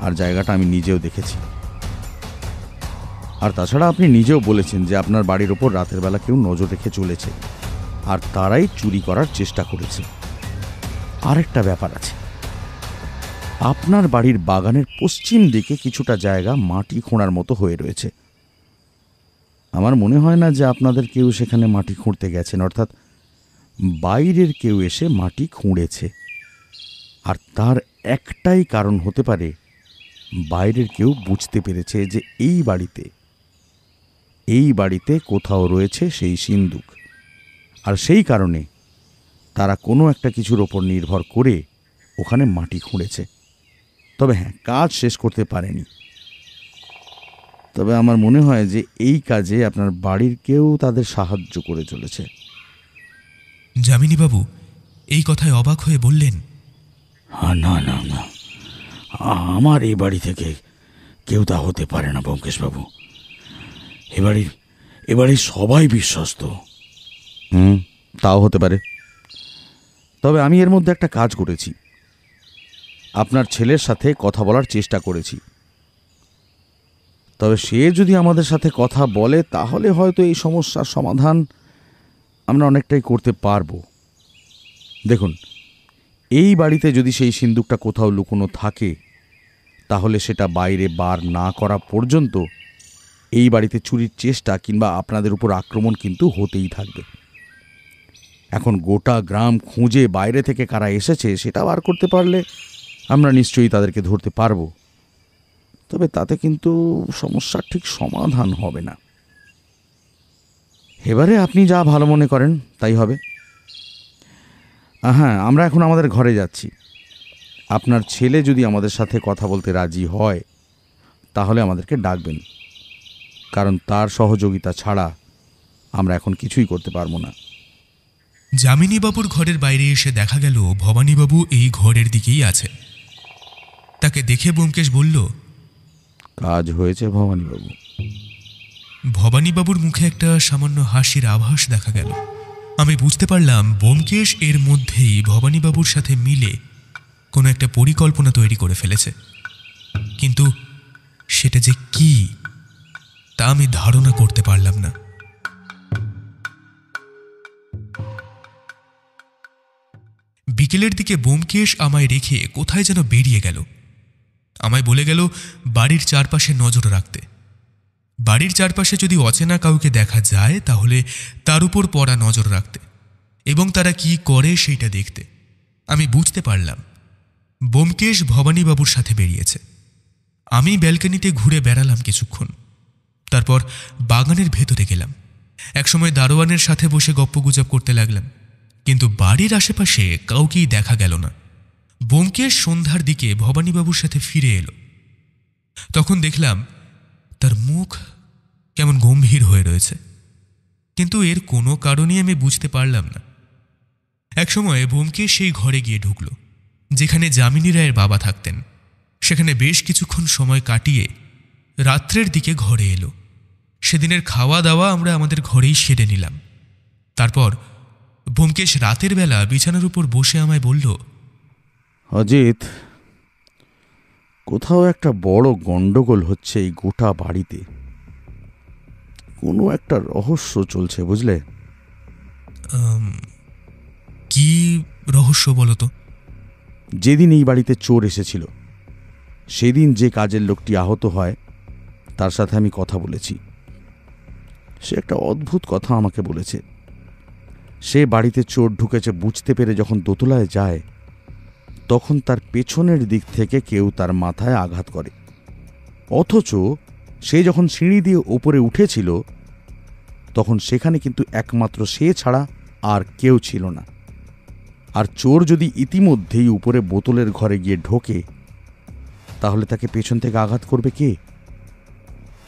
আর জায়গাটা আমি নিজেও দেখেছি। আর তাছাড়া আপনি নিজেও বলেছেন যে আপনার বাড়ির ওপর রাতের বেলা কেউ নজর রেখে চলেছে, আর তারাই চুরি করার চেষ্টা করেছে। আরেকটা ব্যাপার আছে, আপনার বাড়ির বাগানের পশ্চিম দিকে কিছুটা জায়গা মাটি খোঁড়ার মতো হয়ে রয়েছে। আমার মনে হয় না যে আপনাদের কেউ সেখানে মাটি খুঁড়তে গেছেন, অর্থাৎ বাইরের কেউ এসে মাটি খুঁড়েছে। আর তার একটাই কারণ হতে পারে, বাইরের কেউ বুঝতে পেরেছে যে এই বাড়িতে কোথাও রয়েছে সেই সিন্দুক, আর সেই কারণে তারা কোনো একটা কিছুর ওপর নির্ভর করে ওখানে মাটি খুঁড়েছে। তবে হ্যাঁ, কাজ শেষ করতে পারেনি। তবে আমার মনে হয় যে এই কাজে আপনার বাড়ির কেউ তাদের সাহায্য করে চলেছে। যামিনীবাবু এই কথায় অবাক হয়ে বললেন, না না না, আমার এই বাড়ি থেকে কেউ তা হতে পারে না ব্যোমকেশবাবু। এ বাড়ির সবাই বিশ্বস্ত। তাও হতে পারে। তবে আমি এর মধ্যে একটা কাজ করেছি, আপনার ছেলের সাথে কথা বলার চেষ্টা করেছি। তবে সে যদি আমাদের সাথে কথা বলে তাহলে হয়তো এই সমস্যার সমাধান আমরা অনেকটাই করতে পারবো। দেখুন, এই বাড়িতে যদি সেই সিন্দুকটা কোথাও লুকোনো থাকে, তাহলে সেটা বাইরে বার না করা পর্যন্ত এই বাড়িতে চুরির চেষ্টা কিংবা আপনাদের উপর আক্রমণ কিন্তু হতেই থাকবে। এখন গোটা গ্রাম খুঁজে বাইরে থেকে কারা এসেছে সেটা বার করতে পারলে আমরা নিশ্চয়ই তাদেরকে ধরতে পারবো। তবে তাতে কিন্তু সমস্যার ঠিক সমাধান হবে না। এবারে আপনি যা ভালো মনে করেন তাই হবে। হ্যাঁ, আমরা এখন আমাদের ঘরে যাচ্ছি। আপনার ছেলে যদি আমাদের সাথে কথা বলতে রাজি হয় তাহলে আমাদেরকে ডাকবেন, কারণ তার সহযোগিতা ছাড়া আমরা এখন কিছুই করতে পারবো না। যামিনীবাবুর ঘরের বাইরে এসে দেখা গেল ভবানীবাবু এই ঘরের দিকেই আছে। তাকে দেখে ব্যোমকেশ বলল, কাজ হয়েছে ভবানীবাবু। ভবানীবাবুর মুখে একটা সামান্য হাসির আভাস দেখা গেল। আমি বুঝতে পারলাম ব্যোমকেশ এর মধ্যেই ভবানীবাবুর সাথে মিলে কোনো একটা পরিকল্পনা তৈরি করে ফেলেছে, কিন্তু সেটা যে কি তা আমি ধারণা করতে পারলাম না। বিকেলের দিকে ব্যোমকেশ আমায় রেখে কোথায় যেন বেরিয়ে গেল। আমায় বলে গেল বাড়ির চারপাশে নজর রাখতে। বাড়ির চারপাশে যদি অচেনা কাউকে দেখা যায় তাহলে তার উপর পড়া নজর রাখতে এবং তারা কি করে সেইটা দেখতে। আমি বুঝতে পারলাম ব্যোমকেশ ভবানীবাবুর সাথে বেরিয়েছে। আমি ব্যালকনিতে ঘুরে বেড়ালাম কিছুক্ষণ, তারপর বাগানের ভেতরে গেলাম। একসময় দারোয়ানের সাথে বসে গপ্পগুজব করতে লাগলাম, কিন্তু বাড়ির আশেপাশে কাউকেই দেখা গেল না। ব্যোমকেশ সন্ধ্যার দিকে ভবানীবাবুর সাথে ফিরে এলো। তখন দেখলাম তার মুখ কেমন গম্ভীর হয়ে রয়েছে, কিন্তু এর কোনো কারণই আমি বুঝতে পারলাম না। একসময় ব্যোমকেশ সেই ঘরে গিয়ে ঢুকল। যেখানে যামিনী রায়ের বাবা থাকতেন। সেখানে বেশ কিছুক্ষণ সময় কাটিয়ে রাত্রের দিকে ঘরে এলো। সেদিনের খাওয়া দাওয়া আমরা আমাদের ঘরেই সেরে নিলাম। তারপর ব্যোমকেশ রাতের বেলা বিছানার উপর বসে আমায় বলল, অজিত, কোথাও একটা বড় গন্ডগোল হচ্ছে এই গোটা বাড়িতে। কোনো একটা রহস্য চলছে, বুঝলে? কি রহস্য বলো তো? যেদিন এই বাড়িতে চোর এসেছিল সেদিন যে কাজের লোকটি আহত হয় তার সাথে আমি কথা বলেছি। সে একটা অদ্ভুত কথা আমাকে বলেছে। সে বাড়িতে চোর ঢুকেছে বুঝতে পেরে যখন দোতলায় যায় তখন তার পেছনের দিক থেকে কেউ তার মাথায় আঘাত করে, অথচ সে যখন সিঁড়ি দিয়ে ওপরে উঠেছিল তখন সেখানে কিন্তু একমাত্র সে ছাড়া আর কেউ ছিল না। আর চোর যদি ইতিমধ্যেই উপরে বোতলের ঘরে গিয়ে ঢোকে তাহলে তাকে পেছন থেকে আঘাত করবে কে?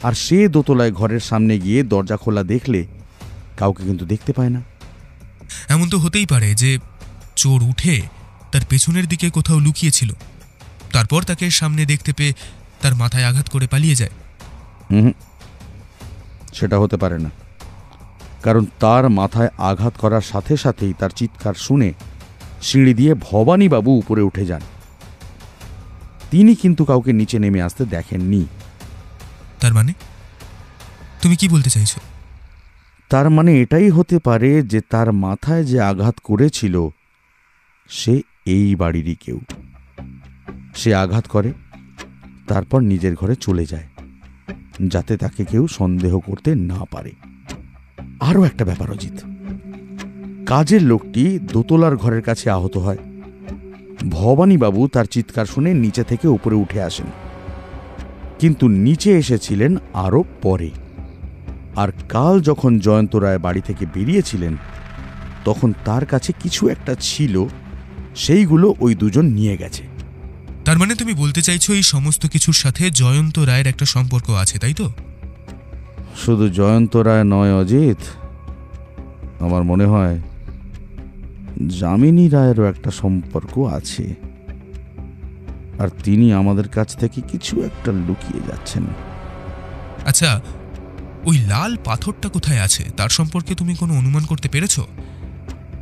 আর সে দোতলায় ঘরের সামনে গিয়ে দরজা খোলা দেখলে কাউকে কিন্তু দেখতে পায় না। এমন তো হতেই পারে যে চোর উঠে তার পেছনের দিকে কোথাও লুকিয়েছিল, তারপর তাকে সামনে দেখতে পেয়ে তার মাথায় আঘাত করে পালিয়ে যায়। সেটা হতে পারে না, কারণ তার মাথায় আঘাত করার সাথে সাথেই তার চিৎকার শুনে সিঁড়ি দিয়ে ভবানীবাবু উপরে উঠে যান। তিনি কিন্তু কাউকে নিচে নেমে আসতে দেখেননি। তার মানে তুমি কি বলতে চাইছো? তার মানে এটাই হতে পারে যে তার মাথায় যে আঘাত করেছিল সে এই বাড়িরই কেউ। সে আঘাত করে তারপর নিজের ঘরে চলে যায় যাতে তাকে কেউ সন্দেহ করতে না পারে। আরও একটা ব্যাপার অজিত, কাজের লোকটি দোতলার ঘরের কাছে আহত হয়। ভবানীবাবু তার চিৎকার শুনে নিচে থেকে উপরে উঠে আসেন, কিন্তু নিচে এসেছিলেন আরও পরে। আর কাল যখন জয়ন্ত রায় বাড়ি থেকে বেরিয়েছিলেন তখন তার কাছে কিছু একটা ছিল, সেইগুলো ওই দুজন নিয়ে গেছে। তার মানে তুমি বলতে চাইছো এই সমস্ত কিছুর সাথে জয়ন্ত রায়ের একটা সম্পর্ক আছে, তাই তো? শুধু জয়ন্ত রায় নয় অজিত, আমার মনে হয় যামিনী রায়েরও একটা সম্পর্ক আছে, আর তিনি আমাদের কাছ থেকে কিছু একটা লুকিয়ে যাচ্ছেন। আচ্ছা, ওই লাল পাথরটা কোথায় আছে তার সম্পর্কে তুমি কোনো অনুমান করতে পেরেছো?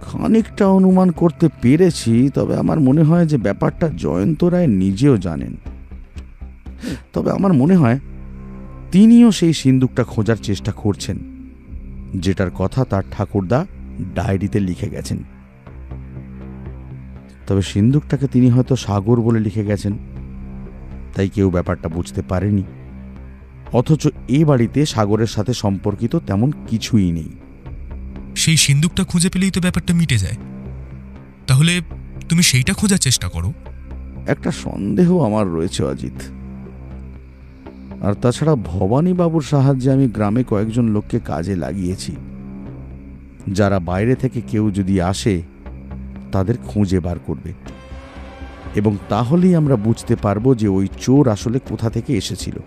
খানিকটা অনুমান করতে পেরেছি, তবে আমার মনে হয় যে ব্যাপারটা জয়ন্ত রায় নিজেও জানেন। তবে আমার মনে হয় তিনিও সেই সিন্দুকটা খোঁজার চেষ্টা করছেন, যেটার কথা তার ঠাকুরদা ডায়েরিতে লিখে গেছেন। তবে সিন্দুকটাকে তিনি হয়তো সাগর বলে লিখে গেছেন, তাই কেউ ব্যাপারটা বুঝতে পারেনি। অথচ এই বাড়িতে সাগরের সাথে সম্পর্কিত তেমন কিছুই নেই। সেই সিন্দুকটা খুঁজে পেলেই তো ব্যাপারটা মিটে যায়। তাহলে তুমি সেইটা খোঁজার চেষ্টা করো। একটা সন্দেহ আমার রয়েছে অজিত, আর তাছাড়া ভবানীবাবুর সাহায্যে আমি গ্রামে কয়েকজন লোককে কাজে লাগিয়েছি, যারা বাইরে থেকে কেউ যদি আসে তাদের খুঁজে বার করবে, এবং তাহলেই আমরা বুঝতে পারবো যে ওই চোর আসলে কোথা থেকে এসেছিল।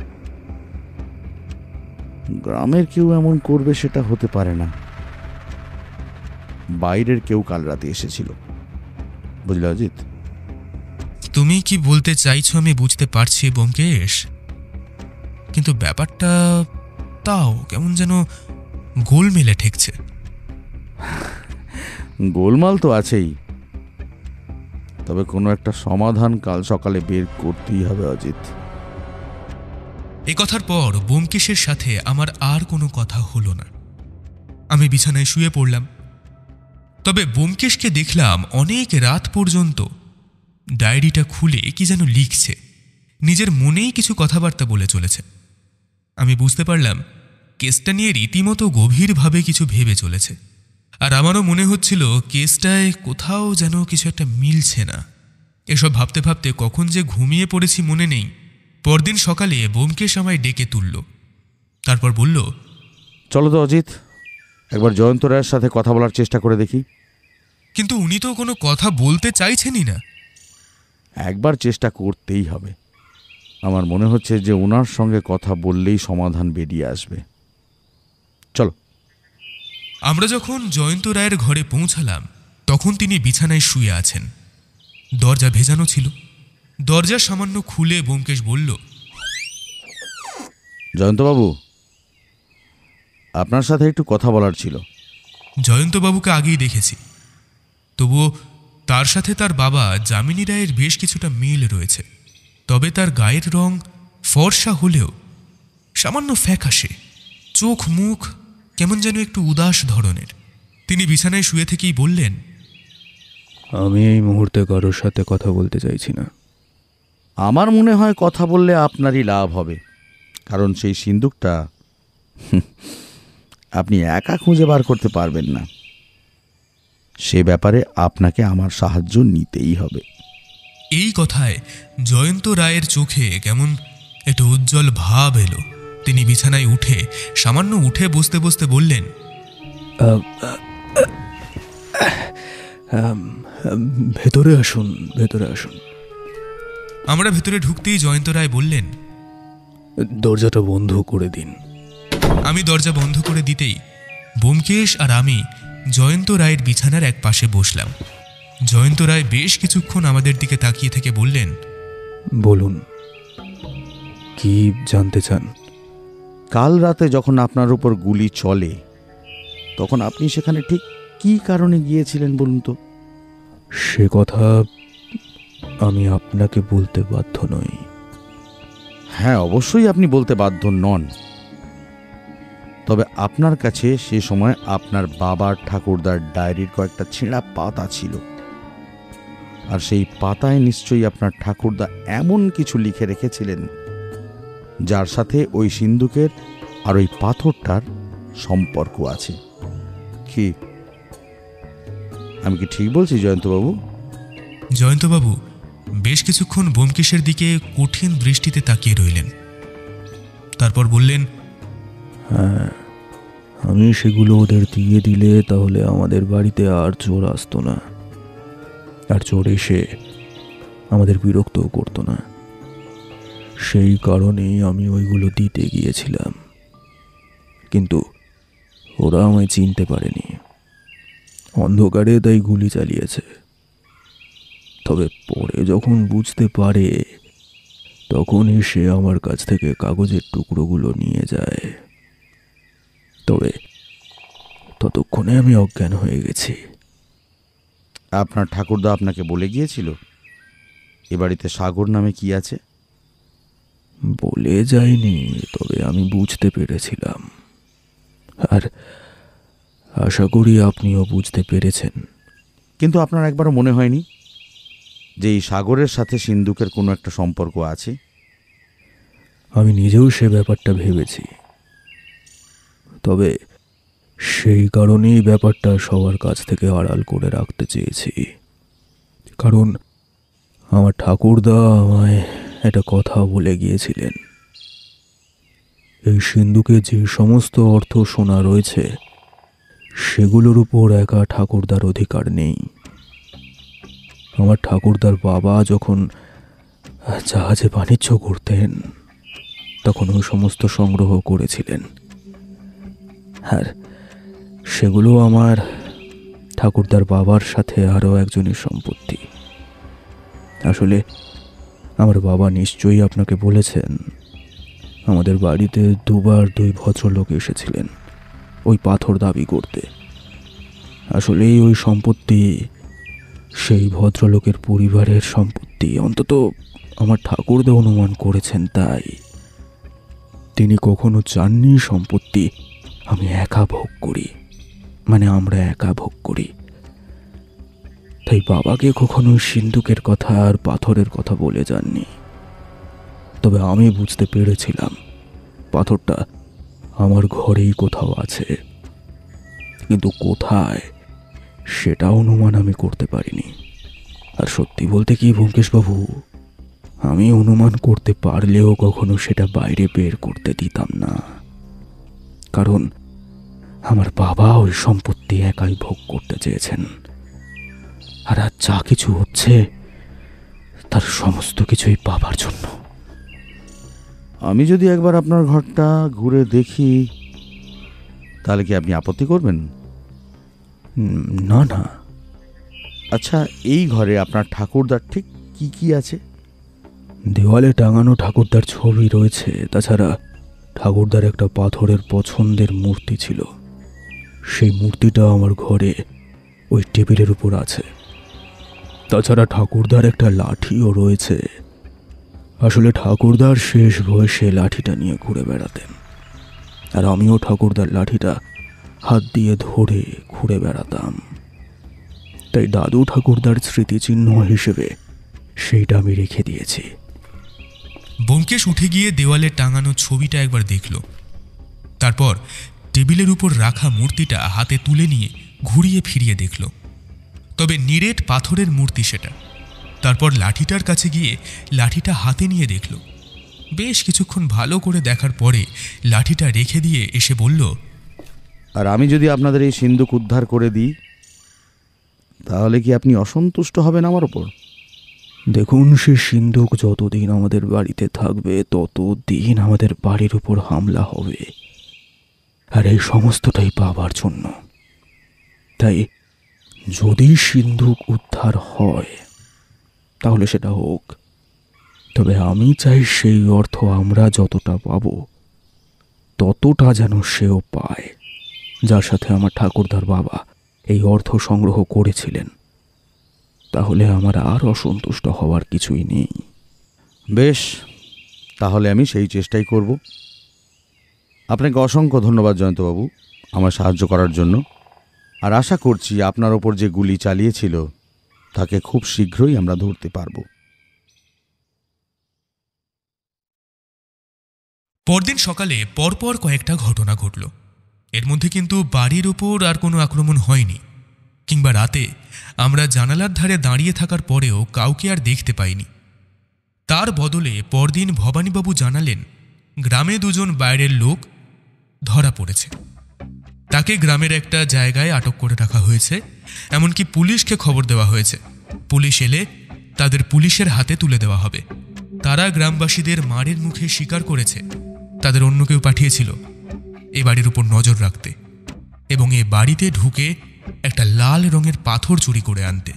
গ্রামের কেউ এমন করবে সেটা হতে পারে না। বাইরের কেউ কাল রাতে এসেছিল, বুঝলে অজিত? তুমি কি বলতে চাইছো আমি বুঝতে পারছি ব্যোমকেশ, কিন্তু ব্যাপারটা তাও কেমন যেন গোলমেলে ঠেকছে। গোলমাল তো আছেই, তবে কোনো একটা সমাধান কাল সকালে বের করতেই হবে অজিত। এ কথার পর ব্যোমকেশের সাথে আমার আর কোনো কথা হলো না। আমি বিছানায় শুয়ে পড়লাম। তবে ব্যোমকেশকে দেখলাম অনেক রাত পর্যন্ত ডায়েরিটা খুলে কি যেন লিখছে, নিজের মনেই কিছু কথাবার্তা বলে চলেছে। আমি বুঝতে পারলাম কেসটা নিয়ে রীতিমতো গভীরভাবে কিছু ভেবে চলেছে, আর আমারও মনে হচ্ছিল কেসটায় কোথাও যেন কিছু একটা মিলছে না। এসব ভাবতে ভাবতে কখন যে ঘুমিয়ে পড়েছি মনে নেই। পরদিন সকালে ব্যোমকেশ আমায় ডেকে তুলল, তারপর বলল, চলো তো অজিত, একবার জয়ন্ত রায়ের সাথে কথা বলার চেষ্টা করে দেখি। কিন্তু উনি তো কোনো কথা বলতে চাইছেনই না। একবার চেষ্টা করতেই হবে। আমার মনে হচ্ছে যে ওনার সঙ্গে কথা বললেই সমাধান বেরিয়ে আসবে। চলো। আমরা যখন জয়ন্ত রায়ের ঘরে পৌঁছালাম তখন তিনি বিছানায় শুয়ে আছেন। দরজা ভেজানো ছিল। দরজা সামান্য খুলে ব্যোমকেশ বলল, জয়ন্তবাবু, আপনার সাথে একটু কথা বলার ছিল। জয়ন্তবাবুকে আগেই দেখেছি, তবুও তার সাথে তার বাবা যামিনী রায়ের বেশ কিছুটা মিল রয়েছে। তবে তার গায়ের রং ফর্সা হলেও সামান্য ফ্যাকাশে, চোখ মুখ কেমন যেন একটু উদাস ধরনের। তিনি বিছানায় শুয়ে থেকেই বললেন, আমি এই মুহূর্তে কারোর সাথে কথা বলতে চাইছি না। আমার মনে হয় কথা বললে আপনারই লাভ হবে, কারণ সেই সিন্দুকটা আপনি একা খুঁজে বার করতে পারবেন না। সে ব্যাপারে আপনাকে আমার সাহায্য নিতেই হবে। এই কথায় জয়ন্ত রায়ের চোখে কেমন একটু উজ্জ্বল ভাব এলো। তিনি বিছানায় সামান্য উঠে বসতে বসতে বললেন, ভেতরে আসুন, ভেতরে আসুন। আমরা ভেতরে ঢুকতেই জয়ন্ত রায় বললেন, দরজাটা বন্ধ করে দিন। আমি দরজা বন্ধ করে দিতেই ব্যোমকেশ আর আমি জয়ন্ত রায়ের বিছানার এক পাশে বসলাম। জয়ন্ত রায় বেশ কিছুক্ষণ আমাদের দিকে তাকিয়ে থেকে বললেন, বলুন, কি জানতে চান? কাল রাতে যখন আপনার উপর গুলি চলে, তখন আপনি সেখানে ঠিক কী কারণে গিয়েছিলেন বলুন তো? সে কথা আমি আপনাকে বলতে বাধ্য নই। হ্যাঁ, অবশ্যই আপনি বলতে বাধ্য নন। তবে আপনার কাছে সে সময় আপনার বাবার ঠাকুরদার ডায়েরির কয়েকটা ছেঁড়া পাতা ছিল, আর সেই পাতায় নিশ্চয়ই আপনার ঠাকুরদা এমন কিছু লিখে রেখেছিলেন যার সাথে ওই সিন্দুকের আর ওই পাথরটার সম্পর্ক আছে। কি আমি কি ঠিক বলছি জয়ন্তবাবু? জয়ন্তবাবু বেশ কিছুক্ষণ ব্যোমকেশের দিকে কঠিন দৃষ্টিতে তাকিয়ে রইলেন। তারপর বললেন, হ্যাঁ, আমি সেগুলো ওদের দিয়ে দিলে তাহলে আমাদের বাড়িতে আর চোর আসতো না, আর চোর এসে আমাদের বিরক্তও করতো না। সেই কারণেই আমি ওইগুলো দিতে গিয়েছিলাম, কিন্তু ওরা আমায় চিনতে পারেনি। অন্ধকারে তাই গুলি চালিয়েছে। তবে পরে যখন বুঝতে পারে, তখন এসে আমার কাছ থেকে কাগজের টুকরোগুলো নিয়ে যায়। তবে ততক্ষণে আমি অজ্ঞান হয়ে গেছি। আপনার ঠাকুরদা আপনাকে বলে গিয়েছিল এ বাড়িতে সাগর নামে কি আছে? বলে যায়নি, তবে আমি বুঝতে পেরেছিলাম, আর আশা করি আপনিও বুঝতে পেরেছেন। কিন্তু আপনার একবারও মনে হয়নি যে এই সাগরের সাথে সিন্দুকের কোনো একটা সম্পর্ক আছে? আমি নিজেও সে ব্যাপারটা ভেবেছি, তবে সেই কারণেই ব্যাপারটা সবার কাছ থেকে আড়াল করে রাখতে চেয়েছি। কারণ আমার ঠাকুরদা আমায় একটা কথা বলে গিয়েছিলেন, এই সিন্ধুকে যে সমস্ত অর্থ সোনা রয়েছে সেগুলোর উপর একা ঠাকুরদার অধিকার নেই। আমার ঠাকুরদার বাবা যখন জাহাজে বাণিজ্য করতেন, তখন ওই সমস্ত সংগ্রহ করেছিলেন, আর সেগুলো আমার ঠাকুরদার বাবার সাথে আরও একজনের সম্পত্তি। আসলে আমার বাবা নিশ্চয়ই আপনাকে বলেছেন, আমাদের বাড়িতে দুবার দুই ভদ্রলোক এসেছিলেন ওই পাথর দাবি করতে। আসলেই ওই সম্পত্তি সেই ভদ্রলোকের পরিবারের সম্পত্তি, অন্তত আমার ঠাকুরদা অনুমান করেছেন তাই। তিনি কখনো চাননি সম্পত্তি আমি একা ভোগ করি, মানে আমরা একা ভোগ করি। তাই বাবাকে কখনো সিন্দুকের কথা আর পাথরের কথা বলে যাননি। তবে আমি বুঝতে পেরেছিলাম পাথরটা আমার ঘরেই কোথাও আছে, কিন্তু কোথায় সেটা অনুমান আমি করতে পারিনি। আর সত্যি বলতে কি ব্যোমকেশবাবু, আমি অনুমান করতে পারলেও কখনো সেটা বাইরে বের করতে দিতাম না, কারণ আমার বাবা ওই সম্পত্তি একাই ভোগ করতে চেয়েছেন। আর আজ যা কিছু হচ্ছে তার সমস্ত কিছুই বাবার জন্য। আমি যদি একবার আপনার ঘরটা ঘুরে দেখি, তাহলে কি আপনি আপত্তি করবেন? না না, আচ্ছা, এই ঘরে আপনার ঠাকুরদার ঠিক কি কি আছে? দেওয়ালে টাঙানো ঠাকুরদার ছবি রয়েছে, তাছাড়া ঠাকুরদার একটা পাথরের পছন্দের মূর্তি ছিল। সেই মূর্তিটা আমার ঘরে ওই টেবিলের উপর আছে। তাছাড়া ঠাকুরদার একটা লাঠিও রয়েছে। আসলে ঠাকুরদার শেষ বয়সে লাঠিটা নিয়ে ঘুরে বেড়াতেন, আর আমিও ঠাকুরদার লাঠিটা হাত দিয়ে ধরে ঘুরে বেড়াতাম। তাই দাদু ঠাকুরদার স্মৃতিচিহ্ন হিসেবে সেইটা আমি রেখে দিয়েছি। ব্যোমকেশ উঠে গিয়ে দেওয়ালে টাঙানো ছবিটা একবার দেখল, তারপর টেবিলের উপর রাখা মূর্তিটা হাতে তুলে নিয়ে ঘুরিয়ে ফিরিয়ে দেখল। তবে নিরেট পাথরের মূর্তি সেটা। তারপর লাঠিটার কাছে গিয়ে লাঠিটা হাতে নিয়ে দেখল। বেশ কিছুক্ষণ ভালো করে দেখার পরে লাঠিটা রেখে দিয়ে এসে বলল, আর আমি যদি আপনাদের এই সিন্দুক উদ্ধার করে দিই, তাহলে কি আপনি অসন্তুষ্ট হবেন আমার ওপর? দেখুন, সে সিন্ধুক যতদিন আমাদের বাড়িতে থাকবে ততদিন আমাদের বাড়ির উপর হামলা হবে, আর এই সমস্তটাই পাবার জন্য। তাই যদি সিন্ধুক উদ্ধার হয় তাহলে সেটা হোক, তবে আমি চাই সেই অর্থ আমরা যতটা পাব ততটা যেন সেও পায়, যার সাথে আমার ঠাকুরদার বাবা এই অর্থ সংগ্রহ করেছিলেন। তাহলে আমার আর অসন্তুষ্ট হওয়ার কিছুই নেই। বেশ, তাহলে আমি সেই চেষ্টাই করব। আপনাকে অসংখ্য ধন্যবাদ জয়ন্তবাবু আমার সাহায্য করার জন্য। আর আশা করছি আপনার ওপর যে গুলি চালিয়েছিল তাকে খুব শীঘ্রই আমরা ধরতে পারব। পরদিন সকালে পরপর কয়েকটা ঘটনা ঘটল। এর মধ্যে কিন্তু বাড়ির উপর আর কোনো আক্রমণ হয়নি, কিংবা রাতে আমরা জানালার ধারে দাঁড়িয়ে থাকার পরেও কাউকে আর দেখতে পাইনি। তার বদলে পরদিন ভবানীবাবু জানালেন গ্রামে দুজন বাইরের লোক ধরা পড়েছে। তাকে গ্রামের একটা জায়গায় আটক করে রাখা হয়েছে, এমনকি পুলিশকে খবর দেওয়া হয়েছে। পুলিশ এলে তাদের পুলিশের হাতে তুলে দেওয়া হবে। তারা গ্রামবাসীদের মারের মুখে স্বীকার করেছে তাদের অন্য কেউ পাঠিয়েছিল এ বাড়ির উপর নজর রাখতে এবং এ বাড়িতে ঢুকে একটা লাল রঙের পাথর চুরি করে আনতে।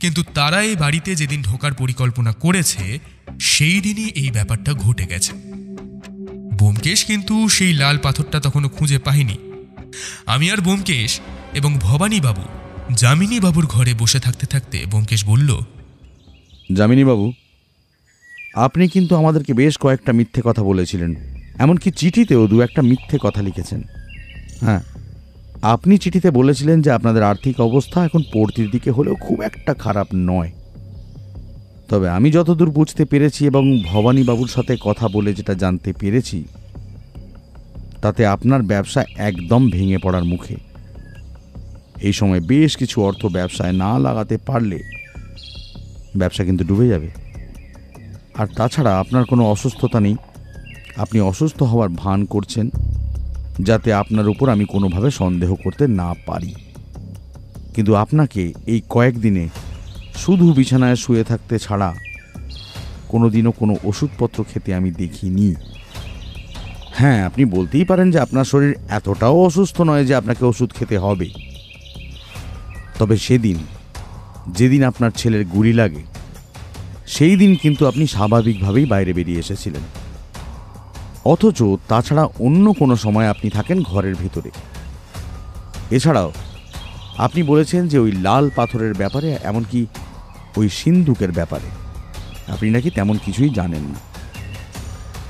কিন্তু তারা এই বাড়িতে যেদিন ঢোকার পরিকল্পনা করেছে সেই দিনই এই ব্যাপারটা ঘটে গেছে। ব্যোমকেশ কিন্তু সেই লাল পাথরটা তখনও খুঁজে পায়নি। আমি আর ব্যোমকেশ এবং ভবানীবাবু যামিনীবাবুর ঘরে বসে থাকতে থাকতে ব্যোমকেশ বলল, যামিনীবাবু, আপনি কিন্তু আমাদেরকে বেশ কয়েকটা মিথ্যে কথা বলেছিলেন, এমনকি চিঠিতেও দু একটা মিথ্যে কথা লিখেছেন। হ্যাঁ, আপনি চিঠিতে বলেছিলেন যে আপনাদের আর্থিক অবস্থা এখন পড়তির দিকে হলেও খুব একটা খারাপ নয়। তবে আমি যতদূর বুঝতে পেরেছি এবং ভবানীবাবুর সাথে কথা বলে যেটা জানতে পেরেছি, তাতে আপনার ব্যবসা একদম ভেঙে পড়ার মুখে। এই সময় বেশ কিছু অর্থ ব্যবসায় না লাগাতে পারলে ব্যবসা কিন্তু ডুবে যাবে। আর তাছাড়া আপনার কোনো অসুস্থতা নেই, আপনি অসুস্থ হওয়ার ভান করছেন যাতে আপনার উপর আমি কোনোভাবে সন্দেহ করতে না পারি। কিন্তু আপনাকে এই কয়েকদিনে শুধু বিছানায় শুয়ে থাকতে ছাড়া কোনোদিনও কোনো ওষুধপত্র খেতে আমি দেখিনি। হ্যাঁ, আপনি বলতেই পারেন যে আপনার শরীর এতটাও অসুস্থ নয় যে আপনাকে ওষুধ খেতে হবে। তবে যেদিন আপনার ছেলের গুলি লাগে সেই দিন কিন্তু আপনি স্বাভাবিকভাবেই বাইরে বেরিয়ে এসেছিলেন, অথচ তাছাড়া অন্য কোনো সময় আপনি থাকেন ঘরের ভিতরে। এছাড়াও আপনি বলেছেন যে ওই লাল পাথরের ব্যাপারে, এমনকি ওই সিন্দুকের ব্যাপারে আপনি নাকি তেমন কিছুই জানেন না,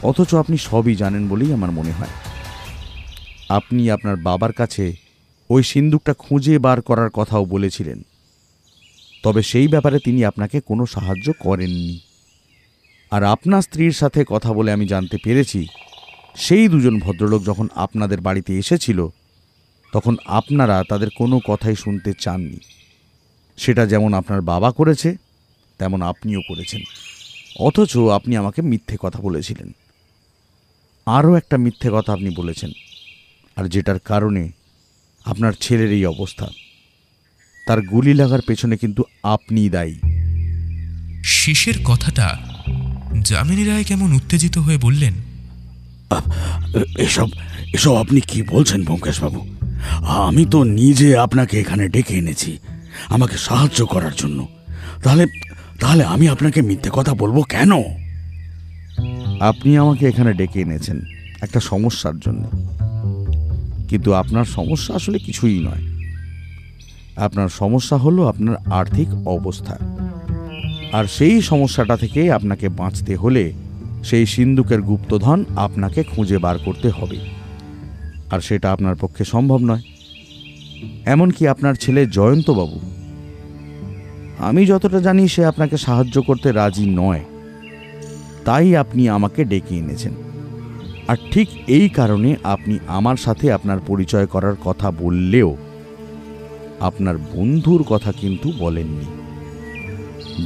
অথচ আপনি সবই জানেন বলেই আমার মনে হয়। আপনি আপনার বাবার কাছে ওই সিন্দুকটা খুঁজে বার করার কথাও বলেছিলেন, তবে সেই ব্যাপারে তিনি আপনাকে কোনো সাহায্য করেননি। আর আপনার স্ত্রীর সাথে কথা বলে আমি জানতে পেরেছি সেই দুজন ভদ্রলোক যখন আপনাদের বাড়িতে এসেছিল তখন আপনারা তাদের কোনো কথাই শুনতে চাননি। সেটা যেমন আপনার বাবা করেছে তেমন আপনিও করেছেন, অথচ আপনি আমাকে মিথ্যে কথা বলেছিলেন। আরও একটা মিথ্যে কথা আপনি বলেছেন, আর যেটার কারণে আপনার ছেলের এই অবস্থা। তার গুলি লাগার পেছনে কিন্তু আপনিই দায়ী। শেষের কথাটা যামিনী রায় কেমন উত্তেজিত হয়ে বললেন, এসব এসব আপনি কি বলছেন ব্যোমকেশবাবু? আমি তো নিজে আপনাকে এখানে ডেকে এনেছি, আমাকে সাহায্য করার জন্য। তাহলে তাহলে আমি আপনাকে মিথ্যে কথা বলবো কেন? আপনি আমাকে এখানে ডেকে এনেছেন একটা সমস্যার জন্য, কিন্তু আপনার সমস্যা আসলে কিছুই নয়। আপনার সমস্যা হলো আপনার আর্থিক অবস্থা, আর সেই সমস্যাটা থেকে আপনাকে বাঁচতে হলে সেই সিন্ধুকের গুপ্তধন আপনাকে খুঁজে বার করতে হবে, আর সেটা আপনার পক্ষে সম্ভব নয়। এমনকি আপনার ছেলে জয়ন্তবাবু, আমি যতটা জানি সে আপনাকে সাহায্য করতে রাজি নয়, তাই আপনি আমাকে ডেকে এনেছেন। আর ঠিক এই কারণে আপনি আমার সাথে আপনার পরিচয় করার কথা বললেও আপনার বন্ধুর কথা কিন্তু বলেননি,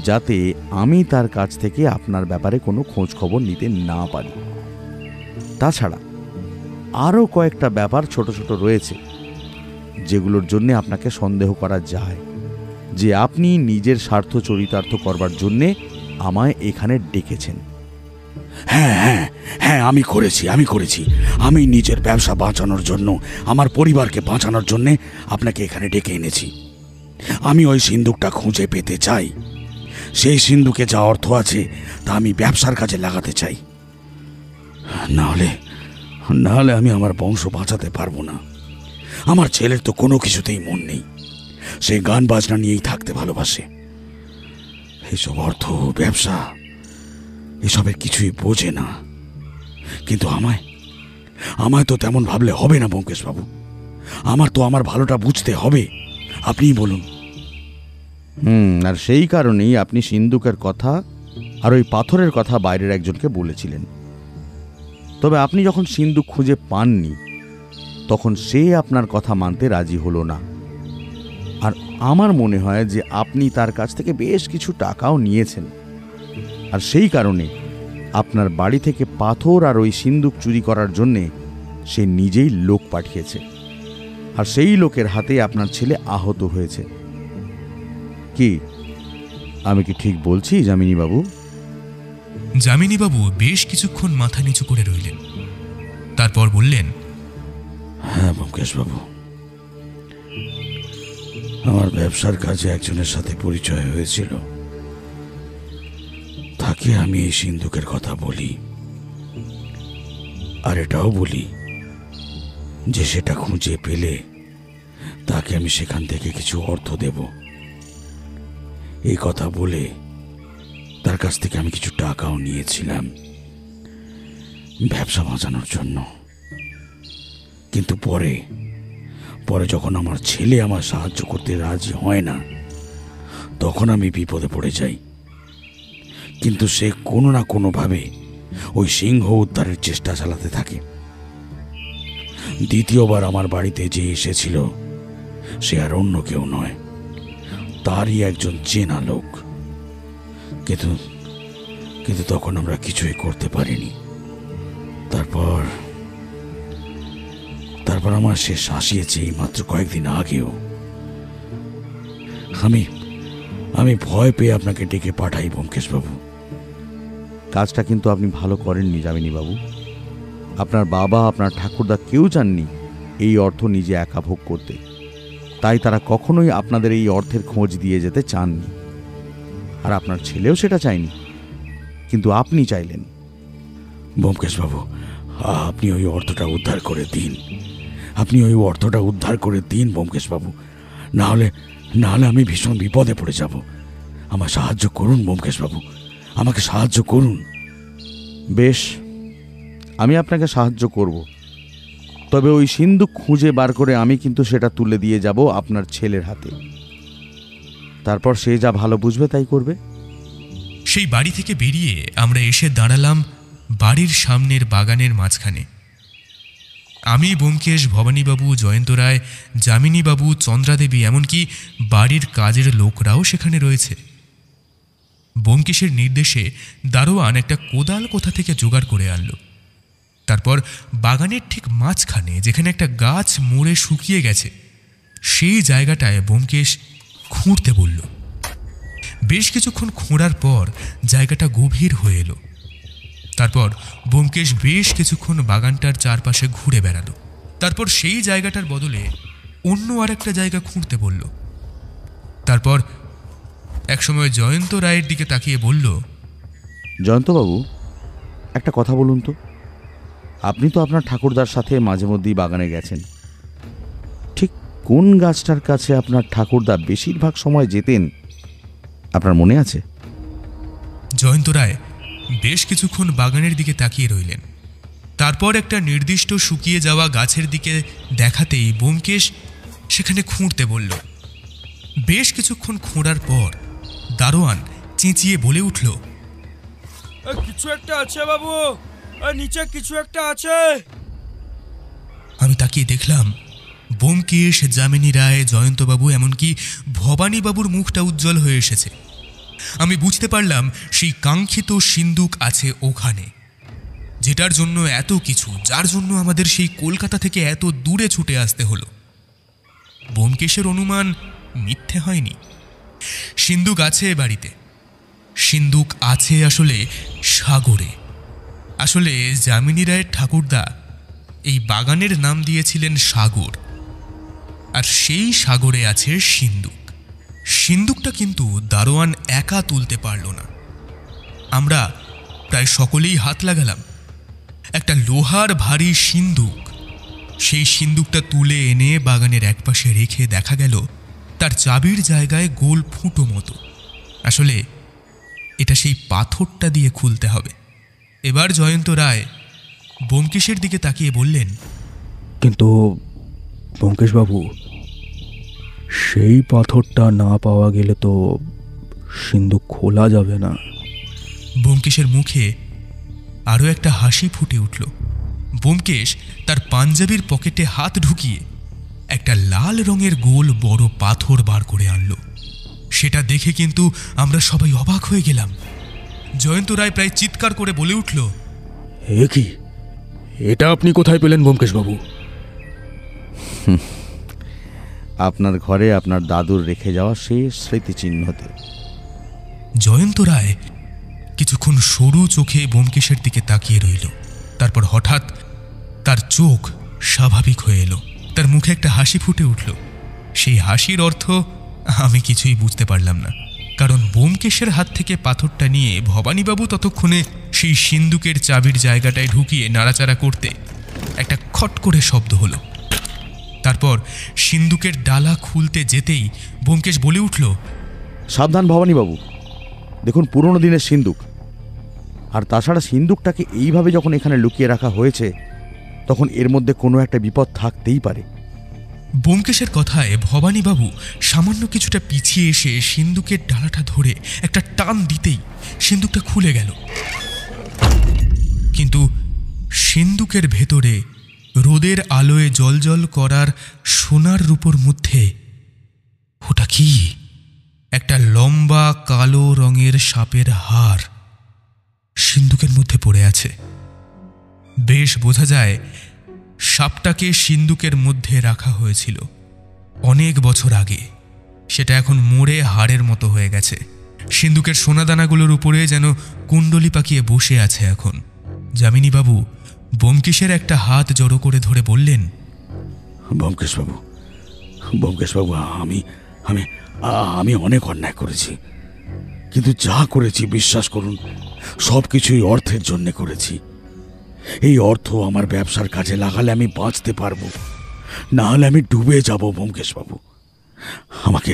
যাতে আমি তার কাছ থেকে আপনার ব্যাপারে কোনো খোঁজ খবর নিতে না পারি। তাছাড়া আরও কয়েকটা ব্যাপার ছোট ছোট রয়েছে যেগুলোর জন্য আপনাকে সন্দেহ করা যায় যে আপনি নিজের স্বার্থ চরিতার্থ করবার জন্যে আমায় এখানে ডেকেছেন। হ্যাঁ হ্যাঁ হ্যাঁ, আমি করেছি। আমি নিজের ব্যবসা বাঁচানোর জন্য, আমার পরিবারকে বাঁচানোর জন্যে আপনাকে এখানে ডেকে এনেছি। আমি ওই সিন্দুকটা খুঁজে পেতে চাই। সেই সিন্দুকে যা অর্থ আছে তা আমি ব্যবসার কাজে লাগাতে চাই। না হলে আমি আমার বংশ বাঁচাতে পারবো না। আমার ছেলের তো কোনো কিছুতেই মন নেই, সে গান বাজনা নিয়েই থাকতে ভালোবাসে। এইসব অর্থ, ব্যবসা, এসবের কিছুই বোঝে না। কিন্তু আমায় তো তেমন ভাবলে হবে না ব্যোমকেশবাবু। আমার তো আমার ভালোটা বুঝতে হবে। আপনিই বলুন। আর সেই কারণেই আপনি সিন্দুকের কথা আর ওই পাথরের কথা বাইরের একজনকে বলেছিলেন। তবে আপনি যখন সিন্দুক খুঁজে পাননি, তখন সে আপনার কথা মানতে রাজি হলো না। আর আমার মনে হয় যে আপনি তার কাছ থেকে বেশ কিছু টাকাও নিয়েছেন, আর সেই কারণে আপনার বাড়ি থেকে পাথর আর ওই সিন্দুক চুরি করার জন্যে সে নিজেই লোক পাঠিয়েছে, আর সেই লোকের হাতে আপনার ছেলে আহত হয়েছে। কি আমি কি ঠিক বলছি যামিনীবাবু? যামিনীবাবু বেশ কিছুক্ষণ মাথা নিচু করে রইলেন, তারপর বললেন, হ্যাঁ ব্যোমকেশবাবু, আমার ব্যবসার কাজে একজনের সাথে পরিচয় হয়েছিল। তাকে আমি এই সিন্দুকের কথা বলি, আর এটাও বলি যে সেটা খুঁজে পেলে তাকে আমি সেখান থেকে কিছু অর্থ দেব। এই কথা বলে তার কাছ থেকে আমি কিছু টাকাও নিয়েছিলাম ব্যবসা বাঁচানোর জন্য। কিন্তু পরে যখন আমার ছেলে আমার সাহায্য করতে রাজি হয় না, তখন আমি বিপদে পড়ে যাই। কিন্তু সে কোনো না কোনোভাবে ওই সিংহ উদ্ধারের চেষ্টা চালাতে থাকে। দ্বিতীয়বার আমার বাড়িতে যে এসেছিল সে আর অন্য কেউ নয়, তারই একজন চেনা লোক। কিন্তু তখন আমরা কিছুই করতে পারিনি। তারপর আমার শেষ আসিয়েছে এই মাত্র কয়েকদিন আগেও। আমি ভয় পেয়ে আপনাকে ডেকে পাঠাই ব্যোমকেশবাবু। কাজটা কিন্তু আপনি ভালো করেননি যামিনীবাবু। আপনার বাবা, আপনার ঠাকুরদা কেউ চাননি এই অর্থ নিজে একা ভোগ করতে, তাই তারা কখনোই আপনাদের এই অর্থের খোঁজ দিয়ে যেতে চাননি, আর আপনার ছেলেও সেটা চায়নি, কিন্তু আপনি চাইলেন। ব্যোমকেশবাবু, আপনি ওই অর্থটা উদ্ধার করে দিন। ব্যোমকেশবাবু, না হলে আমি ভীষণ বিপদে পড়ে যাব। আমার সাহায্য করুন ব্যোমকেশবাবু, আমাকে সাহায্য করুন। বেশ, আমি আপনাকে সাহায্য করব, তবে ওই সিন্দুক খুঁজে বার করে আমি কিন্তু সেটা তুলে দিয়ে যাব আপনার ছেলের হাতে। তারপর সে যা ভালো বুঝবে তাই করবে। সেই বাড়ি থেকে বেরিয়ে আমরা এসে দাঁড়ালাম বাড়ির সামনের বাগানের মাঝখানে। আমি, ব্যোমকেশ, ভবানীবাবু, জয়ন্ত রায়, যামিনীবাবু, চন্দ্রাদেবী, এমনকি বাড়ির কাজের লোকরাও সেখানে রয়েছে। ব্যোমকেশের নির্দেশে দারোয়ান একটা কোদাল কোথা থেকে জোগাড় করে আনলো। তারপর বাগানের ঠিক মাঝখানে, যেখানে একটা গাছ মরে শুকিয়ে গেছে, সেই জায়গাটায় ব্যোমকেশ খুঁড়তে বলল। বেশ কিছুক্ষণ খোঁড়ার পর জায়গাটা গভীর হয়ে এলো। তারপর ব্যোমকেশ বেশ কিছুক্ষণ বাগানটার চারপাশে ঘুরে বেড়ালো। তারপর সেই জায়গাটার বদলে অন্য আরেকটা জায়গা খুঁড়তে বলল। তারপর একসময় জয়ন্ত রায়ের দিকে তাকিয়ে বলল, জয়ন্তবাবু, একটা কথা বলুন তো, আপনি তো আপনার ঠাকুরদার সাথে মাঝে মধ্যেই বাগানে গেছেন। ঠিক কোন গাছটার কাছে আপনার ঠাকুরদা বেশিরভাগ সময় যেতেন আপনার মনে আছে? জয়ন্ত রায় বেশ কিছুক্ষণ বাগানের দিকে তাকিয়ে রইলেন। তারপর একটা নির্দিষ্ট শুকিয়ে যাওয়া গাছের দিকে দেখাতেই ব্যোমকেশ সেখানে খুঁড়তে বলল। বেশ কিছুক্ষণ খোঁড়ার পর দারোয়ান চেঁচিয়ে বলে উঠল, কিছু একটা আছে বাবু, নিচে কিছু একটা আছে। আমি তাকিয়ে দেখলাম ব্যোমকেশ, যামিনী রায়, জয়ন্তবাবু, এমনকি ভবানীবাবুর মুখটা উজ্জ্বল হয়ে এসেছে। আমি বুঝতে পারলাম সেই কাঙ্ক্ষিত সিন্দুক আছে ওখানে, যেটার জন্য এত কিছু, যার জন্য আমাদের সেই কলকাতা থেকে এত দূরে ছুটে আসতে হলো। ব্যোমকেশের অনুমান মিথ্যে হয়নি। সিন্দুক আছে এ বাড়িতে, সিন্দুক আছে আসলে সাগরে। আসলে যামিনী রায়ের ঠাকুরদা এই বাগানের নাম দিয়েছিলেন সাগর, আর সেই সাগরে আছে সিন্দুক। সিন্দুকটা কিন্তু দারোয়ান একা তুলতে পারল না। আমরা প্রায় সকলেই হাত লাগালাম। একটা লোহার ভারী সিন্দুক। সেই সিন্দুকটা তুলে এনে বাগানের একপাশে রেখে দেখা গেল তার চাবির জায়গায় গোল ফুটো মতো। আসলে এটা সেই পাথরটা দিয়ে খুলতে হবে। এবার জয়ন্ত রায় ব্যোমকেশের দিকে তাকিয়ে বললেন, কিন্তু ব্যোমকেশবাবু, সেই পাথরটা না পাওয়া গেলে তো সিন্দুক খোলা যাবে না। ব্যোমকেশের মুখে আরও একটা হাসি ফুটে উঠল। ব্যোমকেশ তার পাঞ্জাবির পকেটে হাত ঢুকিয়ে একটা লাল রঙের গোল বড় পাথর বার করে আনল। সেটা দেখে কিন্তু আমরা সবাই অবাক হয়ে গেলাম। জয়ন্ত রায় প্রায় চিৎকার করে বলে উঠল, এ কি, এটা আপনি কোথায় পেলেন ব্যোমকেশবাবু? আপনার ঘরে আপনার দাদুর রেখে যাওয়া শেষ স্মৃতিচিহ্নতে। জয়ন্ত রায় কিছুক্ষণ সরু চোখে ব্যোমকেশের দিকে তাকিয়ে রইল। তারপর হঠাৎ তার চোখ স্বাভাবিক হয়ে এলো, তার মুখে একটা হাসি ফুটে উঠল। সেই হাসির অর্থ আমি কিছুই বুঝতে পারলাম না, কারণ ব্যোমকেশের হাত থেকে পাথরটা নিয়ে ভবানীবাবু ততক্ষণে সেই সিন্দুকের চাবির জায়গাটায় ঢুকিয়ে নাড়াচাড়া করতে একটা খট করে শব্দ হলো। তারপর সিন্দুকের ডালা খুলতে যেতেই ব্যোমকেশ বলে উঠল, সাবধান ভবানীবাবু, দেখুন পুরনো দিনের সিন্দুক। আর তাছাড়া সিন্দুকটাকে এইভাবে যখন এখানে লুকিয়ে রাখা হয়েছে, তখন এর মধ্যে কোনো একটা বিপদ থাকতেই পারে। ব্যোমকেশের কথায় ভবানীবাবু সামান্য কিছুটা পিছিয়ে এসে সিন্দুকের ডালাটা ধরে একটা টান দিতেই সিন্দুকটা খুলে গেল। কিন্তু সিন্দুকের ভেতরে রোদের আলোয় জ্বলজ্বল করার সোনার রূপোর মধ্যে ওটা কি? একটা লম্বা কালো রঙের সাপের হাড় সিন্দুকের মধ্যে পড়ে আছে। বেশ বোঝা যায় সাপটাকে সিন্দুকের মধ্যে রাখা হয়েছিল অনেক বছর আগে। সেটা এখন মরে হাড়ের মতো হয়ে গেছে। সিন্দুকের সোনাদানাগুলোর উপরে যেন কুণ্ডলি পাকিয়ে বসে আছে এখন। যামিনীবাবু ব্যোমকেশের একটা হাত জড়ো করে ধরে বললেন, ব্যোমকেশবাবু, ব্যোমকেশবাবু, আমি আমি আমি অনেক অন্যায় করেছি, কিন্তু যা করেছি বিশ্বাস করুন সব কিছুই অর্থের জন্য করেছি। এই অর্থ আমার ব্যবসার কাজে লাগালে আমি বাঁচতে পারবো, না হলে আমি ডুবে যাব। ব্যোমকেশবাবু, আমাকে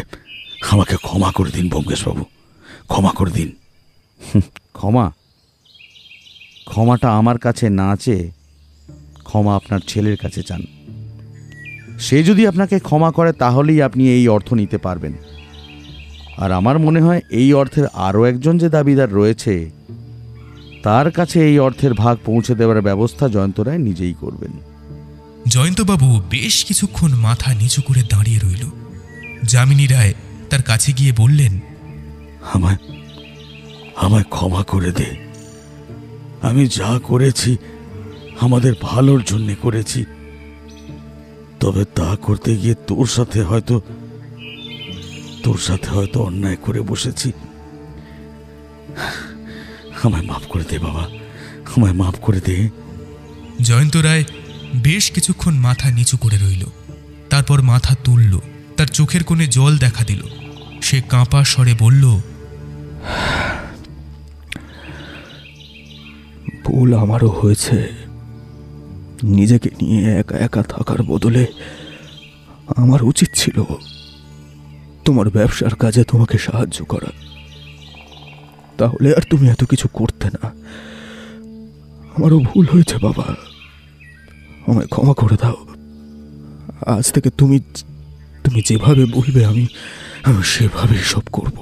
আমাকে ক্ষমা করে দিন ব্যোমকেশবাবু, ক্ষমা করে দিন। ক্ষমা? ক্ষমাটা আমার কাছে না চেয়ে ক্ষমা আপনার ছেলের কাছে চান। সে যদি আপনাকে ক্ষমা করে তাহলেই আপনি এই অর্থ নিতে পারবেন। আর আমার মনে হয় এই অর্থের আরও একজন যে দাবিদার রয়েছে, তার কাছে এই অর্থের ভাগ পৌঁছে দেওয়ার ব্যবস্থা জয়ন্ত রায় নিজেই করবেন। জয়ন্তবাবু বেশ কিছুক্ষণ মাথা নিচু করে দাঁড়িয়ে রইল। যামিনী রায় তার কাছে গিয়ে বললেন, আমায় আমায় ক্ষমা করে দে। আমি যা করেছি আমাদের ভালোর জন্য করেছি, তবে তা করতে গিয়ে তোর সাথে হয়তো অন্যায় করে বসেছি। আমায় মাফ করে দে বাবা, আমায় মাফ করে দে। জয়ন্ত রায় বেশ কিছুক্ষণ মাথা নিচু করে রইল। তারপর মাথা তুলল। তার চোখের কোণে জল দেখা দিল। সে কাঁপা স্বরে বলল, ভুল আমারও হয়েছে। নিজেকে নিয়ে একা একা থাকার বদলে আমার উচিত ছিল তোমার ব্যবসার কাজে তোমাকে সাহায্য করা। তাহলে আর তুমি এত কিছু করতে না। আমারও ভুল হয়েছে বাবা, আমায় ক্ষমা করে দাও। আজ থেকে তুমি তুমি যেভাবে বলবে আমি সেভাবেই সব করব।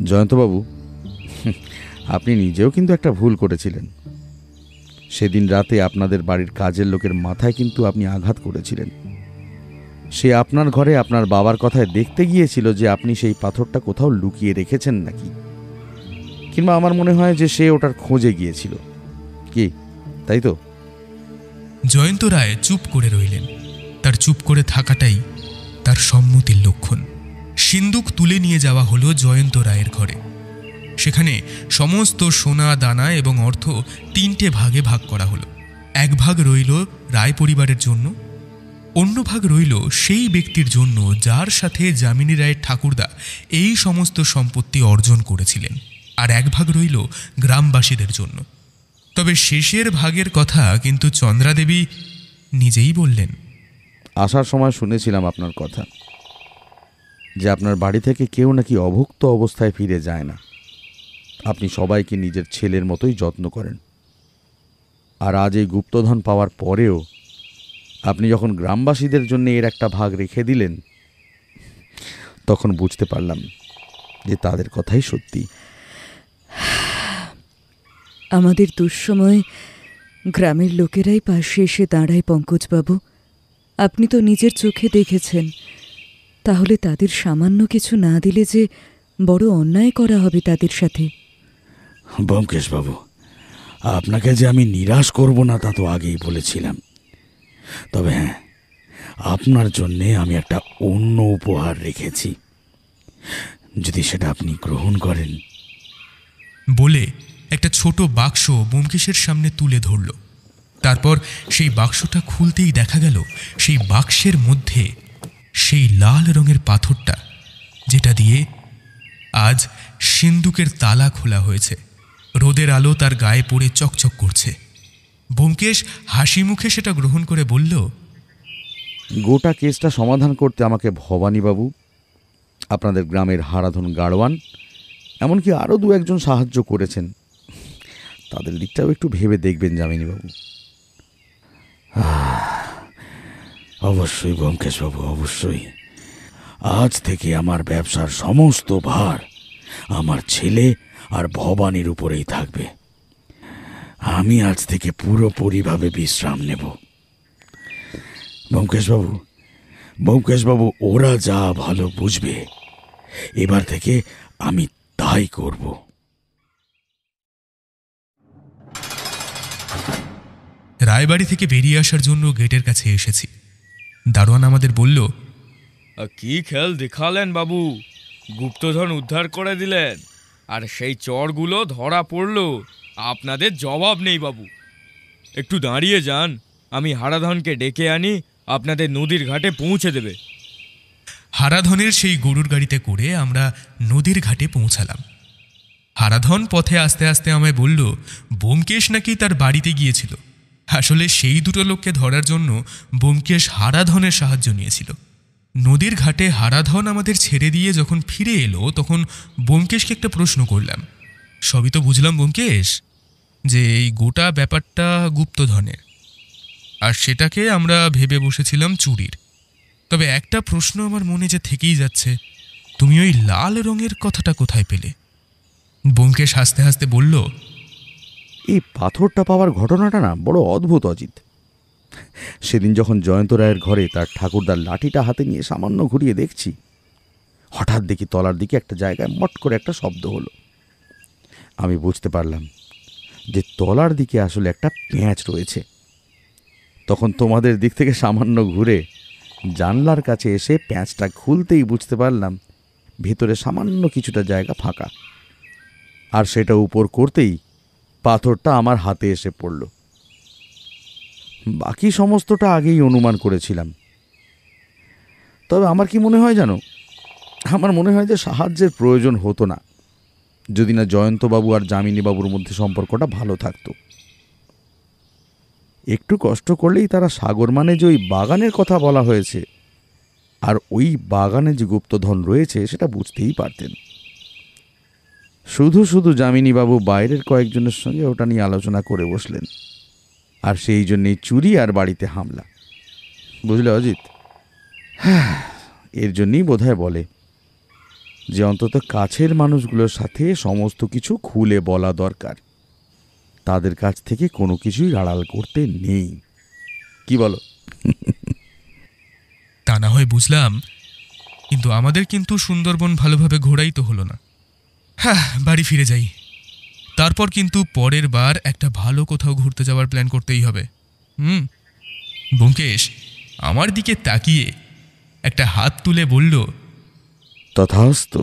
জয়ন্তবাবু, আপনি নিজেও কিন্তু একটা ভুল করেছিলেন। সেদিন রাতে আপনাদের বাড়ির কাজের লোকের মাথায় কিন্তু আপনি আঘাত করেছিলেন। সে আপনার ঘরে আপনার বাবার কথায় দেখতে গিয়েছিল যে আপনি সেই পাথরটা কোথাও লুকিয়ে রেখেছেন নাকি, কিংবা আমার মনে হয় যে সে ওটার খোঁজে গিয়েছিল। কি তাই তো? জয়ন্ত রায় চুপ করে রইলেন। তার চুপ করে থাকাটাই তার সম্মতির লক্ষণ। সিন্দুক তুলে নিয়ে যাওয়া হলো জয়ন্ত রায়ের ঘরে। সেখানে সমস্ত সোনা দানা এবং অর্থ 3টে ভাগে ভাগ করা হলো। এক ভাগ রইল রায় পরিবারের জন্য, অন্য ভাগ রইল সেই ব্যক্তির জন্য যার সাথে যামিনী রায়ের ঠাকুরদা এই সমস্ত সম্পত্তি অর্জন করেছিলেন, আর এক ভাগ রইল গ্রামবাসীদের জন্য। তবে শেষের ভাগের কথা কিন্তু চন্দ্রাদেবী নিজেই বললেন। আসার সময় শুনেছিলাম আপনার কথা, যে আপনার বাড়ি থেকে কেউ নাকি অভুক্ত অবস্থায় ফিরে যায় না। আপনি সবাইকে নিজের ছেলের মতোই যত্ন করেন। আর আজ এই গুপ্তধন পাওয়ার পরেও আপনি যখন গ্রামবাসীদের জন্য এর একটা ভাগ রেখে দিলেন, তখন বুঝতে পারলাম যে তাদের কথাই সত্যি। আমাদের দুঃসময় গ্রামের লোকেরাই পাশে এসে দাঁড়ায় পঙ্কজবাবু। আপনি তো নিজের চোখে দেখেছেন। তাহলে তাদের সামান্য কিছু না দিলে যে বড় অন্যায় করা হবে তাদের সাথে। ব্যোমকেশবাবু, আপনাকে যে আমি নিরাশ করব না তা তো আগেই বলেছিলাম। তবে হ্যাঁ, আপনার জন্যে আমি একটা অন্য উপহার রেখেছি, যদি সেটা আপনি গ্রহণ করেন। বলে একটা ছোট বাক্স ব্যোমকেশের সামনে তুলে ধরল। তারপর সেই বাক্সটা খুলতেই দেখা গেল সেই বাক্সের মধ্যে সেই লাল রঙের পাথরটা, যেটা দিয়ে আজ সিন্দুকের তালা খোলা হয়েছে। রোদের আলো তার গায়ে পড়ে চকচক করছে। ব্যোমকেশ হাসি মুখে সেটা গ্রহণ করে বলল, গোটা কেসটা সমাধান করতে আমাকে ভবানীবাবু, আপনাদের গ্রামের হারাধন গাড়োয়ান, এমনকি আরও 2-1জন সাহায্য করেছেন। তাদের দিকটাও একটু ভেবে দেখবেন যামিনীবাবু। অবশ্যই ব্যোমকেশবাবু, অবশ্যই। আজ থেকে আমার ব্যবসার সমস্ত ভার আমার ছেলে আর ভবানীর উপরেই থাকবে। আমি আজ থেকে পুরোপুরিভাবে বিশ্রাম নেব। ব্যোমকেশবাবু, ওরা যা ভালো বুঝবে এবার থেকে আমি তাই করব। রায়বাড়ি থেকে বেরিয়ে আসার জন্য গেটের কাছে এসেছি। দারোয়ান আমাদের বলল, কি খেল দেখালেন বাবু, গুপ্তধন উদ্ধার করে দিলেন, আর সেই চরগুলো ধরা পড়ল। আপনাদের জবাব নেই বাবু। একটু দাঁড়িয়ে যান, আমি হারাধনকে ডেকে আনি, আপনাদের নদীর ঘাটে পৌঁছে দেবে। হারাধনের সেই গরুর গাড়িতে করে আমরা নদীর ঘাটে পৌঁছালাম। হারাধন পথে আস্তে আস্তে আমায় বলল, ব্যোমকেশ নাকি তার বাড়িতে গিয়েছিল। আসলে সেই দুটো লোককে ধরার জন্য ব্যোমকেশ হারাধনের সাহায্য নিয়েছিল। নদীর ঘাটে হারাধন আমাদের ছেড়ে দিয়ে যখন ফিরে এলো, তখন ব্যোমকেশকে একটা প্রশ্ন করলাম। সবই তো বুঝলাম ব্যোমকেশ, যে এই গোটা ব্যাপারটা গুপ্তধনের, আর সেটাকে আমরা ভেবে বসেছিলাম চুরির। তবে একটা প্রশ্ন আমার মনে যে থেকেই যাচ্ছে, তুমি ওই লাল রঙের কথাটা কোথায় পেলে? ব্যোমকেশ হাসতে হাসতে বলল, এই পাথরটা পাওয়ার ঘটনাটা না বড় অদ্ভুত অজিত। সেদিন যখন জয়ন্ত রায়ের ঘরে তার ঠাকুরদার লাঠিটা হাতে নিয়ে সামান্য ঘুরিয়ে দেখছি, হঠাৎ দেখি তলার দিকে একটা জায়গায় মট করে একটা শব্দ হলো। আমি বুঝতে পারলাম যে তলার দিকে আসলে একটা পেঁচ রয়েছে। তখন তোমাদের দিক থেকে সামান্য ঘুরে জানলার কাছে এসে পেঁচটা খুলতেই বুঝতে পারলাম ভেতরে সামান্য কিছুটা জায়গা ফাঁকা, আর সেটা উপর করতেই পাথরটা আমার হাতে এসে পড়ল। বাকি সমস্তটা আগেই অনুমান করেছিলাম। তবে আমার কি মনে হয় জানো, আমার মনে হয় যে সাহায্যের প্রয়োজন হতো না, যদি না জয়ন্তবাবু আর যামিনীবাবুর মধ্যে সম্পর্কটা ভালো থাকতো। একটু কষ্ট করলেই তারা সাগর মানে যে ওই বাগানের কথা বলা হয়েছে আর ওই বাগানে যে গুপ্তধন রয়েছে সেটা বুঝতেই পারতেন। শুধু শুধু যামিনীবাবু বাইরের কয়েকজনের সঙ্গে ওটা নিয়ে আলোচনা করে বসলেন, আর সেই জন্যেই চুরি আর বাড়িতে হামলা। বুঝলে অজিত, এর জন্যই বোধহয় বলে যে অন্তত কাছের মানুষগুলোর সাথে সমস্ত কিছু খুলে বলা দরকার, তাদের কাছ থেকে কোনো কিছুই আড়াল করতে নেই। কি বলো? তা না হয় বুঝলাম, কিন্তু আমাদের কিন্তু সুন্দরবন ভালোভাবে ঘোরাই তো হলো না। হ্যাঁ, বাড়ি ফিরে যাই। তারপর কিন্তু পরের বার একটা ভালো কোথাও ঘুরতে যাওয়ার প্ল্যান করতেই হবে। ব্যোমকেশ আমার দিকে তাকিয়ে একটা হাত তুলে বলল, তথাস্তু।